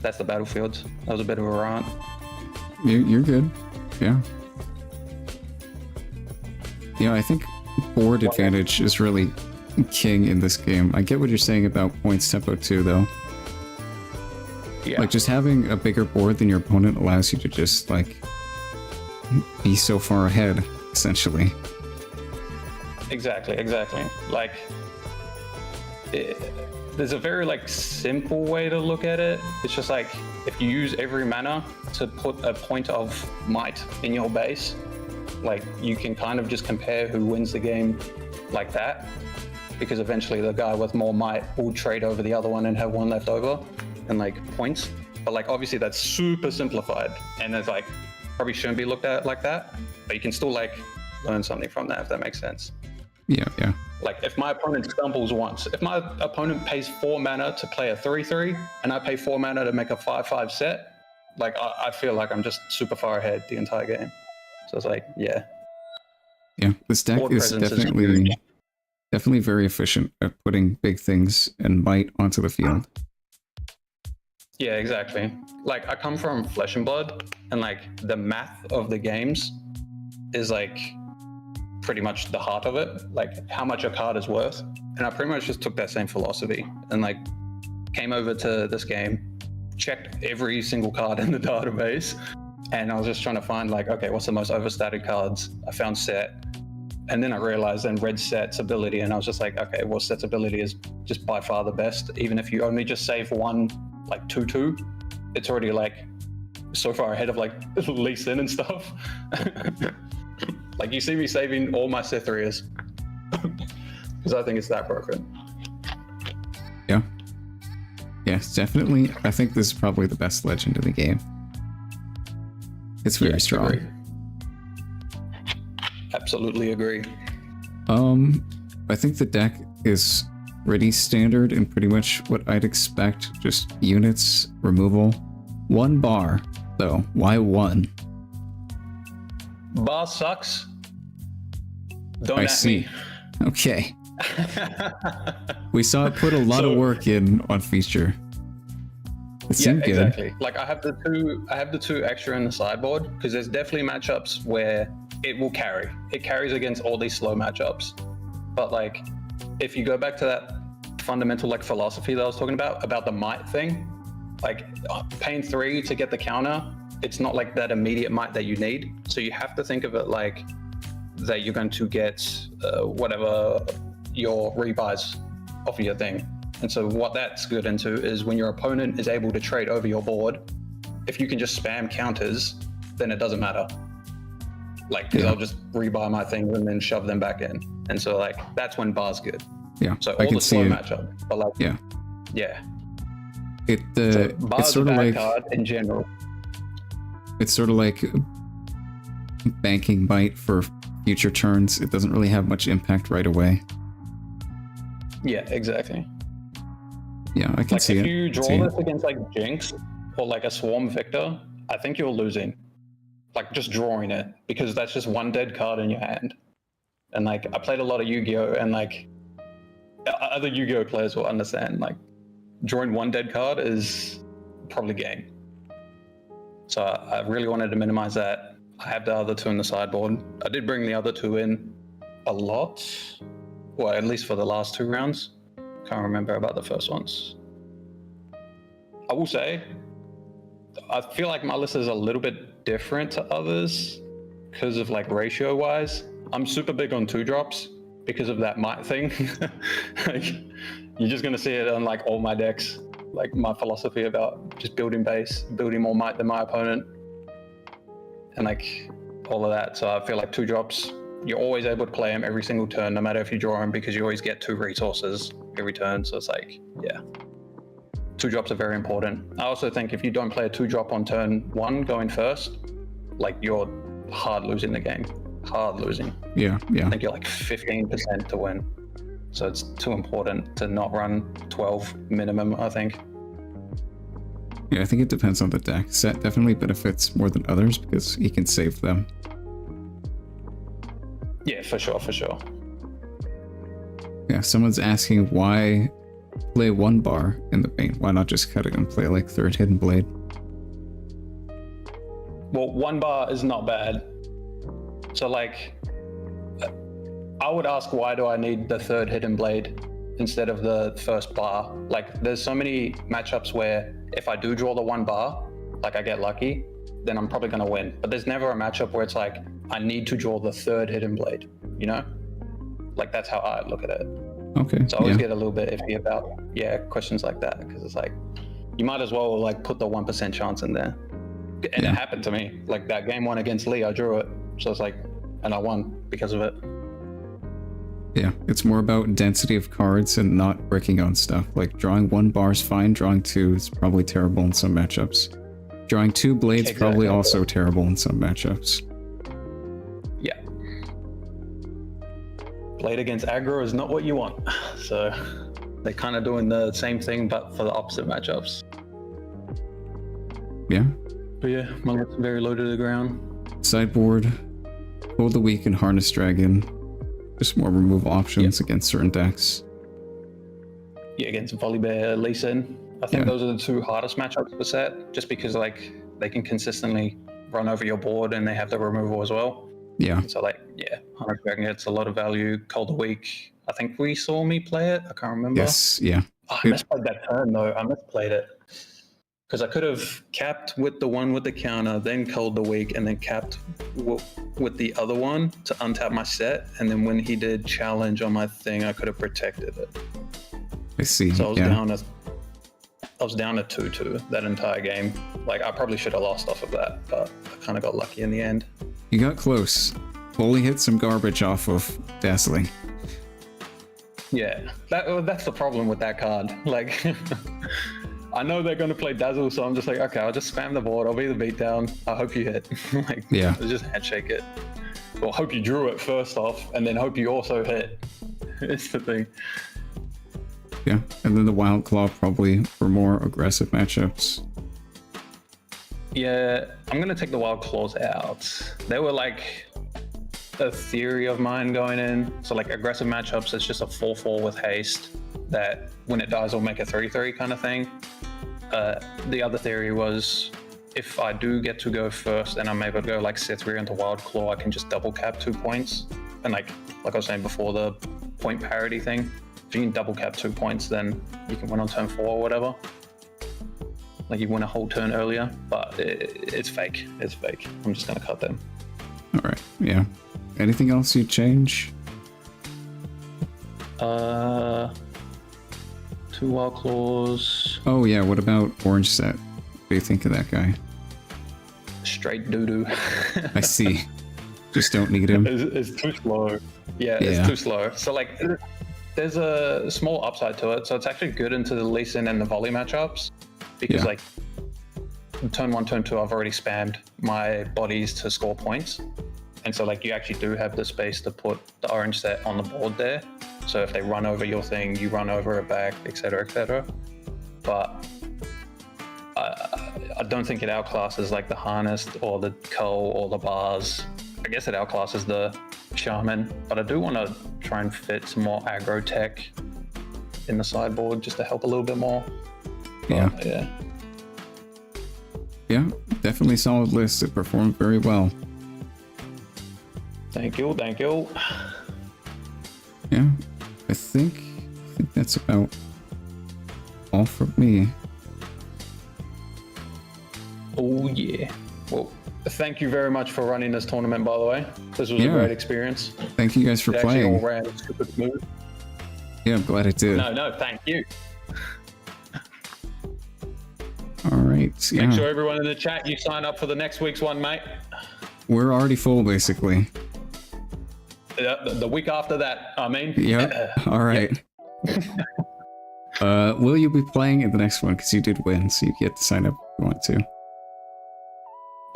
that's the battlefields. That was a bit of a rant. You're good. Yeah. Yeah, I think board advantage is really king in this game. I get what you're saying about points tempo too, though. Yeah. Like just having a bigger board than your opponent allows you to just like be so far ahead, essentially. Exactly. Like, there's a very like simple way to look at it. It's just like if you use every mana to put a point of might in your base, like you can kind of just compare who wins the game like that, because eventually the guy with more might will trade over the other one and have 1 left over and like points. But like obviously that's super simplified and it's like probably shouldn't be looked at like that, but you can still like learn something from that, if that makes sense. Yeah. Like if my opponent stumbles once, if my opponent pays 4 mana to play a 3/3 and I pay 4 mana to make a 5/5 set, like I feel like I'm just super far ahead the entire game. So it's like, yeah. Yeah, this deck Board is presence is definitely very efficient at putting big things and might onto the field. Yeah, exactly. Like I come from Flesh and Blood, and like the math of the games is like pretty much the heart of it, like how much a card is worth. And I pretty much just took that same philosophy and like came over to this game, checked every single card in the database, and I was just trying to find like, okay, what's the most overstated cards? I found Set, and then I realized and read Set's ability, and I was just like, okay, well, Set's ability is just by far the best. Even if you only just save 1 like 2/2, it's already like so far ahead of like Lee Sin and stuff. Like you see me saving all my Cytherias because I think it's that broken. Yeah. Yes, definitely. I think this is probably the best legend in the game. It's very strong. Agree. Absolutely agree. I think the deck is pretty standard and pretty much what I'd expect. Just units, removal. 1 bar, though. Why 1? Bar sucks. Don't I at see. me. Okay. We saw it put a lot of work in on feature. It seemed good. Exactly. Like I have the two extra in the sideboard because there's definitely matchups where it will carry. It carries against all these slow matchups. But like if you go back to that fundamental like philosophy that I was talking about the might thing, like paying 3 to get the counter, it's not like that immediate might that you need. So you have to think of it like that you're going to get whatever your rebuys off of your thing. And so what that's good into is when your opponent is able to trade over your board, if you can just spam counters, then it doesn't matter. Like, because I'll just rebuy my things and then shove them back in. And so like, that's when bar's good. Yeah, So I all can the see slow it. matchup, but like, Yeah. yeah. It So it's bar's a sort of bad like card in general. it's sort of like banking might for future turns. It doesn't really have much impact right away. Yeah, exactly. Yeah, I can Like see if it. you draw See it. this against like Jinx or like a Swarm Victor, I think you're losing. Like just drawing it, because that's just one dead card in your hand. And like I played a lot of Yu-Gi-Oh! And like other Yu-Gi-Oh! Players will understand, like drawing one dead card is probably game. So I really wanted to minimize that. I have the other 2 in the sideboard. I did bring the other 2 in a lot, well, at least for the last 2 rounds. Can't remember about the first ones. I will say, I feel like my list is a little bit different to others because of like ratio wise. I'm super big on 2-drops because of that might thing. Like, you're just gonna see it on like all my decks. Like my philosophy about just building base, building more might than my opponent, and like all of that. So I feel like 2-drops, you're always able to play them every single turn, no matter if you draw them, because you always get 2 resources every turn. So it's like, yeah, 2-drops are very important. I also think if you don't play a 2-drop on turn 1 going first, like you're hard losing the game. Hard losing. Yeah, yeah. I think you're like 15% to win. So it's too important to not run 12 minimum, I think. Yeah, I think it depends on the deck. Set definitely benefits more than others because he can save them. Yeah, for sure, for sure. Yeah, someone's asking why play 1 bar in the paint. Why not just cut it and play like 3rd Hidden Blade? Well, 1 bar is not bad. So like, I would ask, why do I need the 3rd Hidden Blade instead of the 1st bar? Like, there's so many matchups where if I do draw the 1 bar, like I get lucky, then I'm probably gonna win. But there's never a matchup where it's like, I need to draw the 3rd Hidden Blade, you know? Like, that's how I look at it. Okay. So I always yeah. get a little bit iffy about, questions like that, because it's like, you might as well like put the 1% chance in there. And Yeah. it happened to me. Like that game 1 against Lee, I drew it. So it's like, and I won because of it. Yeah, it's more about density of cards and not breaking on stuff. Like drawing 1 bar is fine, drawing 2 is probably terrible in some matchups. Drawing 2 blades probably Exactly. also terrible in some matchups. Yeah. Blade against aggro is not what you want. So they're kind of doing the same thing, but for the opposite matchups. Yeah. But yeah, my list's very low to the ground. Sideboard, Hold the Weak and Harness Dragon. Just more removal options against certain decks. Yeah, against Volibear, Lee Sin. I think Yeah. those are the 2 hardest matchups for set, just because like they can consistently run over your board and they have the removal as well. Yeah. So like, yeah, Harness Dragon gets a lot of value. Cold the Weak, I think we saw me play it. I can't remember. Yes, yeah. Oh, I misplayed that turn though. I misplayed it. Because I could have capped with the one with the counter, then Cold the Weak, and then capped with the other one to untap my set. And then when he did challenge on my thing, I could have protected it. I see. So I was yeah. down a 2-2 that entire game. Like I probably should have lost off of that, but I kind of got lucky in the end. You got close. Fully hit some garbage off of Dazzling. Yeah, that's the problem with that card. Like, I know they're going to play Dazzle, so I'm just like, okay, I'll just spam the board. I'll be the beatdown. I hope you hit. Like, Yeah. I'll just handshake it. Well, hope you drew it first off, and then hope you also hit. It's the thing. Yeah. And then the Wild Claw probably for more aggressive matchups. Yeah, I'm going to take the Wild Claws out. They were like a theory of mine going in. So like aggressive matchups, it's just a 4/4 with haste that when it dies will make a 3/3 kind of thing. The other theory was if I do get to go first and I'm able to go like Sithria into Wild Claw, I can just double cap 2 points. And like I was saying before, the point parity thing, if you can double cap 2 points, then you can win on turn 4 or whatever. Like you win a whole turn earlier, but it's fake. It's fake. I'm just gonna cut them. All right. Yeah. Anything else you'd change? 2 wild claws. Oh yeah. What about orange set? What do you think of that guy? Straight doo-doo. I see. Just don't need him. It's too slow. Yeah, it's too slow. So like, there's a small upside to it. So it's actually good into the Lee Sin and the volley matchups because like turn 1, turn 2, I've already spammed my bodies to score points. And so like you actually do have the space to put the orange set on the board there. So if they run over your thing, you run over it back, etc., etc. But I don't think it outclasses like the harnessed or the cull or the bars. I guess it outclasses the shaman, but I do want to try and fit some more aggro tech in the sideboard just to help a little bit more. But, Yeah, definitely solid list. It performed very well. Thank you, thank you. Yeah, I think that's about all from me. Oh yeah. Well, thank you very much for running this tournament, by the way. This was a great experience. Thank you guys for It playing. actually all ran super smooth. Yeah, I'm glad it did. No, thank you. All right. Yeah. Make sure everyone in the chat, you sign up for the next week's one, mate. We're already full, basically. The week after that, I mean. Yep. All right. Will you be playing in the next one? Because you did win, so you get to sign up if you want to.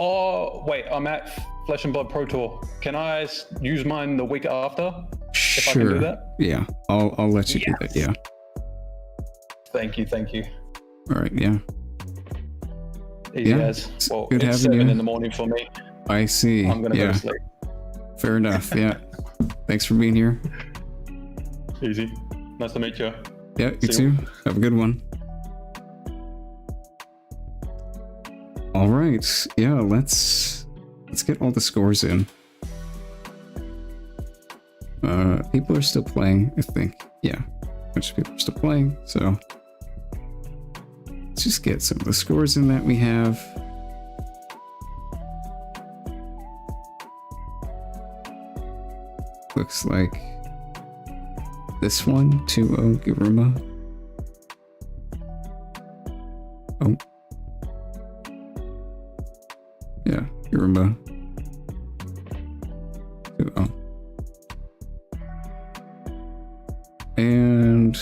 Oh, wait, I'm at Flesh and Blood Pro Tour. Can I use mine the week after? If I can do that? Yeah, I'll let you do that, yeah. Thank you. All right, yeah. Easy as. Well, good it's having 7 you. in the morning for me. I see. I'm gonna go to sleep. Fair enough, yeah. Thanks for being here. Easy. Nice to meet you. Yeah, you too. Have a good one. All right, yeah, let's get all the scores in. People are still playing, I think. Yeah, a bunch of people are still playing, so let's just get some of the scores in that we have. Looks like this one, 2-0 Guruma. Oh. Yeah, Guruma. 2-0. And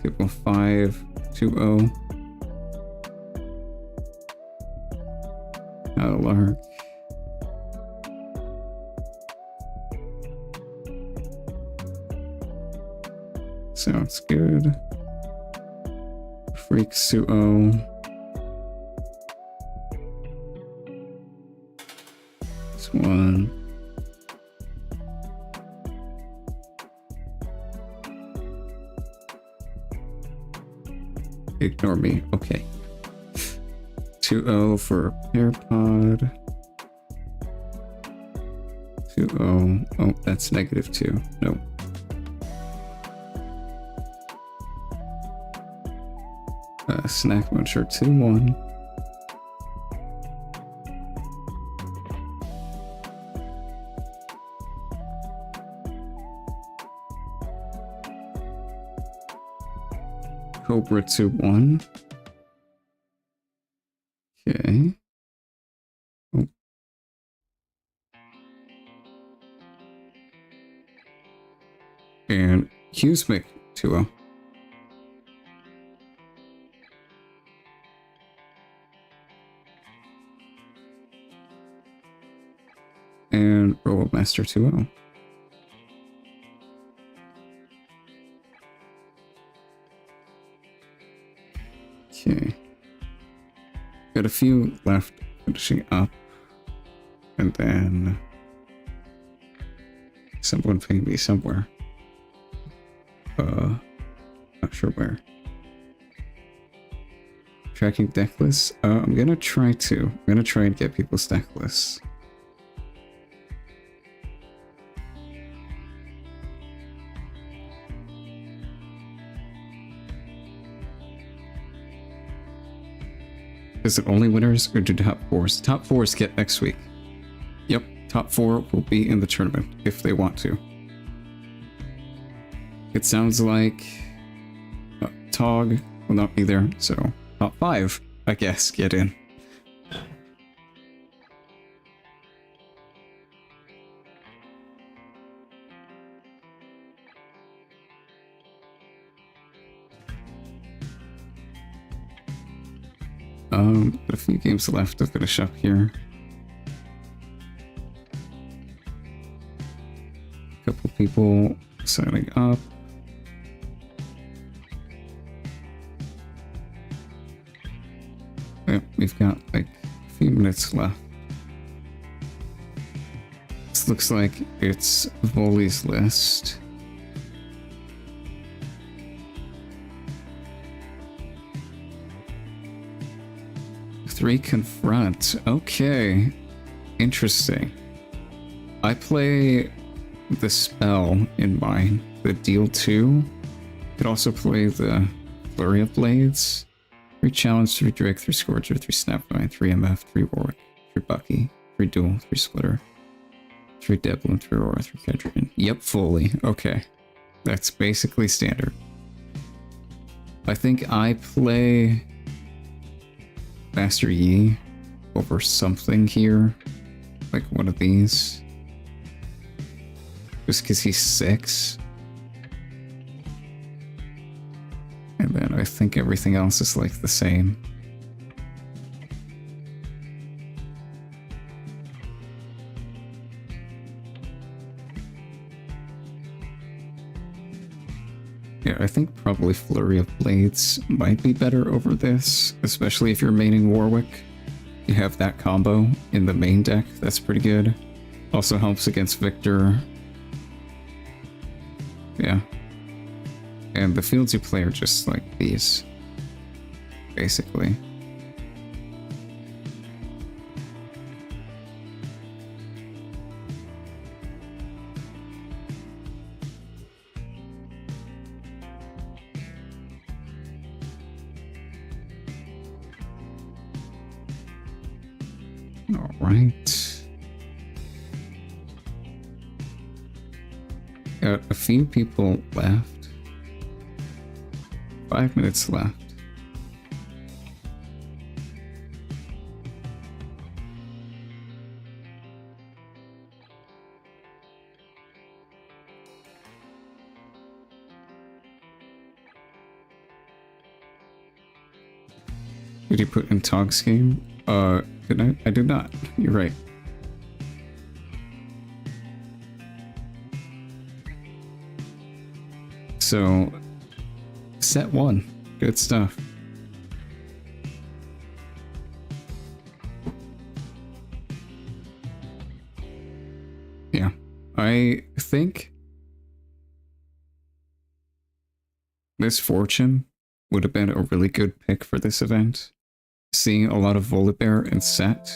table 5, 2-0. Lark. Sounds good. Freak Suo. This one. Ignore me. Okay. 2-0 for AirPod. 2-0. Oh, that's -2. Nope. Snack Muncher 2-1. Cobra 2-1. Okay. Oh. And Hughesmick 2-0. And Robomaster 2-0. Okay. Got a few left finishing up. And then someone pinged me somewhere. Not sure where. Tracking deck lists? I'm gonna try and get people's deck lists. Is it only winners or do top fours? Top fours get next week. Yep, top 4 will be in the tournament if they want to. It sounds like Tog will not be there, so top 5, I guess, get in. Got a few games left to finish up here. Couple people signing up. Yeah, we've got like a few minutes left. This looks like it's Volley's list. Three confront. Okay. Interesting. I play the spell in mine. The deal 2. Could also play the Flurry of Blades. 3 challenge, 3 Drake, 3 Scourger, 3 Snapvine, 3 MF, 3 Warwick, 3 Bucky, 3 Duel, 3 Splitter, 3 Devlin, 3 Aurora, 3 Kedrian. Yep, fully. Okay. That's basically standard. I think I play Master Yi over something here. Like one of these. Just because he's 6. And then I think everything else is like the same. Yeah, I think probably Flurry of Blades might be better over this, especially if you're maining Warwick. You have that combo in the main deck, that's pretty good. Also helps against Victor. Yeah. And the fields you play are just like these, basically. All right. Got a few people left. 5 minutes left. Did you put in Tog's game? Good night. I did not. You're right. So, set 1. Good stuff. Yeah, I think Misfortune would have been a really good pick for this event. Seeing a lot of Volibear and Set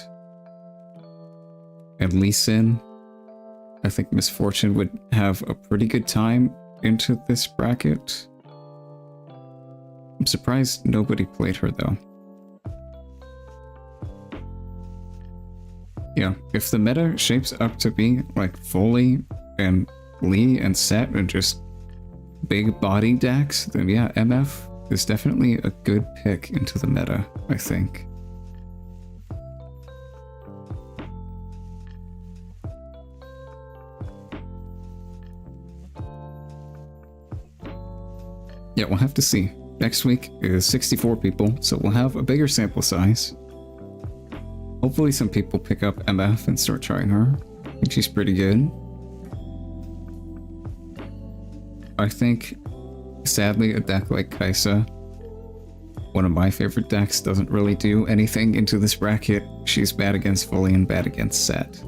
and Lee Sin, I think Misfortune would have a pretty good time into this bracket. I'm surprised nobody played her though. Yeah, if the meta shapes up to be like Foley and Lee and Set and just big body decks, then yeah, MF is definitely a good pick into the meta, I think. Yeah, we'll have to see. Next week is 64 people, so we'll have a bigger sample size. Hopefully some people pick up MF and start trying her. I think she's pretty good. I think, sadly, a deck like Kaisa, one of my favorite decks, doesn't really do anything into this bracket. She's bad against Foley and bad against Set.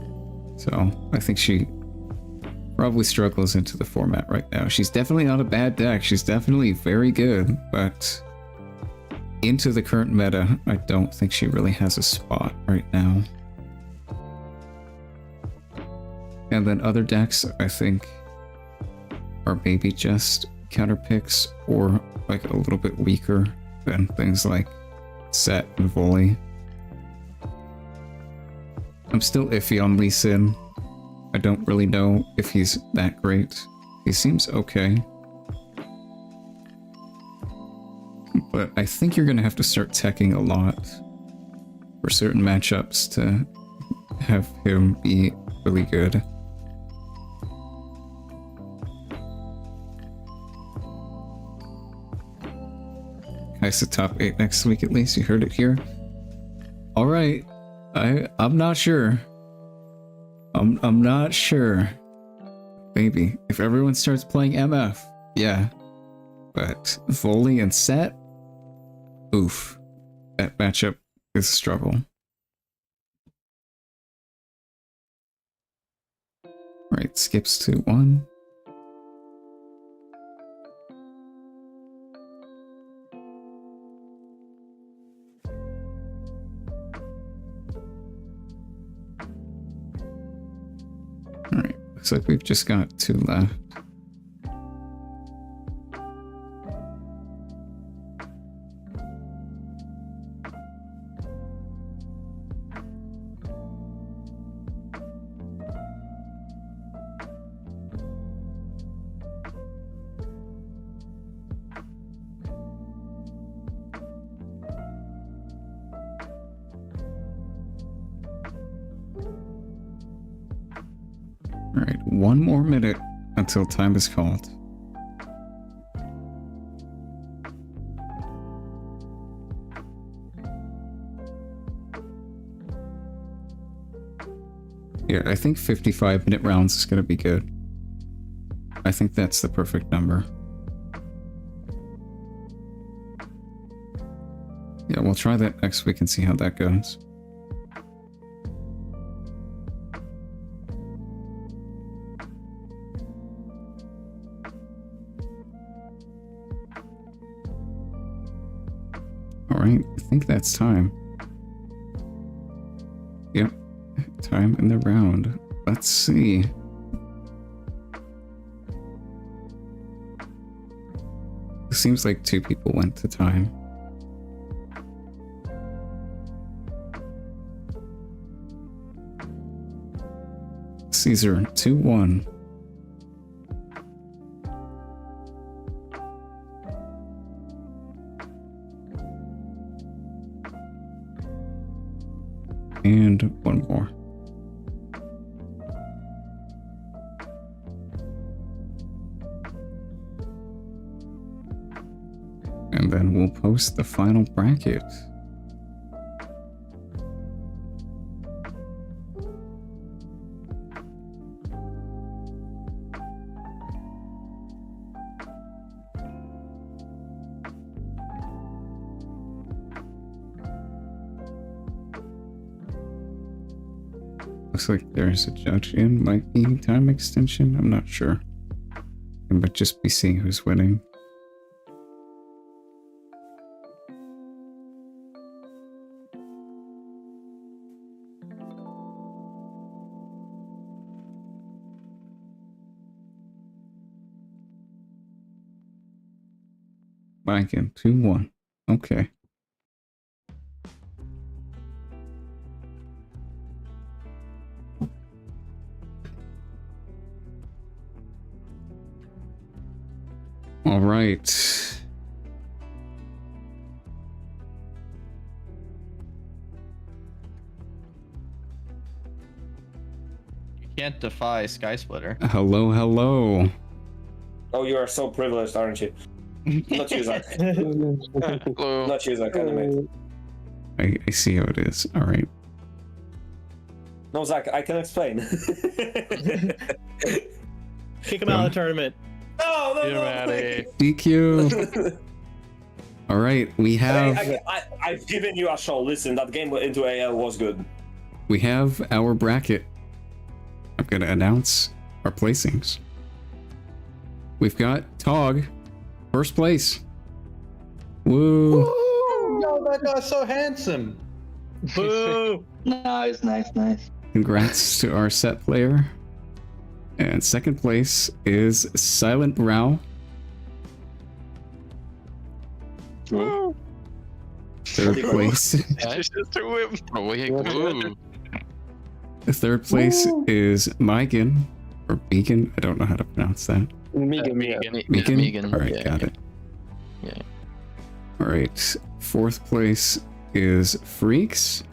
So I think she probably struggles into the format right now. She's definitely not a bad deck. She's definitely very good, but into the current meta, I don't think she really has a spot right now. And then other decks, I think, are maybe just counter picks or like a little bit weaker than things like Set and Volley. I'm still iffy on Lee Sin. I don't really know if he's that great. He seems okay. But I think you're gonna have to start teching a lot for certain matchups to have him be really good. Nice to top 8 next week at least. You heard it here. All right. I'm not sure. I'm not sure. Maybe if everyone starts playing MF, yeah. But volley and set, oof. That matchup is a struggle. Right, skips to 1. Alright, looks like we've just got 2 left. Alright, 1 more minute until time is called. Yeah, I think 55-minute rounds is going to be good. I think that's the perfect number. Yeah, we'll try that next week and see how that goes. Alright, I think that's time. Yep, time in the round. Let's see. It seems like 2 people went to time. Caesar, 2-1. And 1 more. And then we'll post the final bracket. Looks like there's a judge in. Might be time extension. I'm not sure. I might just be seeing who's winning. Again, 2-1. Okay. All right. You can't defy Sky Splitter. Hello, hello. Oh, you are so privileged, aren't you? Not you, Zach. Hello. Not you, Zach. Anyway. I see how it is. All right. No, Zach, I can explain. Kick him out of the tournament. No, Get him out of here. DQ. All right, we have I've given you a show. Listen, that game into AL was good. we have our bracket. I'm gonna announce our placings. We've got Tog, first place. Woo! Yo, that guy's so handsome. Boo! Nice. Congrats to our set player. And second place is Silent Brow. Third place. Oh, wait, ooh. The third place is Megan, or Beacon. I don't know how to pronounce that. Megan. Megan? All right, got it. Yeah. All right. Fourth place is Freaks.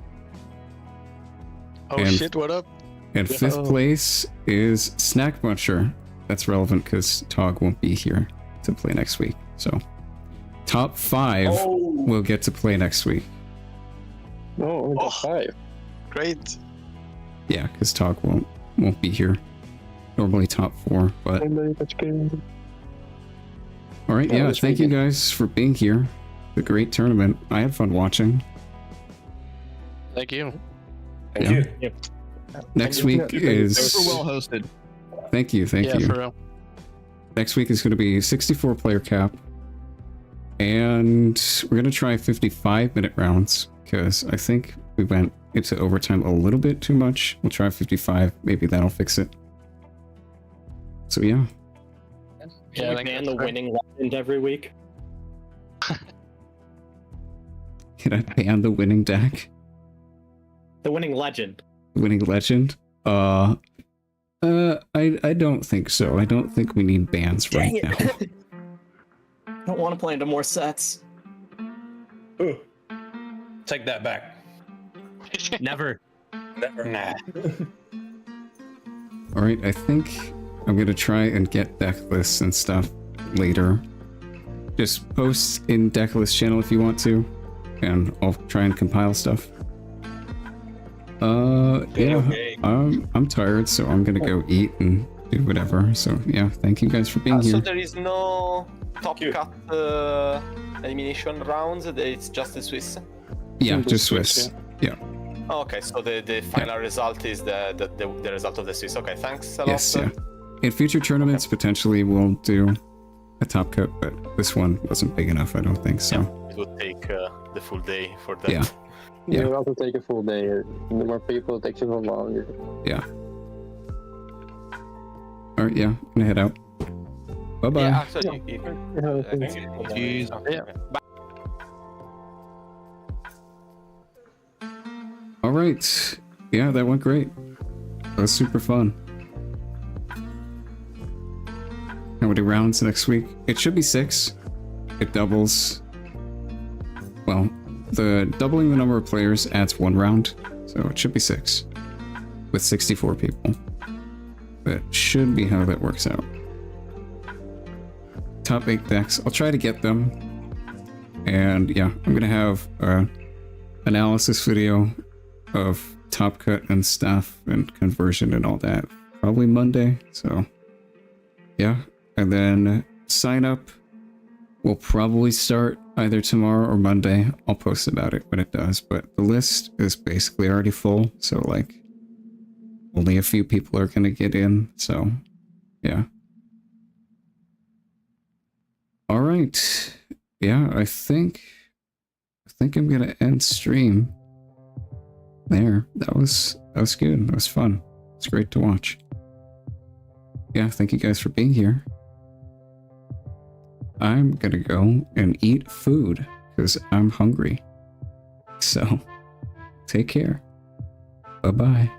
Oh And- shit! What up? And fifth place is Snack Muncher. That's relevant because Tog won't be here to play next week. So, top 5 will get to play next week. Oh, only got 5. Great. Yeah, because Tog won't be here. Normally top 4, but all right. Yeah, thank you guys for being here. A great tournament. I had fun watching. Thank you. Thank you. Next week is Super well hosted. Thank you. Yeah, for real. Next week is going to be 64 player cap, and we're going to try 55-minute rounds because I think we went into overtime a little bit too much. We'll try 55. Maybe that'll fix it. So yeah. Can we ban the winning legend every week? Can I ban the winning deck? The winning legend. Winning legend? I don't think so. I don't think we need bans right now. I don't want to play into more sets. Ooh. Take that back. Never. Nah. All right, I think I'm gonna try and get deck lists and stuff later. Just post in deck list channel if you want to, and I'll try and compile stuff. Yeah, I'm tired, so I'm gonna go eat and do whatever. So yeah, thank you guys for being So here. there is no top cut elimination rounds. It's just the Swiss. Yeah, just Swiss. Yeah. Oh, okay, so the final result is the result of the Swiss. Okay, thanks a lot. Yes, yeah. In future tournaments, potentially we'll do a top cut, but this one wasn't big enough, I don't think so. It would take the full day for that. Yeah. Yeah. It will also take a full day. The more people, it takes even longer. Yeah. All right, yeah, I'm gonna head out. Bye bye. Yeah, actually, you Jeez. okay. All right. Yeah, that went great. That was super fun. How many rounds next week? It should be 6. It doubles. Well, the doubling the number of players adds 1 round, so it should be 6 with 64 people. That should be how that works out. Top 8 decks. I'll try to get them. And yeah, I'm gonna have an analysis video of top cut and stuff and conversion and all that probably Monday. So yeah, and then sign up will probably start either tomorrow or Monday. I'll post about it when it does, but the list is basically already full, so like only a few people are gonna get in. So yeah. All right. Yeah, I think I'm gonna end stream there. That was good. That was fun. It's great to watch. Yeah, thank you guys for being here. I'm gonna go and eat food because I'm hungry. So take care. Bye bye.